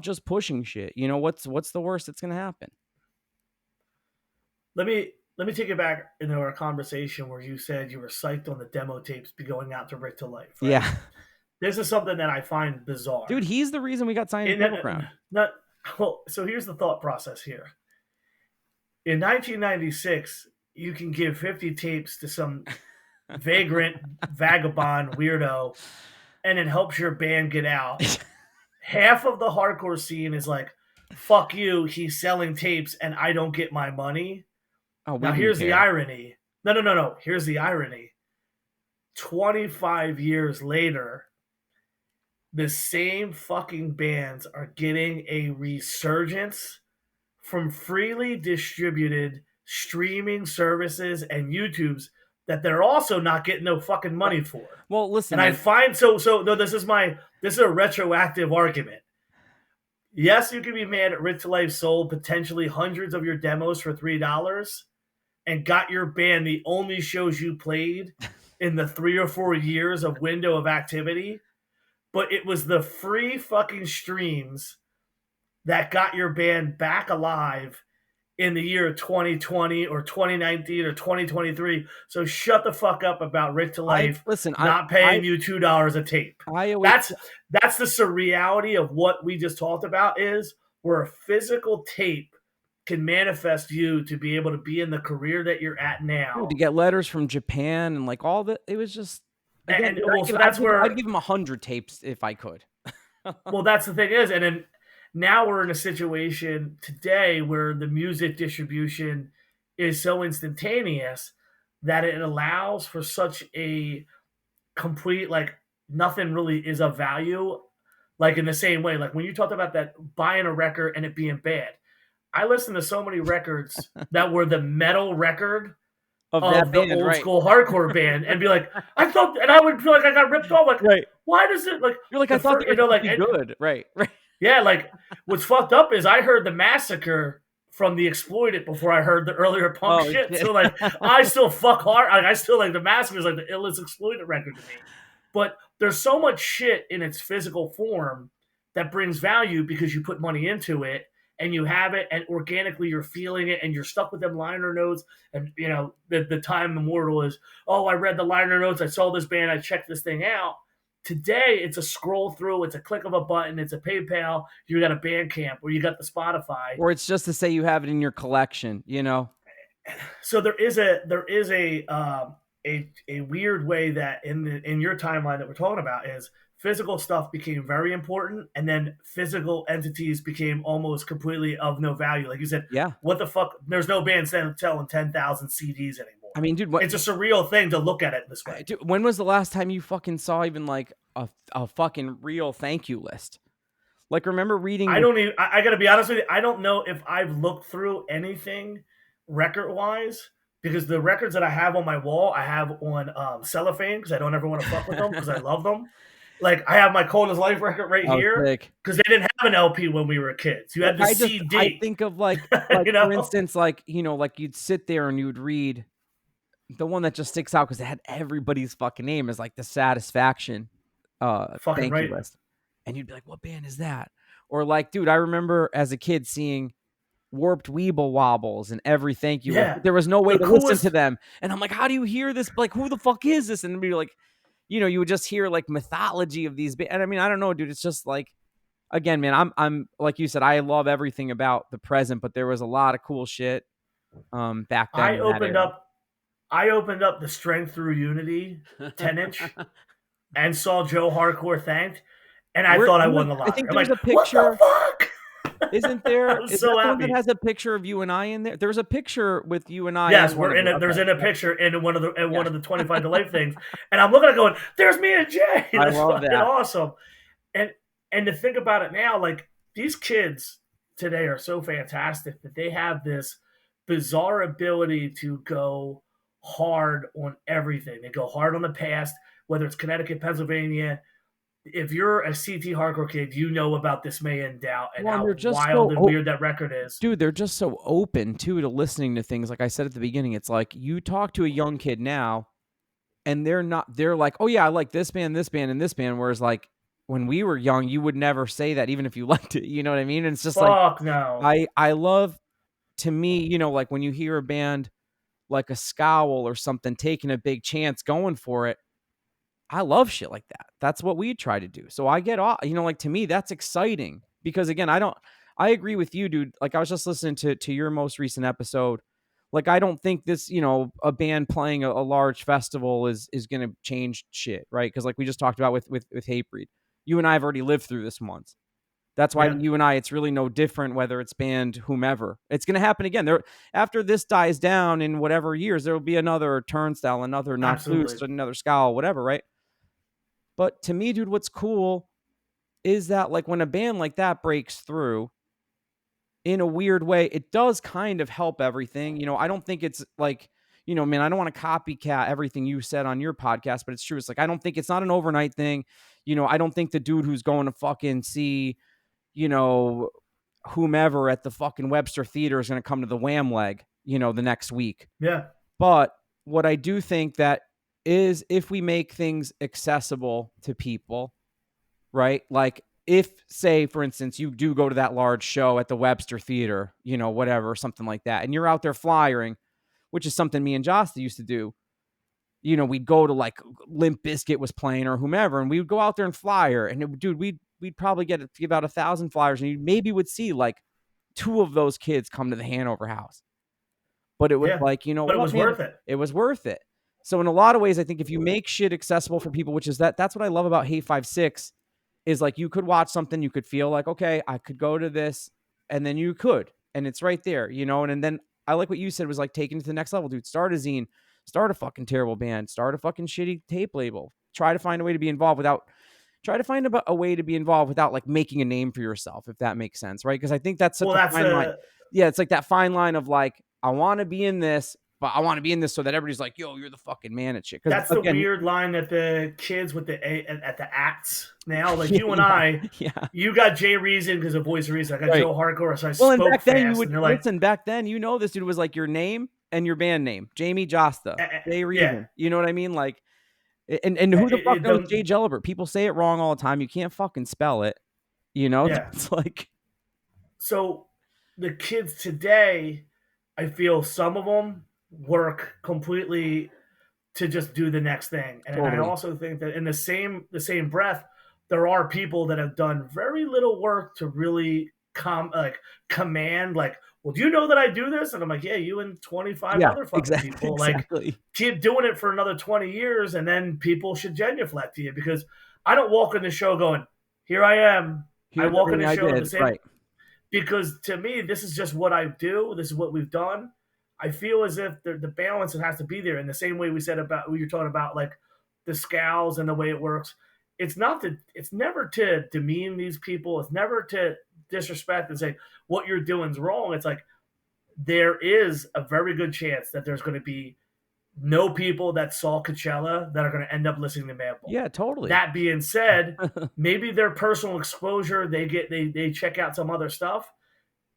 just pushing shit. What's the worst that's gonna happen? Let me take it back into our conversation where you said you were psyched on the demo tapes be going out to Rick to Life, right? Yeah, This is something that I find dude, bizarre. he's the reason we got signed to Triple Crown. Not well, so here's the thought process here. In 1996, you can give 50 tapes to some vagrant vagabond weirdo and it helps your band get out. Half of the hardcore scene is like, fuck you, he's selling tapes and I don't get my money. Oh, we Now, didn't here's the care. irony. No. Here's the irony. 25 years later, the same fucking bands are getting a resurgence from freely distributed streaming services and YouTubes that they're also not getting no fucking money for. Well, listen, And I man. find no, this is a retroactive argument. Yes, you can be mad at Rich to Life sold potentially hundreds of your demos for $3 and got your band the only shows you played in the 3 or 4 years of window of activity, but it was the free fucking streams that got your band back alive in the year 2020 or 2019 or 2023. So shut the fuck up about Rick to I Life listen. not paying you $2 a tape. I always That's the surreality of what we just talked about, is where a physical tape can manifest you to be able to be in the career that you're at dude, to now. get letters from Japan and like all the. It was just, again, And dude, well, so that's I'd where give him 100 tapes if I could. well, that's the thing is, and then now we're in a situation today where the music distribution is so instantaneous that it allows for such a complete, like, nothing really is of value. Like in the same way, like when you talked about that buying a record and it being bad, I listened to so many records that were the metal record Of that of the band, old right? school hardcore band and be like, I thought, and I would feel like I got ripped off. Like, Right. why does it like You're like, I the thought they first, were supposed like, to be good, right? Right. yeah, like what's fucked up is I heard the Massacre from the Exploited before I heard the earlier punk Oh shit. shit. So like, I still fuck hard. Like, I still like the Massacre is like the illest Exploited record to me. But there's so much shit in its physical form that brings value because you put money into it and you have it and organically you're feeling it and you're stuck with them liner notes. And the time immortal is, oh, I read the liner notes, I saw this band, I checked this thing out. Today it's a scroll through, it's a click of a button, it's a PayPal, you got a Bandcamp or you got the Spotify. Or it's just to say you have it in your collection, So there is a a weird way that in your timeline that we're talking about is physical stuff became very important, and then physical entities became almost completely of no value. Like you said, Yeah. what the fuck? There's no band selling 10,000 CDs anymore. I mean, dude, what? It's a surreal thing to look at it this way. Dude, when was the last time you fucking saw even like a fucking real thank you list? Like, remember reading? I don't even. I got to be honest with you. I don't know if I've looked through anything record wise, because the records that I have on my wall, I have on cellophane, because I don't ever want to fuck with them because I love them. Like, I have my Cold as Life record right Oh, here sick. because they didn't have an LP when we were kids. You had the I CD. think of like You know? for instance, like, you know, like you'd sit there and you'd read the one that just sticks out because it had everybody's fucking name is like the Satisfaction Fucking thank you right. list. And you'd be like, what band is that? Or like, dude, I remember as a kid seeing Warped Weeble Wobbles and every thank you list. Yeah. There was no way The to listen coolest. to them. And I'm like, how do you hear this? Like, who the fuck is this? And be like, you know, you would just hear like mythology of these. And I mean, I don't know, dude. It's just like, again, man, I'm like you said, I love everything about the present, but there was a lot of cool shit back then I in that opened era. up. I opened up the Strength Through Unity 10-inch and saw Joe Hardcore thanked, and I thought I won the I lottery. think I'm there's like, a what picture. the fuck? Isn't I there? was Is so that the one happy. that has a picture of you and I in there? There's a picture with you and I. Yes, in we're one in of it. There's okay. in a picture in one of the 25 to Life things, and I'm looking at it going, "There's me and Jay. I That's love fucking that. awesome." And to think about it now, like these kids today are so fantastic that they have this bizarre ability to go hard on everything. They go hard on the past, whether it's Connecticut, Pennsylvania. If you're a CT hardcore kid, you know about Dismay and Doubt and Well, and they're how just wild so and weird that record is. dude, they're just so open too to listening to things. Like I said at the beginning, it's like you talk to a young kid now, and they're like, oh yeah, I like this band, and this band. Whereas like when we were young, you would never say that, even if you liked it. You know what I mean? And it's just like Fuck no. I love, to me, you know, like when you hear a band like a Scowl or something taking a big chance, going for it. I love shit like that. That's what we try to do. So I get off, you know, like to me, that's exciting because again, I agree with you, dude. Like I was just listening to your most recent episode. Like, I don't think this, you know, a band playing a large festival is going to change shit. Right. Cause like we just talked about with Hatebreed, you and I have already lived through this once. That's why Yeah, you and I, it's really no different whether it's band whomever. It's going to happen again. There, after this dies down in whatever years, there will be another Turnstile, another Knock Loose, absolutely. another Scowl, whatever, right? But to me, dude, what's cool is that like when a band like that breaks through in a weird way, it does kind of help everything. You know, I don't think it's like, you know, man, I don't want to copycat everything you said on your podcast, but it's true. It's like, I don't think it's not an overnight thing. You know, I don't think the dude who's going to fucking see, you know, whomever at the fucking Webster Theater is going to come to the Wham leg, you know, the next week. Yeah. But what I do think that is if we make things accessible to people, right? Like if, say, for instance, you do go to that large show at the Webster Theater, you know, whatever, something like that, and you're out there flyering, which is something me and Jasta used to do. You know, we'd go to like Limp Bizkit was playing or whomever, and we would go out there and flyer, and dude, we'd probably give out 1,000 flyers, and you maybe would see like 2 of those kids come to the Hanover House. But it was Yeah. like, you know But it what, was man? worth it. It was worth it. So in a lot of ways, I think if you make shit accessible for people, which is that's what I love about Hate 56, is like you could watch something, you could feel like, okay, I could go to this, and then you could, and it's right there, you know. And then I like what you said was like taking it to the next level, dude. Start a zine, start a fucking terrible band, start a fucking shitty tape label. Try to find a way to be involved without like making a name for yourself, if that makes sense, right? Because I think that's such Well, a that's fine line. the Yeah, it's like that fine line of like, I want to be in this, but I want to be in this so that everybody's like, yo, you're the fucking man at shit. Because that's the again, weird line that the kids with the at the acts now, like yeah, you and I, yeah, you got Jay Reason because of Voice of Reason. I got right. Joe Hardcore, so I Well, and spoke back then you fast, would and they're like, listen. Back then, you know, this dude was like your name and your band name, Jamey Jasta, Jay yeah, Reason. You know what I mean? Like, and who the fuck knows the Jay Gelbert? People say it wrong all the time. You can't fucking spell it. You know, yeah. it's like, So the kids today, I feel some of them work completely to just do the next thing. And I totally. also think that in the same breath, there are people that have done very little work to really command, like, well, do you know that I do this? And I'm like, yeah, you and 25 Yeah, other fucking exactly, people. Like, exactly. keep doing it for another 20 years, and then people should genuflect to you, because I don't walk in the show going, here I am. I Here's walk in everything the I show did. the same, Right. because to me, this is just what I do. This is what we've done. I feel as if the balance has to be there, in the same way we said about, we were talking about, like, the scowls and the way it works. It's never to demean these people. It's never to disrespect and say what you're doing is wrong. It's like, there is a very good chance that there's going to be no people that saw Coachella that are going to end up listening to Madball. Yeah, totally. That being said, maybe their personal exposure, they check out some other stuff.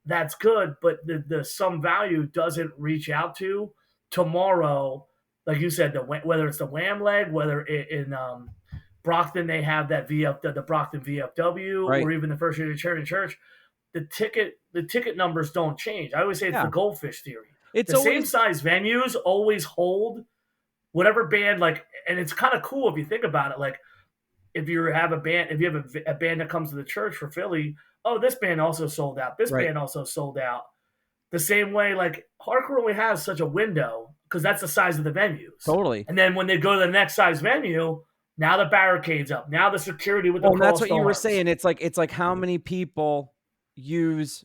That's good, but the some value doesn't reach out to tomorrow. Like you said, whether it's the Wham leg, whether in Brockton they have that the Brockton VFW, Right. or even the First Unitarian Church, the ticket numbers don't change. I always say it's Yeah. the goldfish theory. It's The same always size venues always hold whatever band, like, and it's kind of cool if you think about it. Like, if you have a band that comes to the church for Philly, oh, this band also sold out. This right. band also sold out. The same way, like, hardcore only has such a window because that's the size of the venues. Totally. And then when they go to the next size venue, now the barricades up. Now the security with the Well, and that's crossed what you were arms. saying. It's like how many people use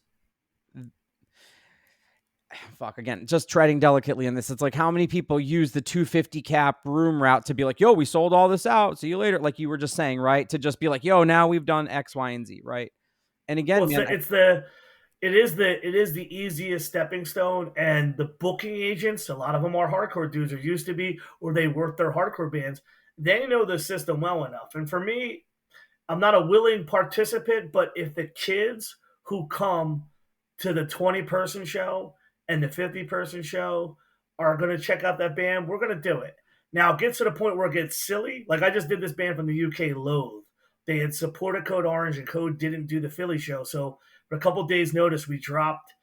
fuck again, just treading delicately in this. It's like how many people use the 250 cap room route to be like, yo, we sold all this out. See you later. Like you were just saying, right? To just be like, yo, now we've done X, Y, and Z, right? And Well, again, man, it is the easiest stepping stone, and the booking agents, a lot of them are hardcore dudes, or used to be, or they work their hardcore bands. They know the system well enough. And for me, I'm not a willing participant, but if the kids who come to the 20-person show and the 50-person show are going to check out that band, we're going to do it. Now, it gets to the point where it gets silly. Like, I just did this band from the UK, Loathe. They had supported Code Orange, and Code didn't do the Philly show. So, for a couple days' notice, we dropped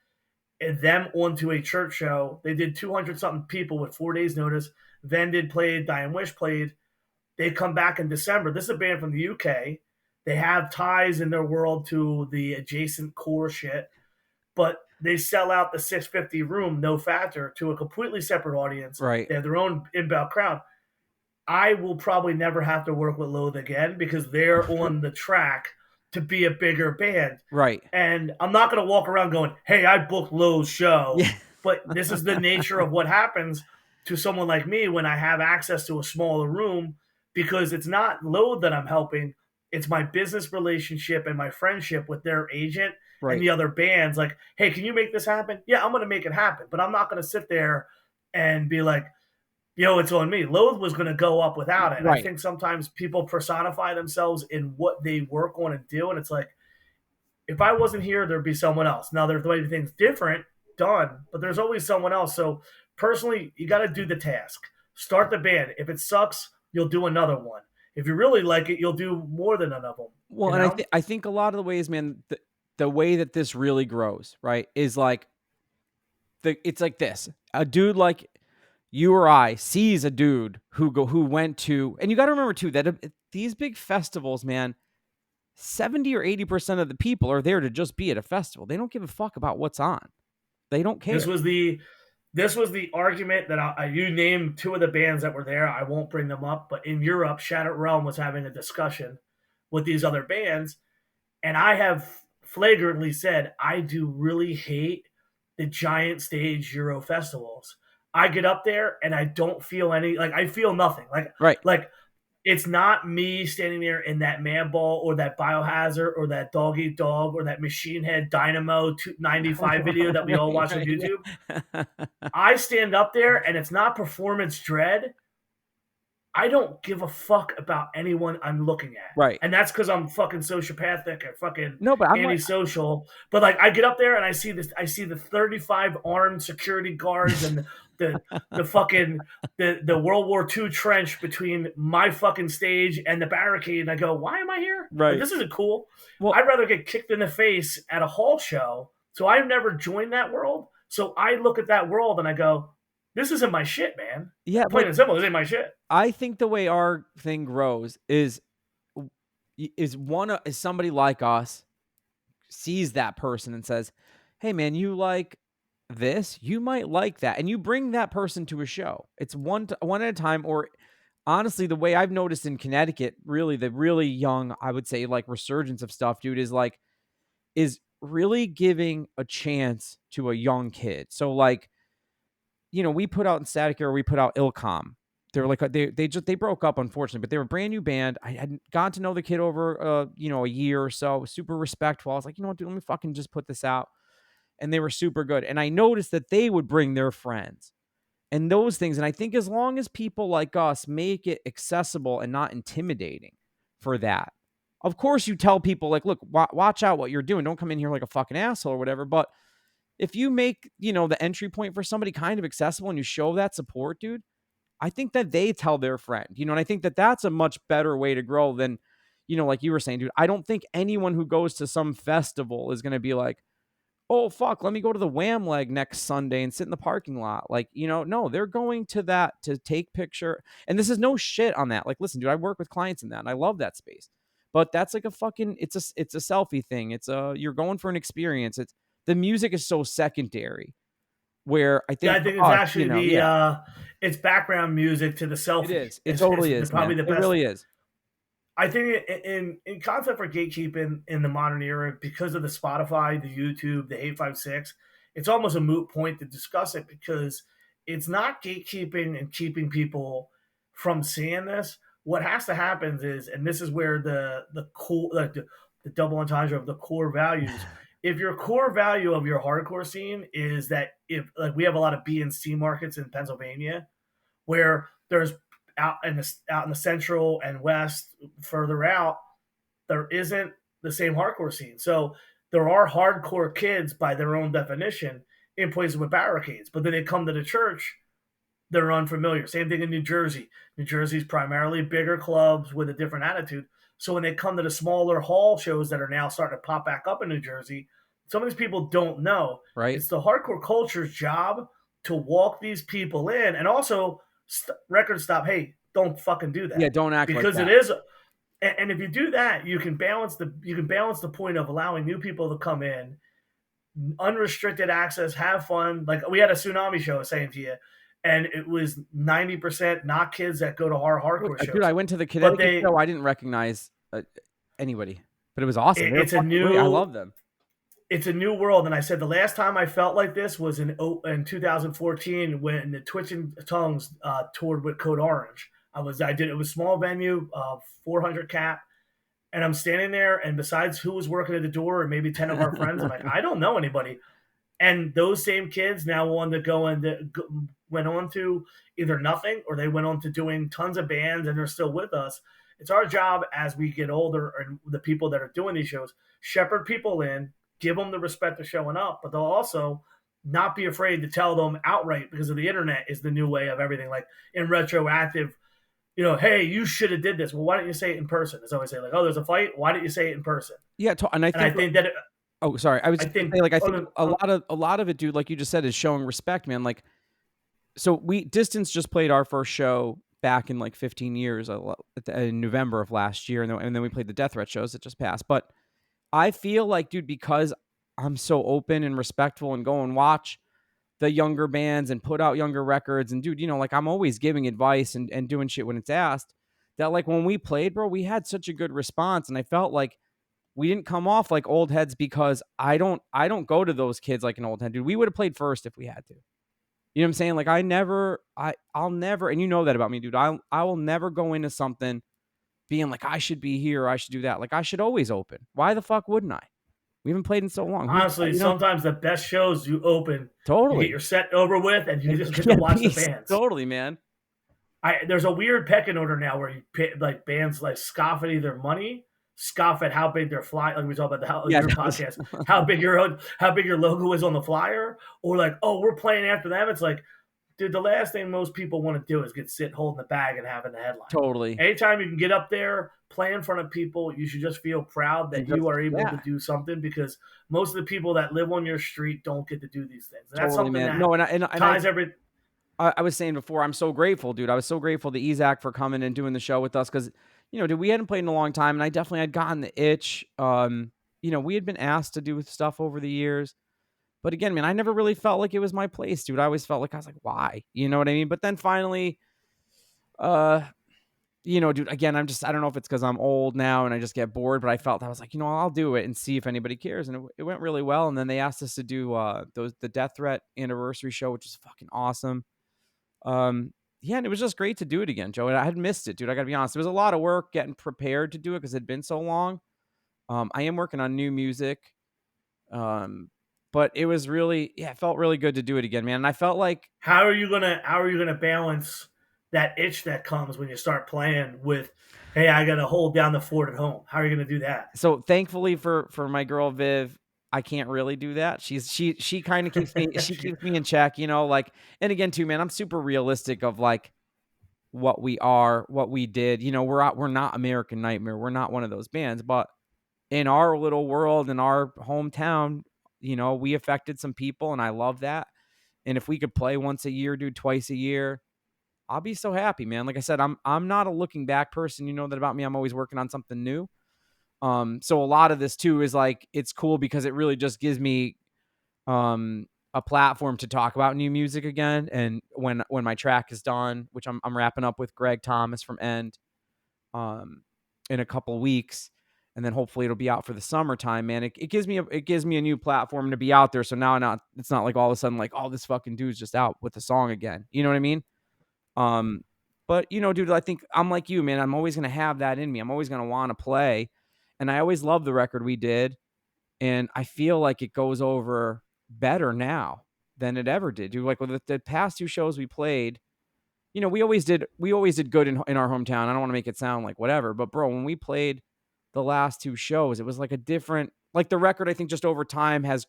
them onto a church show. They did 200 something people with 4 days' notice. Vended played, Diane Wish played. They come back in December. This is a band from the UK. They have ties in their world to the adjacent core shit, but they sell out the 650 room, no factor, to a completely separate audience. right, They have their own inbound crowd. I will probably never have to work with Loathe again because they're on the track to be a bigger band. right. And I'm not going to walk around going, hey, I booked Lowe's show. Yeah, But this is the nature of what happens to someone like me when I have access to a smaller room, because it's not Lowe's that I'm helping. It's my business relationship and my friendship with their agent and right, the other bands. Like, hey, can you make this happen? Yeah, I'm going to make it happen. But I'm not going to sit there and be like, yo, it's on me. Loathe was going to go up without it. I right. think sometimes people personify themselves in what they work on and do. And it's like, if I wasn't here, there'd be someone else. Now, there's maybe things different done, but there's always someone else. So personally, you got to do the task. Start the band. If it sucks, you'll do another one. If you really like it, you'll do more than enough of them. Well, You and know? I think a lot of the ways, man, the way that this really grows, right, is like it's like this. A dude like you or I sees a dude who went to, and you got to remember too that these big festivals, man, 70 or 80% of the people are there to just be at a festival. They don't give a fuck about what's on. They don't care. This was the argument that you named two of the bands that were there. I won't bring them up, but in Europe, Shattered Realm was having a discussion with these other bands, and I have flagrantly said I do really hate the giant stage Euro festivals. I get up there and I don't feel any, like, I feel nothing. Like Right. like it's not me standing there in that man ball or that biohazard or that dog eat dog or that machine head dynamo 95 video that we all watch on YouTube. Right. I stand up there and it's not performance dread. I don't give a fuck about anyone I'm looking at. Right. And that's because I'm fucking sociopathic and fucking No, but I'm like, antisocial. But like, I get up there and I see the 35 armed security guards and the fucking the World War II trench between my fucking stage and the barricade, and I go, why am I here? Like, right. this isn't cool. Well, I'd rather get kicked in the face at a hall show. So I've never joined that world. So I look at that world and I go, this isn't my shit, man. yeah, Plain and simple, this ain't my shit. I think the way our thing grows is somebody like us sees that person and says, "Hey man, you like this? You might like that." And you bring that person to a show. It's one at a time. Or honestly, the way I've noticed in Connecticut, really the really young, I would say, like, resurgence of stuff, dude, is really giving a chance to a young kid. So like, we put out in Static Era, we put out Ilcom. They were like, they broke up, unfortunately, but they were a brand new band. I had gotten to know the kid over a year or so, super respectful. I was like, you know what, dude, let me fucking just put this out. And they were super good. And I noticed that they would bring their friends and those things. And I think as long as people like us make it accessible and not intimidating for that, of course you tell people like, look, watch out what you're doing. Don't come in here like a fucking asshole or whatever. But if you make, the entry point for somebody kind of accessible and you show that support, dude, I think that they tell their friend, and I think that that's a much better way to grow than, like you were saying, dude. I don't think anyone who goes to some festival is going to be like, oh, fuck, let me go to the Wham Leg next Sunday and sit in the parking lot. Like, no, they're going to that to take picture. And this is no shit on that. Like, listen, dude, I work with clients in that and I love that space. But that's like a fucking, it's a selfie thing. You're going for an experience. The music is so secondary, where I think, Yeah, I think it's actually yeah, it's background music to the selfie. it is. It totally is, probably man. the best. It really is. I think in concept for gatekeeping in the modern era, because of the Spotify, the YouTube, the 856, it's almost a moot point to discuss it because it's not gatekeeping and keeping people from seeing this. What has to happen is, and this is where the core, like the double entendre of the core values. If your core value of your hardcore scene is that, if like we have a lot of B and C markets in Pennsylvania, where there's out in the central and west, further out, there isn't the same hardcore scene. So there are hardcore kids by their own definition in places with barricades, but then they come to the church, they're unfamiliar. Same thing in New Jersey. New Jersey's primarily bigger clubs with a different attitude. So when they come to the smaller hall shows that are now starting to pop back up in New Jersey, some of these people don't know. Right. It's the hardcore culture's job to walk these people in, and also record stop. Hey, don't fucking do that. Yeah, don't act because like it is. And if you do that, you can balance the point of allowing new people to come in, unrestricted access, have fun. Like we had a Tsunami show, saying to you, and it was 90% not kids that go to hardcore shows. Dude, I went to the Connecticut show. I didn't recognize anybody, but it was awesome. It's a new. Great. I love them. It's a new world, and I said the last time I felt like this was in 2014 when the Twitching Tongues toured with Code Orange. It was small venue, 400 cap, and I'm standing there, and besides who was working at the door and maybe 10 of our friends, I'm like, I don't know anybody. And those same kids now went on to either nothing, or they went on to doing tons of bands, and they're still with us. It's our job as we get older, and the people that are doing these shows, shepherd people in, give them the respect of showing up, but they'll also not be afraid to tell them outright, because of the internet is the new way of everything. Like in retroactive, hey, you should have did this. Well, why didn't you say it in person? It's always say like, oh, there's a fight. Why didn't you say it in person? Yeah, and I think that. Oh, sorry. I think a lot of it, dude, like you just said, is showing respect, man. Like, so Distance just played our first show back in like 15 years in November of last year, and then we played the Death Threat shows that just passed. But I feel like, dude, because I'm so open and respectful and go and watch the younger bands and put out younger records, and dude, like I'm always giving advice and doing shit when it's asked, that like when we played, bro, we had such a good response, and I felt like we didn't come off like old heads, because I don't go to those kids like an old head, dude. We would have played first if we had to. You know what I'm saying? Like I'll never, and you know that about me, dude. I will never go into something being like, I should be here, or I should do that. Like I should always open. Why the fuck wouldn't I? We haven't played in so long. Honestly, sometimes the best shows you open, totally, you get your set over with, and you just get to watch the bands. Totally, man. There's a weird pecking order now where you pay, like bands like scoff at either money, scoff at how big their flyer. Like we talk about your podcast, how big your logo is on the flyer, or like, oh, we're playing after them. It's like, dude, the last thing most people want to do is sit holding the bag and having the headline. Totally. Anytime you can get up there, play in front of people, you should just feel proud that you are able to do something, because most of the people that live on your street don't get to do these things. And that's something man. that ties everything. I was saying before, I'm so grateful, dude. I was so grateful to Isaac for coming and doing the show with us, because, dude, we hadn't played in a long time, and I definitely had gotten the itch. we had been asked to do stuff over the years. But again, man, I never really felt like it was my place, dude. I always felt like I was like, why? You know what I mean? But then finally, uh, dude, again, I don't know if it's because I'm old now and I just get bored, but I was like, I'll do it and see if anybody cares. And it went really well. And then they asked us to do the Death Threat anniversary show, which is fucking awesome. Yeah, and it was just great to do it again, Joe. And I had missed it, dude. I gotta be honest. It was a lot of work getting prepared to do it because it had been so long. I am working on new music. But it was really, yeah, it felt really good to do it again, man. And I felt like, How are you gonna balance that itch that comes when you start playing with, hey, I gotta hold down the fort at home? How are you gonna do that? so thankfully for my girl Viv, I can't really do that. She kind of keeps me she She- keeps me in check, like, and again too, man, I'm super realistic of like what we are, what we did. We're not American Nightmare. We're not one of those bands, but in our little world, in our hometown, we affected some people, and I love that. And if we could play once a year, dude, twice a year, I'll be so happy, man. Like I said, I'm not a looking back person. You know that about me. I'm always working on something new. So a lot of this too is like it's cool because it really just gives me a platform to talk about new music again. And when my track is done, which I'm wrapping up with Greg Thomas from End um in a couple weeks, and then hopefully it'll be out for the summertime, man. It gives me a new platform to be out there. So now it's not like all of a sudden like, oh, this fucking dude's just out with the song again. You know what I mean? Um, but dude, I think I'm like you, man. I'm always gonna have that in me. I'm always gonna want to play, and I always love the record we did, and I feel like it goes over better now than it ever did. Dude, like with the past two shows we played, we always did good in our hometown. I don't want to make it sound like whatever, but bro, when we played the last two shows, it was like a different, like the record. I think just over time has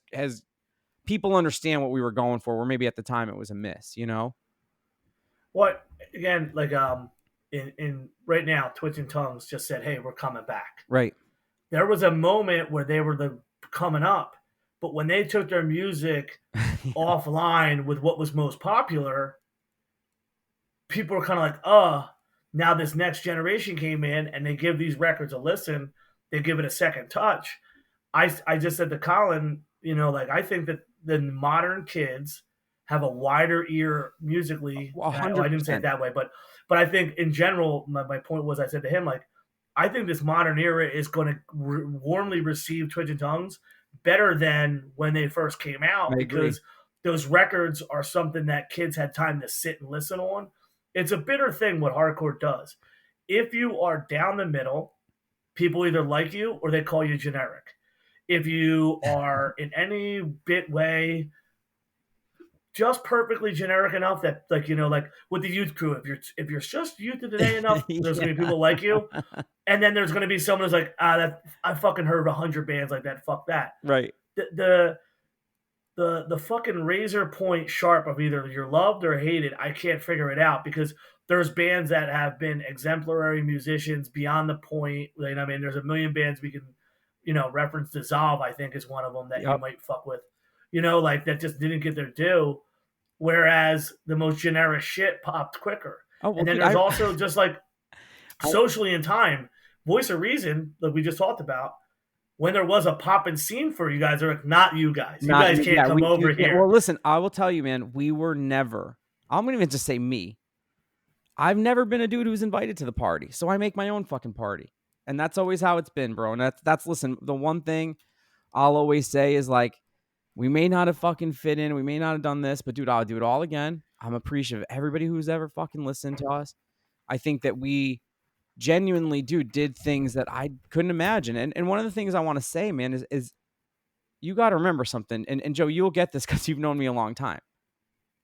people understand what we were going for. Where maybe at the time it was a miss. What again? Like in right now, Twitching Tongues just said, "Hey, we're coming back." Right. There was a moment where they were the coming up, but when they took their music offline with what was most popular, people were kind of like, now this next generation came in and they give these records a listen, they give it a second touch. I just said to Colin, like I think that the modern kids have a wider ear musically. I didn't say it 100%. that way, but I think in general, my point was I said to him like, I think this modern era is going to warmly receive Twitch and Tongues better than when they first came out I agree. because those records are something that kids had time to sit and listen on. It's a bitter thing what hardcore does. If you are down the middle, people either like you or they call you generic. If you are in any bit way just perfectly generic enough that like with the youth crew, if you're just youth of today enough, there's gonna be Yeah. people like you. And then there's gonna be someone who's like, that I fucking heard 100 bands like that. Fuck that. Right. The fucking razor point sharp of either you're loved or hated, I can't figure it out because there's bands that have been exemplary musicians beyond the point. I mean, there's a million bands we can, reference. Dissolve, I think, is one of them that you Yep. might fuck with. Like that just didn't get their due. Whereas the most generic shit popped quicker. Oh well, And then dude, there's also just like I socially in time, Voice of Reason, like we just talked about, when there was a poppin' scene for you guys, they're like, not you guys. You not guys can't yeah, come we over can't. Well, here. listen, I will tell you, man, we were never. I'm gonna even just say me. I've never been a dude who's invited to the party, so I make my own fucking party, and that's always how it's been, bro. And that's listen. The one thing I'll always say is like, we may not have fucking fit in, we may not have done this, but dude, I'll do it all again. I'm appreciative of everybody who's ever fucking listened to us. I think that we genuinely, dude, did things that I couldn't imagine. And one of the things I want to say, man, is you got to remember something. And Joe, you'll get this because you've known me a long time.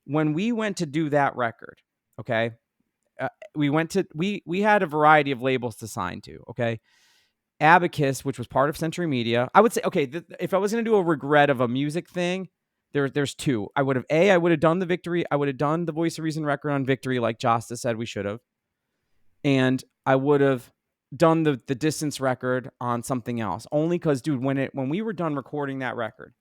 When we went to do that record, okay, we had a variety of labels to sign to, okay. Abacus, which was part of Century Media. I would say, okay, if I was going to do a regret of a music thing, there's two. I would have done the Victory. I would have done the Voice of Reason record on Victory, like Jasta said we should have, and I would have done the Distance record on something else. Only because, dude, when we were done recording that record,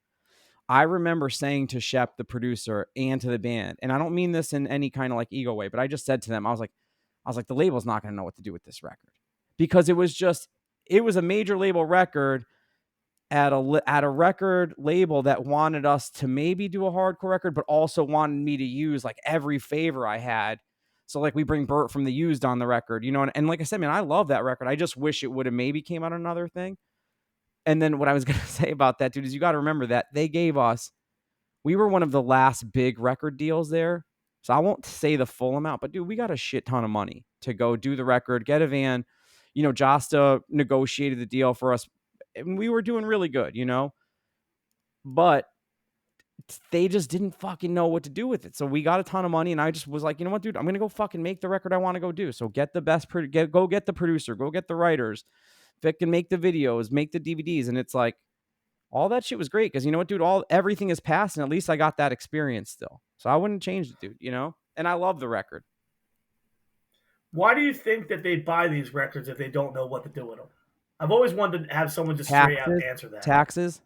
I remember saying to Shep, the producer, and to the band, and I don't mean this in any kind of like ego way, but I just said to them, I was like, the label's not going to know what to do with this record because it was a major label record at a record label that wanted us to maybe do a hardcore record, but also wanted me to use like every favor I had. So like we bring Bert from the Used on the record, you know, and like I said, man, I love that record. I just wish it would have maybe came out another thing. And then what I was gonna say about that, dude, is you got to remember that they gave us, we were one of the last big record deals there. So I won't say the full amount, but dude, we got a shit ton of money to go do the record, get a van. You know, Jasta negotiated the deal for us, and we were doing really good, you know, but they just didn't fucking know what to do with it. So we got a ton of money, and I just was like, you know what, dude, I'm gonna go fucking make the record I want to go do. So get the best, go get the producer, go get the writers, Vic can make the videos, make the DVDs, and it's like all that shit was great because you know what, dude, everything is past, and at least I got that experience still. So I wouldn't change it, dude. You know, and I love the record. Why do you think that they buy these records if they don't know what to do with them? I've always wanted to have someone just straight out Taxes, answer that. taxes,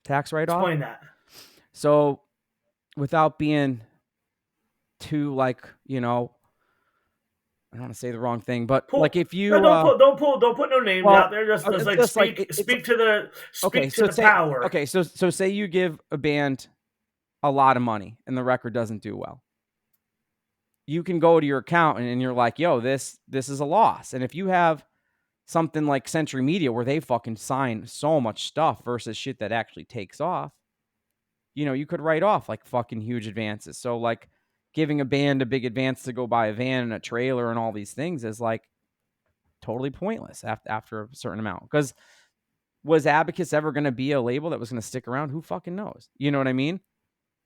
tax write off. Explain that. So without being too like, you know, I don't want to say the wrong thing, but like if you don't put no names well, out there. Just like just speak like speak to the okay, speak to the say power. okay, so say you give a band a lot of money and the record doesn't do well. You can go to your accountant and you're like, yo, this is a loss. And if you have something like Century Media where they fucking sign so much stuff versus shit that actually takes off, you know, you could write off like fucking huge advances. So like giving a band a big advance to go buy a van and a trailer and all these things is like totally pointless after a certain amount. Because was Abacus ever going to be a label that was going to stick around? Who fucking knows? You know what I mean?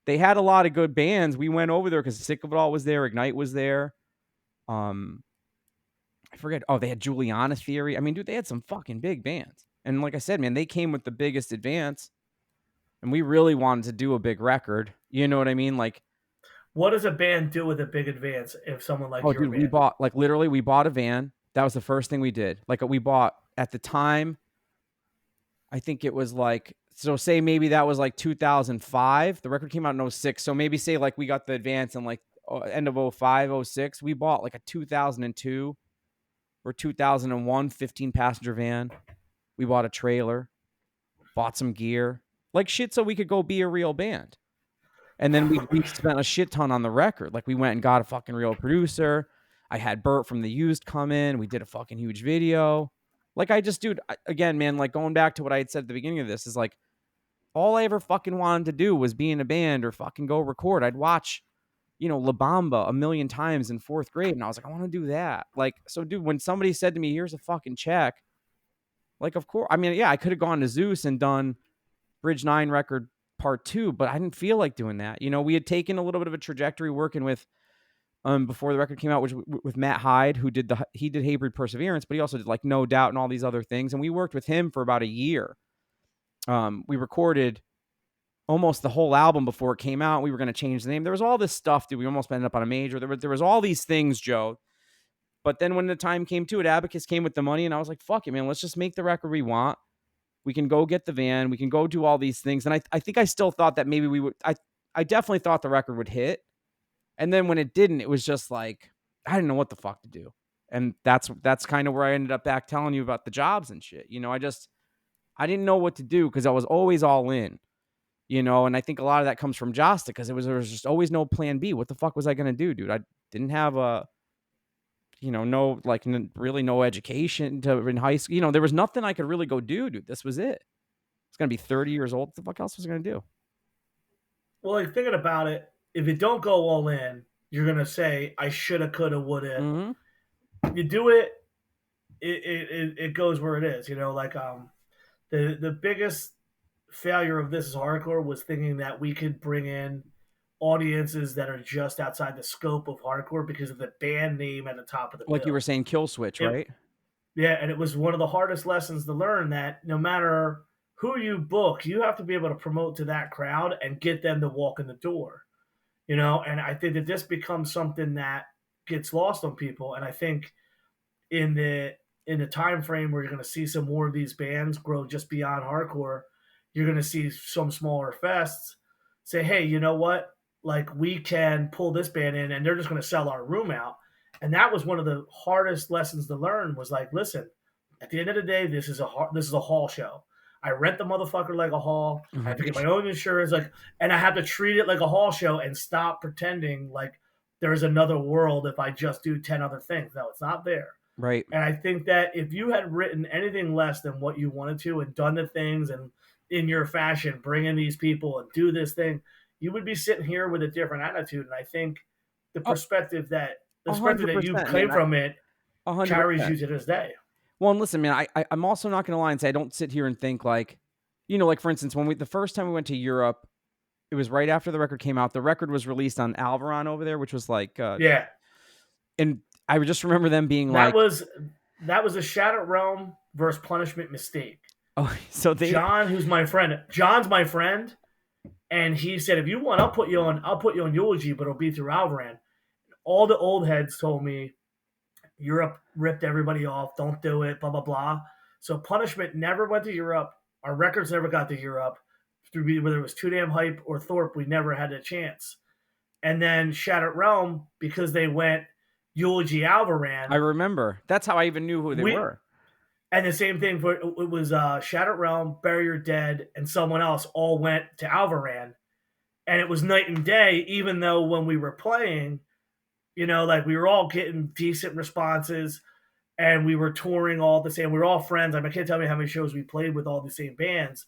They had a lot of good bands. We went over there because Sick of It All was there. Ignite was there. I forget. Oh, they had Juliana Theory. I mean, dude, they had some fucking big bands. And like I said, man, they came with the biggest advance. And we really wanted to do a big record. You know what I mean? Like, what does a band do with a big advance if someone like oh, your dude, band? we bought a van. That was the first thing we did. Like, we bought at the time, I think it was like, so say maybe that was like 2005. The record came out in 06. So maybe say like we got the advance in like end of 05, 06. We bought like a 2002 or 2001 15 passenger van. We bought a trailer, bought some gear, like shit so we could go be a real band. And then we spent a shit ton on the record. Like we went and got a fucking real producer. I had Bert from the Used come in. We did a fucking huge video. Like I just, dude, again, man, like going back to what I had said at the beginning of this is like, all I ever fucking wanted to do was be in a band or fucking go record. I'd watch, you know, La Bamba a million times in fourth grade. And I was like, I want to do that. Like, so dude, when somebody said to me, here's a fucking check, like, of course, I mean, yeah, I could have gone to Zeus and done Bridge 9 record part 2, but I didn't feel like doing that. You know, we had taken a little bit of a trajectory working with, before the record came out, which with Matt Hyde, who did he did Hatebreed Perseverance, but he also did like No Doubt and all these other things. And we worked with him for about a year. We recorded almost the whole album before it came out. We were going to change the name. There was all this stuff, dude. We almost ended up on a major. There was all these things, Joe. But then when the time came to it, Abacus came with the money, and I was like, fuck it, man. Let's just make the record we want. We can go get the van. We can go do all these things. And I think I still thought that maybe we would. I definitely thought the record would hit. And then when it didn't, it was just like, I didn't know what the fuck to do. And that's kind of where I ended up back telling you about the jobs and shit. You know, I didn't know what to do because I was always all in. You know, and I think a lot of that comes from Jasta because there was just always no plan B. What the fuck was I going to do, dude? I didn't have a, you know, no, like really no education in high school. You know, there was nothing I could really go do, dude. This was it. It's going to be 30 years old. What the fuck else was I going to do? Well, like thinking about it, if you don't go all in, you're gonna say I shoulda, coulda, woulda. Mm-hmm. You do it, it goes where it is. You know, like the biggest failure of This Is Hardcore was thinking that we could bring in audiences that are just outside the scope of hardcore because of the band name at the top of the Like bill. you were saying, Kill Switch, right? Yeah, and it was one of the hardest lessons to learn that no matter who you book, you have to be able to promote to that crowd and get them to walk in the door. You know, and I think that this becomes something that gets lost on people. And I think in the time frame where you're going to see some more of these bands grow just beyond hardcore, you're going to see some smaller fests say, hey, you know what? Like we can pull this band in and they're just going to sell our room out. And that was one of the hardest lessons to learn was like, listen, at the end of the day, this is a hall show. I rent the motherfucker like a hall. I have to get my Right. own insurance, like, and I have to treat it like a hall show and stop pretending like there's another world if I just do 10 other things. No, it's not there. Right. And I think that if you had written anything less than what you wanted to and done the things and in your fashion, bring in these people and do this thing, you would be sitting here with a different attitude. And I think the Oh, perspective that a perspective hundred that you percent, came man. from it A hundred carries percent. you to this day. Well, and listen, man, I'm also not gonna lie and say I don't sit here and think like, like for instance, when the first time we went to Europe, it was right after the record came out. The record was released on Alvaron over there, which was like, Yeah, and I would just remember them being that like, was that was a Shattered Realm versus Punishment mistake. oh, so they, John, who's my friend, John's my friend, and he said, if you want, I'll put you on Eulogy, but it'll be through Alvaran. All the old heads told me Europe ripped everybody off. Don't do it. Blah blah blah. So Punishment never went to Europe. Our records never got to Europe. Through whether it was Too Damn Hype or Thorpe, we never had a chance. And then Shattered Realm, because they went Eulogy I Alvaran, remember. That's how I even knew who they we were. and the same thing for it was Shattered Realm, Bury Your Dead, and someone else all went to Alvaran, and it was night and day. Even though when we were playing, like we were all getting decent responses, and we were touring all the same. We were all friends. I can't tell you how many shows we played with all the same bands,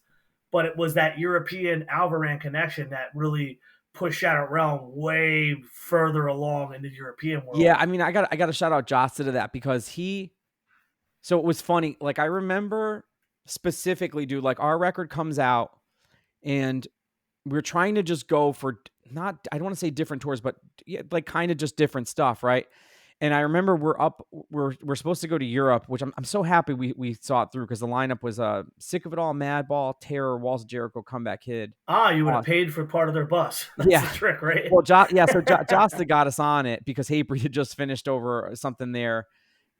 but it was that European Alvaran connection that really pushed Shattered Realm way further along in the European Yeah, world. I mean, I got to shout out Jasta to that because so it was funny. Like I remember specifically, dude, like our record comes out and we're trying to just go for not, I don't want to say different tours, but yeah, like kind of just different stuff, right? And I remember we're supposed to go to Europe, which I'm so happy we saw it through because the lineup was Sick of It All, Madball, Terror, Walls of Jericho, Comeback Kid. You would Uh, have paid for part of their bus. That's yeah, the trick, right? well, so Josta got us on it because Hatebreed had just finished over something there.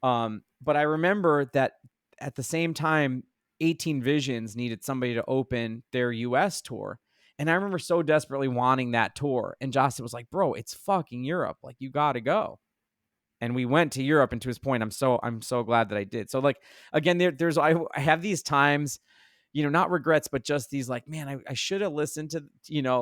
But I remember that at the same time, 18 Visions needed somebody to open their US tour. And I remember so desperately wanting that tour. And Josta was like, bro, it's fucking Europe. Like, you got to go. And we went to Europe. And to his point, I'm so glad that I did. So, like, again, I have these times, not regrets, but just these like, man, I should have listened to,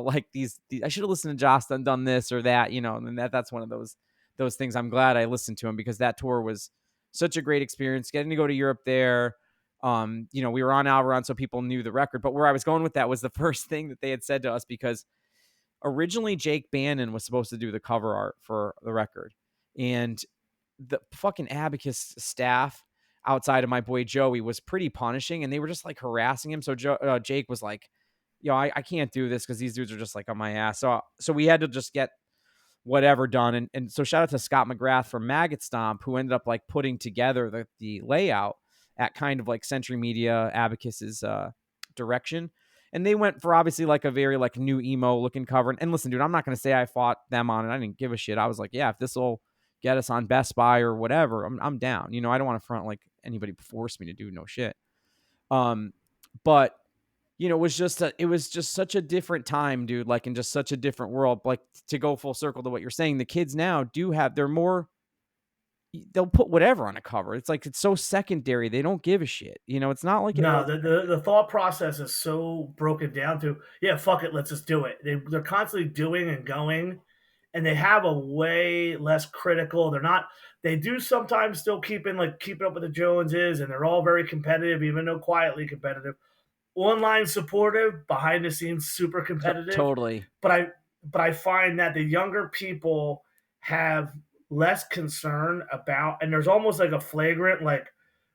like these I should have listened to Josta and done this or that, and that's one of those things. I'm glad I listened to him because that tour was such a great experience getting to go to Europe there. We were on Alvaron, so people knew the record. But where I was going with that was the first thing that they had said to us, because originally Jake Bannon was supposed to do the cover art for the record. And the fucking Abacus staff outside of my boy Joey was pretty punishing, and they were just like harassing him. So Jake was like, I can't do this because these dudes are just like on my ass. So we had to just get whatever done. And so shout out to Scott McGrath from Maggot Stomp, who ended up like putting together the layout at kind of like Century Media Abacus's direction. And they went for obviously like a very like new emo looking cover. And listen, dude, I'm not going to say I fought them on it. I didn't give a shit. I was like, yeah, if this will get us on Best Buy or whatever, I'm down. I don't want to front like anybody forced me to do no shit. But it was just such a different time, dude, like in just such a different world. Like to go full circle to what you're saying, the kids now they'll put whatever on a cover. It's like, it's so secondary. They don't give a shit. It's not like it No, was. the thought process is so broken down to, yeah, fuck it, let's just do it. They're constantly doing and going, and they have a way less critical. They're not. They do sometimes still keeping up with the Joneses, and they're all very competitive, even though quietly competitive. Online supportive, behind the scenes super competitive. Totally. But I find that the younger people have less concern about, and there's almost like a flagrant like,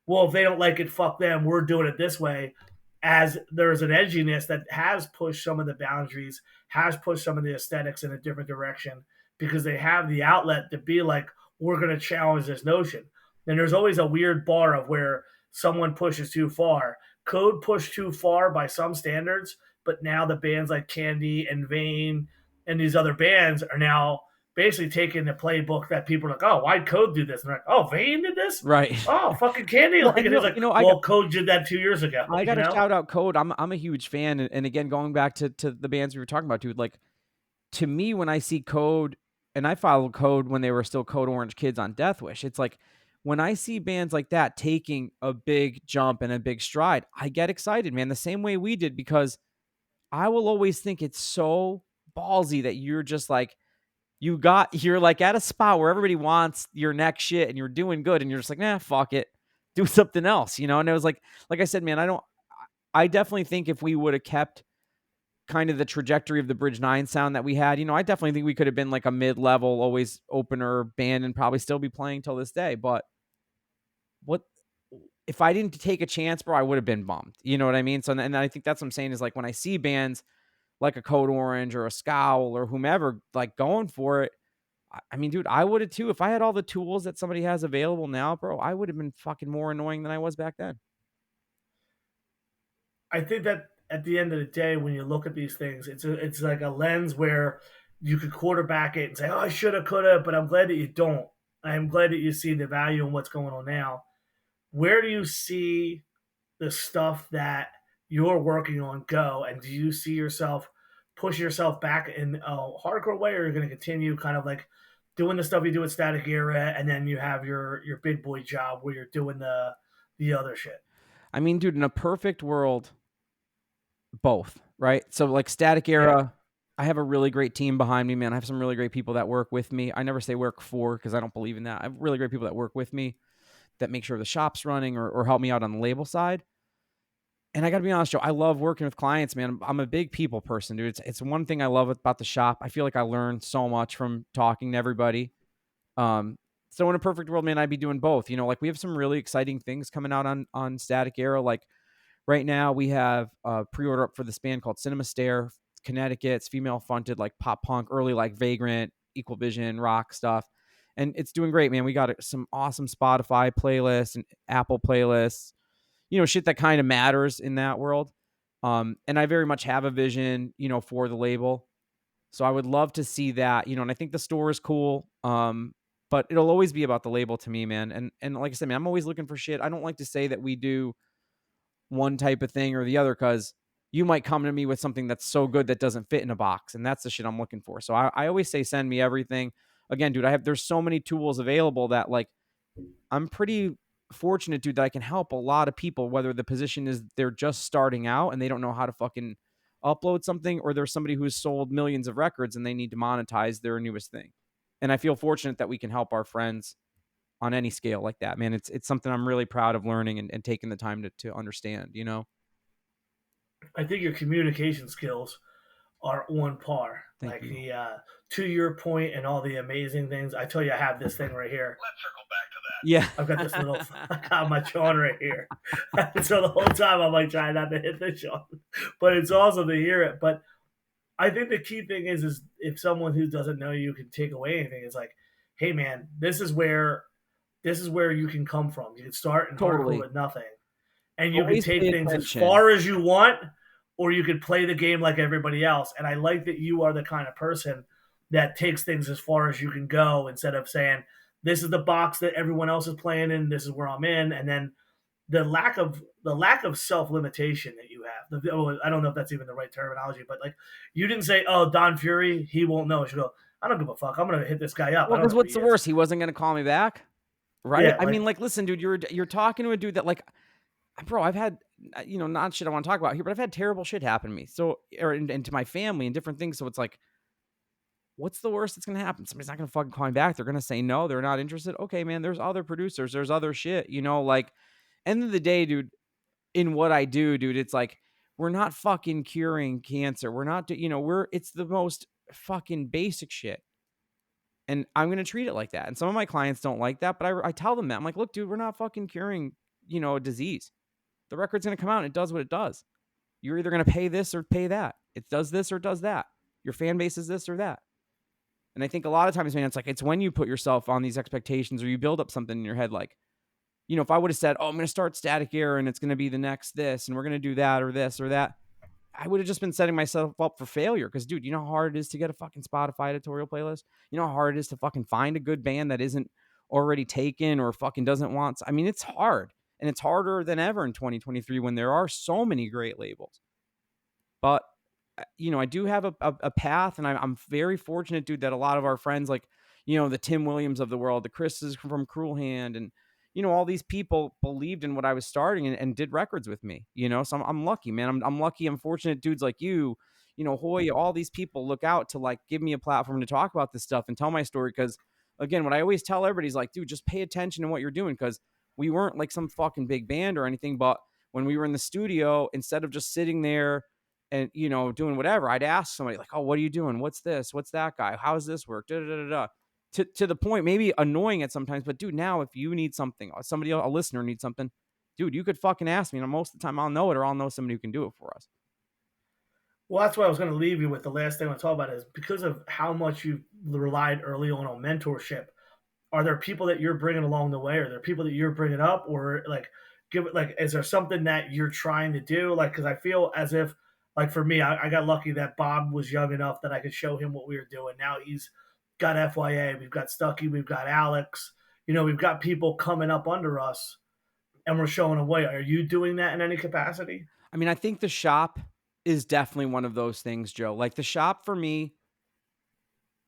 well, if they don't like it, fuck them. We're doing it this way. As there's an edginess that has pushed some of the boundaries, has pushed some of the aesthetics in a different direction because they have the outlet to be like, we're going to challenge this notion. And there's always a weird bar of where someone pushes too far. Code pushed too far by some standards, but now the bands like Candy and Vane and these other bands are now basically taking the playbook that people are like, oh, why'd Code do this? And they're like, oh, Vane did this? Right. Oh, fucking Candy. Well, Like, and it's like, Code did that 2 years ago. I got to shout out Code. I'm a huge fan. And again, going back to the bands we were talking about, dude, like to me, when I see Code, and I followed Code when they were still Code Orange Kids on Death Wish, it's like when I see bands like that taking a big jump and a big stride, I get excited, man, the same way we did, because I will always think it's so ballsy that you're just like, you're like at a spot where everybody wants your next shit and you're doing good and you're just like, nah, fuck it. Do something else, you know? And it was like I said, man, I definitely think if we would have kept kind of the trajectory of the Bridge 9 sound that we had, I definitely think we could have been like a mid-level, always opener band and probably still be playing till this day. But what if I didn't take a chance, bro? I would have been bummed. You know what I mean? So, and I think that's what I'm saying is like when I see bands like a Code Orange or a Scowl or whomever like going for it, I mean, dude, I would have too. If I had all the tools that somebody has available now, bro, I would have been fucking more annoying than I was back then. I think that at the end of the day, when you look at these things, it's like a lens where you could quarterback it and say, "Oh, I should have, could have," but I'm glad that you don't. I'm glad that you see the value in what's going on now. Where do you see the stuff that you're working on go, and do you see yourself push yourself back in a hardcore way, or are you going to continue kind of like doing the stuff you do at Static Era, and then you have your big boy job where you're doing the other shit? I mean, dude, in a perfect world, both, right? So like Static Yeah. Era, I have a really great team behind me, man. I have some really great people that work with me. I never say work for because I don't believe in that. I have really great people that work with me that make sure the shop's running or help me out on the label side. And I got to be honest, Joe, I love working with clients, man. I'm a big people person, dude. It's one thing I love about the shop. I feel like I learned so much from talking to everybody. Um, so in a perfect world, man, I'd be doing both. Like we have some really exciting things coming out on Static Era. Like right now, we have a pre-order up for this band called Cinema Stare, Connecticut. It's female fronted, like pop punk, early like Vagrant, Equal Vision, rock stuff, and it's doing great, man. We got some awesome Spotify playlists and Apple playlists. Shit that kind of matters in that world. And I very much have a vision, for the label. So I would love to see that, and I think the store is cool. But it'll always be about the label to me, man. And like I said, man, I'm always looking for shit. I don't like to say that we do one type of thing or the other because you might come to me with something that's so good that doesn't fit in a box, and that's the shit I'm looking for. So I always say send me everything. Again, dude, there's so many tools available that like I'm pretty fortunate, dude, that I can help a lot of people, whether the position is they're just starting out and they don't know how to fucking upload something, or there's somebody who's sold millions of records and they need to monetize their newest thing. And I feel fortunate that we can help our friends on any scale like that, man. It's something I'm really proud of learning and taking the time to understand. I think your communication skills are on par. Thank Like you. the to your point and all the amazing things. I tell you, I have this thing right here. Let's circle back to that. Yeah. I've got this little. I got my Sean right here. So the whole time I'm like trying not to hit the Sean, but it's awesome to hear it. But I think the key thing is if someone who doesn't know you can take away anything, it's like, hey man, this is where you can come from. You can start in Totally. hardcore with nothing, and you can Always take pay things as attention. far as you want, or you could play the game like everybody else. And I like that you are the kind of person that takes things as far as you can go instead of saying, this is the box that everyone else is playing in, this is where I'm in, and then the lack of self limitation that you have. I don't know if that's even the right terminology, but like you didn't say, "Oh, Don Fury, he won't know." You should go, "I don't give a fuck. I'm gonna hit this guy up. I Well, don't because know who what's he the is." worst? He wasn't going to call me back. Right? Yeah, I like mean, like, listen, dude, you're talking to a dude that like, bro, I've had, not shit I want to talk about here, but I've had terrible shit happen to me. So, and to my family and different things. So it's like, what's the worst that's going to happen? Somebody's not going to fucking call me back. They're going to say no. They're not interested. Okay, man, there's other producers. There's other shit, like, end of the day, dude, in what I do, dude, it's like, we're not fucking curing cancer. We're not, it's the most fucking basic shit. And I'm going to treat it like that. And some of my clients don't like that, but I tell them that. I'm like, look, dude, we're not fucking curing, a disease. The record's going to come out and it does what it does. You're either going to pay this or pay that. It does this or does that. Your fan base is this or that. And I think a lot of times, man, it's when you put yourself on these expectations or you build up something in your head, like, if I would have said, oh, I'm going to start Static Era and it's going to be the next this and we're going to do that or this or that, I would have just been setting myself up for failure. Because, dude, you know how hard it is to get a fucking Spotify editorial playlist? You know how hard it is to fucking find a good band that isn't already taken or fucking doesn't want. I mean, it's hard. And it's harder than ever in 2023 when there are so many great labels. But, I do have a path, and I'm very fortunate, dude, that a lot of our friends, like, the Tim Williams of the world, the Chris's from Cruel Hand, and all these people believed in what I was starting and did records with me, so I'm lucky, man. I'm lucky. I'm fortunate dudes like you, Hoya, all these people look out to like give me a platform to talk about this stuff and tell my story. Cause again, what I always tell everybody is like, dude, just pay attention to what you're doing. Cause we weren't like some fucking big band or anything, but when we were in the studio, instead of just sitting there and, doing whatever, I'd ask somebody like, oh, what are you doing? What's this? What's that guy? How's this work? Da, da, da, da, da. To the point, maybe annoying at sometimes, but dude, now if you need something, or somebody, a listener needs something, dude, you could fucking ask me. And most of the time I'll know it, or I'll know somebody who can do it for us. Well, that's what I was going to leave you with. The last thing I want to talk about is because of how much you relied early on mentorship. Are there people that you're bringing along the way? Are there people that you're bringing up, or like give it like? Is there something that you're trying to do? Like, because I feel as if, like for me, I got lucky that Bob was young enough that I could show him what we were doing. Now he's got FYA, we've got Stucky, we've got Alex. We've got people coming up under us, and we're showing a way. Are you doing that in any capacity? I mean, I think the shop is definitely one of those things, Joe. Like the shop for me,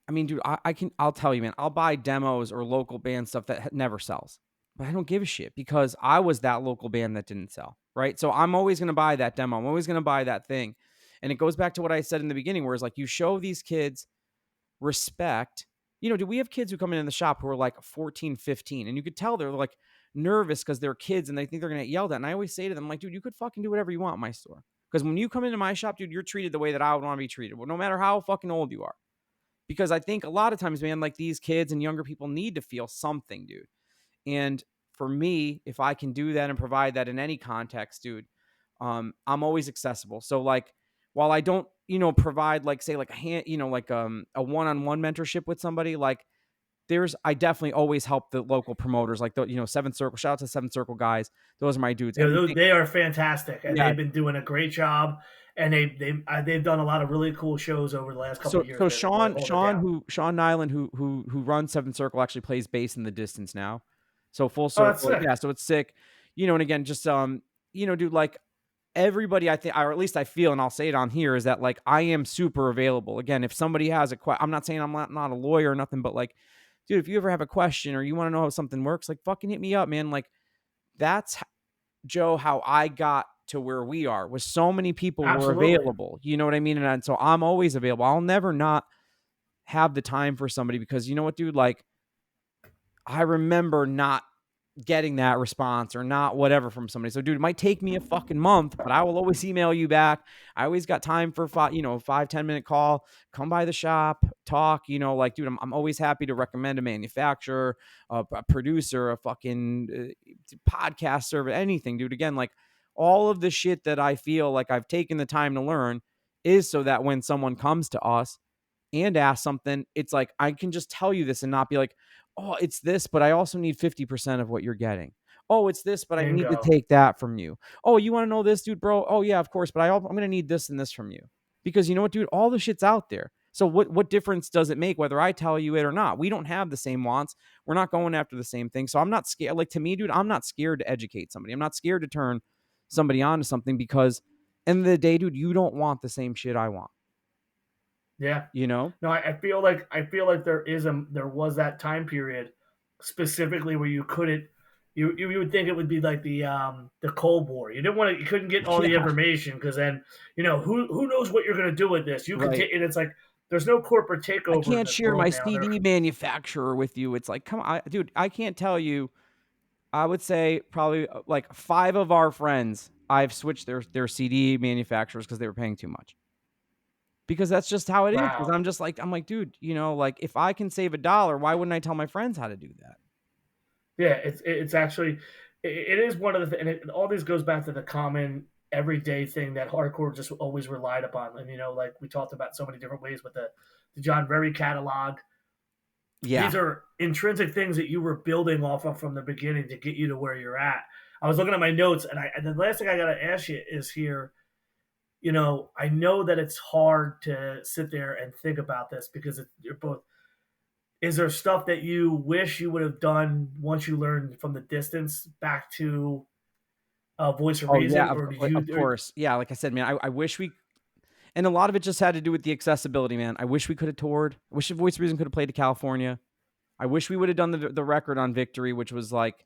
I mean, dude, I'll tell you, man, I'll buy demos or local band stuff that never sells, but I don't give a shit because I was that local band that didn't sell, right? So I'm always going to buy that demo. I'm always going to buy that thing. And it goes back to what I said in the beginning, where it's like you show these kids respect. Do we have kids who come in the shop who are like 14, 15, and you could tell they're like nervous because they're kids and they think they're going to get yelled at. And I always say to them, like, dude, you could fucking do whatever you want in my store. Because when you come into my shop, dude, you're treated the way that I would want to be treated, well, no matter how fucking old you are. Because I think a lot of times, man, like these kids and younger people need to feel something, dude. And for me, if I can do that and provide that in any context, dude, I'm always accessible. So like, while I don't, provide like say like a hand, like a one-on-one mentorship with somebody, like I definitely always help the local promoters, like the, Seventh Circle. Shout out to Seventh Circle guys. Those are my dudes. Everything. They are fantastic, and Yeah. they've been doing a great job. And they've done a lot of really cool shows over the last couple So of years. so They're really Sean holding it Sean down. Sean Nyland who runs Seventh Circle actually plays bass in the Distance now. So full Oh, that's circle. sick. Yeah, so it's sick. And again, just dude, like everybody, I think, or at least I feel, and I'll say it on here, is that like I am super available. Again, if somebody has a question, I'm not saying I'm not a lawyer or nothing, but like, dude, if you ever have a question or you want to know how something works, like fucking hit me up, man. Like that's, Joe, how I got to where we are, was so many people were Absolutely. available. You know what I mean? And so I'm always available. I'll never not have the time for somebody, because you know what, dude, like I remember not getting that response or not whatever from somebody. So dude, it might take me a fucking month, but I will always email you back. I always got time for 5-10 minute call, come by the shop, talk, like, dude, I'm always happy to recommend a manufacturer, a producer, a fucking podcast server, anything, dude. Again, like all of the shit that I feel like I've taken the time to learn is so that when someone comes to us and ask something, it's like I can just tell you this and not be like, oh, it's this, but I also need 50% of what you're getting. Oh, it's this, but I need to Bingo. take that from you. Oh, you want to know this, dude, bro? Oh, yeah, of course, but I'm going to need this and this from you. Because you know what, dude? All the shit's out there. So what difference does it make whether I tell you it or not? We don't have the same wants. We're not going after the same thing. So I'm not scared. Like, to me, dude, I'm not scared to educate somebody. I'm not scared to turn somebody on to something, because end of the day, dude, you don't want the same shit I want. Yeah. You know? No, I feel like there was that time period specifically where you couldn't you would think it would be like the Cold War. You couldn't get all the Yeah, information because then who knows what you're gonna do with this. You could right. take and it's like there's no corporate I takeover in can't this share my world now. CD manufacturer with you. It's like, come on, dude, I can't tell you. I would say probably like 5 of our friends, I've switched their CD manufacturers because they were paying too much. Because that's just how it is. Because Wow. I'm like, dude, like if I can save $1, why wouldn't I tell my friends how to do that? Yeah, it's actually it is one of the and all this goes back to the common everyday thing that hardcore just always relied upon. And like we talked about so many different ways with the John Berry catalog. Yeah. These are intrinsic things that you were building off of from the beginning to get you to where you're at. I was looking at my notes, and the last thing I got to ask you is here. I know that it's hard to sit there and think about this because you're both. Is there stuff that you wish you would have done once you learned from the distance back to Voice of Oh yeah, Reason, or did you? of course. Yeah, like I said, man, I wish we, and a lot of it just had to do with the accessibility, man. I wish we could have toured. I wish Voice of Reason could have played to California. I wish we would have done the record on Victory, which was like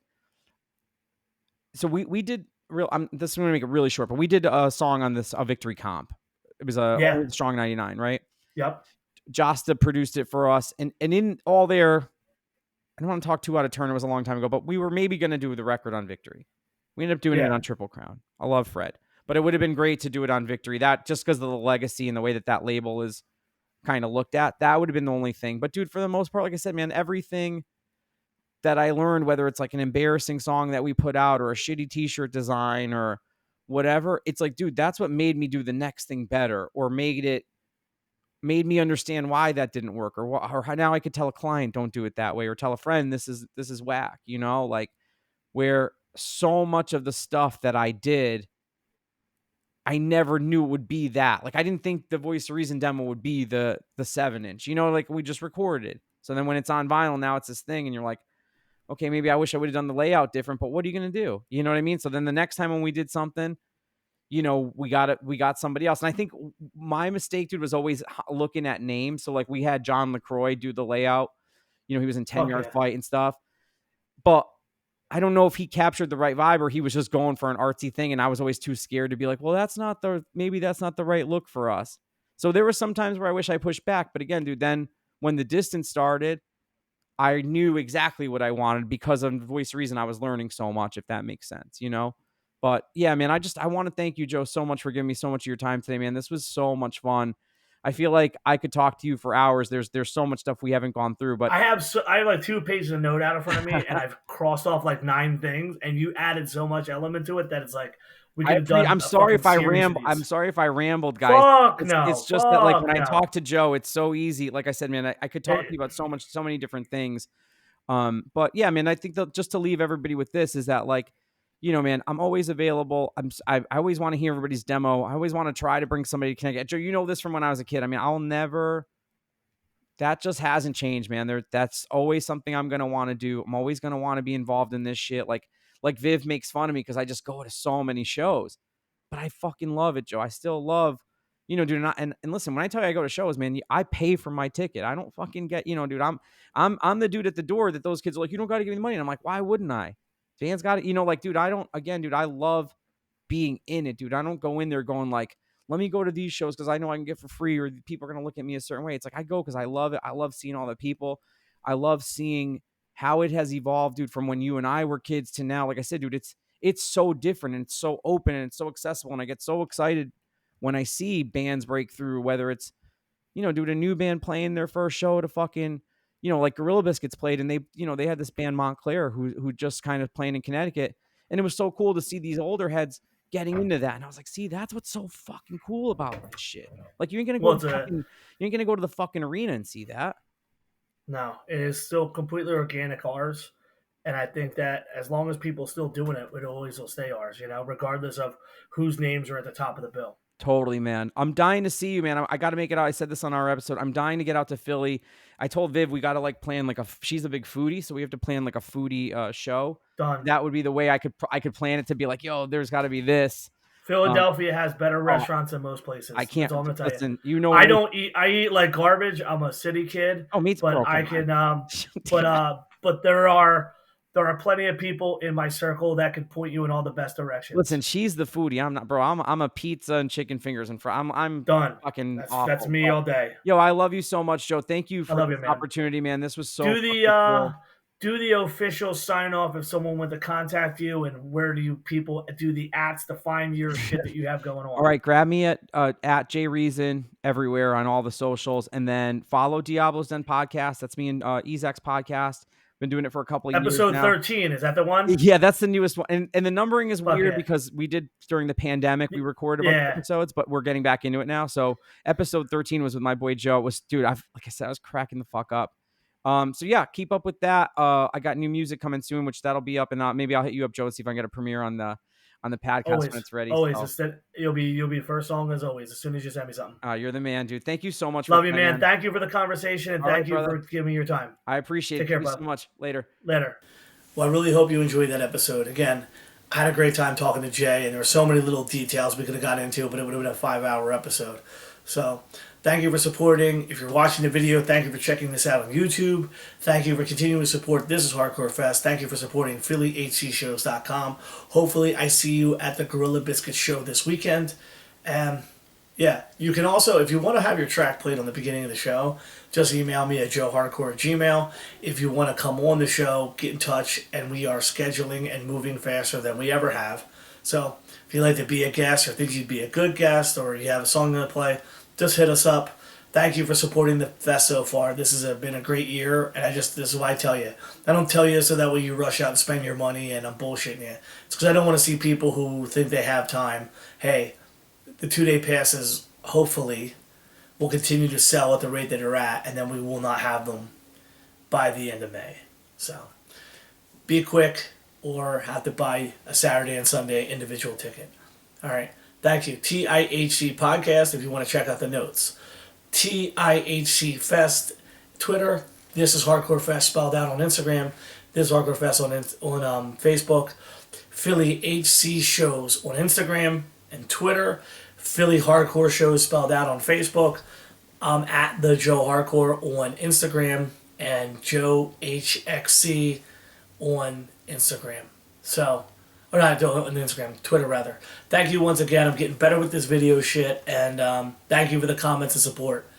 So we did real. This is going to make it really short, but we did a song on this, a victory comp. It was a Yeah. Old Strong 99, right? Yep. Jasta produced it for us, and in all there, I don't want to talk too out of turn. It was a long time ago, but we were maybe going to do the record on Victory. We ended up doing it Yeah. on Triple Crown. I love Fred, but it would have been great to do it on Victory. That just because of the legacy and the way that that label is kind of looked at, that would have been the only thing. But dude, for the most part, like I said, man, everything that I learned, whether it's like an embarrassing song that we put out or a shitty T-shirt design or whatever, it's like, dude, that's what made me do the next thing better, or made me understand why that didn't work, or how now I could tell a client don't do it that way, or tell a friend this is whack, like where so much of the stuff that I did, I never knew it would be that. Like I didn't think the Voice of Reason demo would be the 7-inch, like we just recorded. So then when it's on vinyl, now it's this thing, and you're like, okay, maybe I wish I would have done the layout different, but what are you going to do? You know what I mean? So then the next time when we did something, we got somebody else. And I think my mistake, dude, was always looking at names. So like we had John LaCroix do the layout. He was in 10 Fuck Yard yeah. Fight and stuff. But I don't know if he captured the right vibe or he was just going for an artsy thing. And I was always too scared to be like, well, maybe that's not the right look for us. So there were some times where I wish I pushed back. But again, dude, then when the distance started, I knew exactly what I wanted because of the Voice of Reason. I was learning so much, if that makes sense. But yeah, man, I want to thank you, Joe, so much for giving me so much of your time today, man. This was so much fun. I feel like I could talk to you for hours. There's so much stuff we haven't gone through, but I have like 2 pages of note out in front of me, and I've crossed off like 9 things, and you added so much element to it that it's like we could have done I'm a sorry fucking if I series of ramble. I'm these. sorry if I rambled, guys. Fuck It's no. just that like when Fuck I no. talk to Joe, it's so easy. Like I said, man, I could talk to you about so many different things. But yeah, man, I think that just to leave everybody with this is that like, man, I'm always available. I always want to hear everybody's demo. I always want to try to bring somebody to Connecticut. Joe, you know this from when I was a kid. I mean, that just hasn't changed, man. That's always something I'm gonna want to do. I'm always gonna want to be involved in this shit. Like Viv makes fun of me because I just go to so many shows, but I fucking love it, Joe. I still love, dude. And listen, when I tell you I go to shows, man, I pay for my ticket. I don't fucking get, dude. I'm the dude at the door that those kids are like, you don't got to give me the money. And I'm like, why wouldn't I? Fans got it, like, dude. I don't. Again, dude, I love being in it, dude. I don't go in there going like, let me go to these shows because I know I can get for free or people are going to look at me a certain way. It's like I go because I love it. I love seeing all the people. I love seeing how it has evolved, dude, from when you and I were kids to now. Like I said, dude, it's so different and it's so open and it's so accessible. And I get so excited when I see bands break through, whether it's, dude, a new band playing their first show to fucking, like Gorilla Biscuits played, and they had this band Montclair who just kind of playing in Connecticut. And it was so cool to see these older heads getting into that. And I was like, see, that's what's so fucking cool about this shit. Like you ain't gonna go Well, to the fucking arena and see that. no, it is still completely organic ours. And I think that as long as people still doing it, it always will stay ours, regardless of whose names are at the top of the bill. Totally, man. I'm dying to see you, man. I got to make it out. I said this on our episode. I'm dying to get out to Philly. I told Viv we got to like plan she's a big foodie, so we have to plan like a foodie show. Done. That would be the way I could plan it to be like, yo, there's got to be this. Philadelphia has better restaurants than most places. I can't. That's all I'm gonna tell Listen, you. I don't eat. I eat like garbage. I'm a city kid. Oh, me too. But I can. But there are plenty of people in my circle that can point you in all the best directions. Listen, she's the foodie. I'm not, bro. I'm a pizza and chicken fingers and I'm done. Fucking that's, awful. That's me all day. Yo, I love you so much, Joe. Thank you for the opportunity, man. This was so cool. Do the official sign off if someone wants to contact you, and where do you people do the ats to find your shit that you have going on? All right, grab me at Jay Reason everywhere on all the socials, and then follow Diablo's Den podcast. That's me and Ezek's podcast. Been doing it for a couple of years now. Episode 13, is that the one? Yeah, that's the newest one. And the numbering is weird because we did during the pandemic, we recorded a bunch of episodes, but we're getting back into it now. So episode 13 was with my boy Joe. It was, dude, like I said, I was cracking the fuck up. So yeah, keep up with that. I got new music coming soon, which that'll be up, and maybe I'll hit you up, Joe, see if I can get a premiere on the podcast when it's ready. Always. So. You'll be first song as always, as soon as you send me something. You're the man, dude. Thank you so much. Love you, man. Thank you for the conversation, and thank you for giving me your time. I appreciate it. Thank you so much. Later. Well, I really hope you enjoyed that episode. Again, I had a great time talking to Jay, and there were so many little details we could have got into, but it would have been a 5-hour episode. So Thank you for supporting. If you're watching the video, thank you for checking this out on YouTube. Thank you for continuing to support This is Hardcore Fest. Thank you for supporting PhillyHCShows.com. Hopefully I see you at the Gorilla Biscuit show this weekend. And yeah, you can also, if you want to have your track played on the beginning of the show, just email me at joehardcore@gmail. If you want to come on the show, get in touch, and we are scheduling and moving faster than we ever have. So if you'd like to be a guest or think you'd be a good guest or you have a song to play, just hit us up. Thank you for supporting the fest so far. This has been a great year, and this is why I tell you. I don't tell you so that way you rush out and spend your money and I'm bullshitting you. It's because I don't want to see people who think they have time. Hey, the 2-day passes, hopefully, will continue to sell at the rate that they're at, and then we will not have them by the end of May. So, be quick or have to buy a Saturday and Sunday individual ticket. All right. Thank you. TIHC Podcast, if you want to check out the notes. TIHC Fest, Twitter. This is Hardcore Fest spelled out on Instagram. This is Hardcore Fest on Facebook. Philly HC Shows on Instagram and Twitter. Philly Hardcore Shows spelled out on Facebook. I'm at the Joe Hardcore on Instagram and Joe HXC on Instagram. So, or not on Instagram, Twitter rather. Thank you once again. I'm getting better with this video shit, and thank you for the comments and support.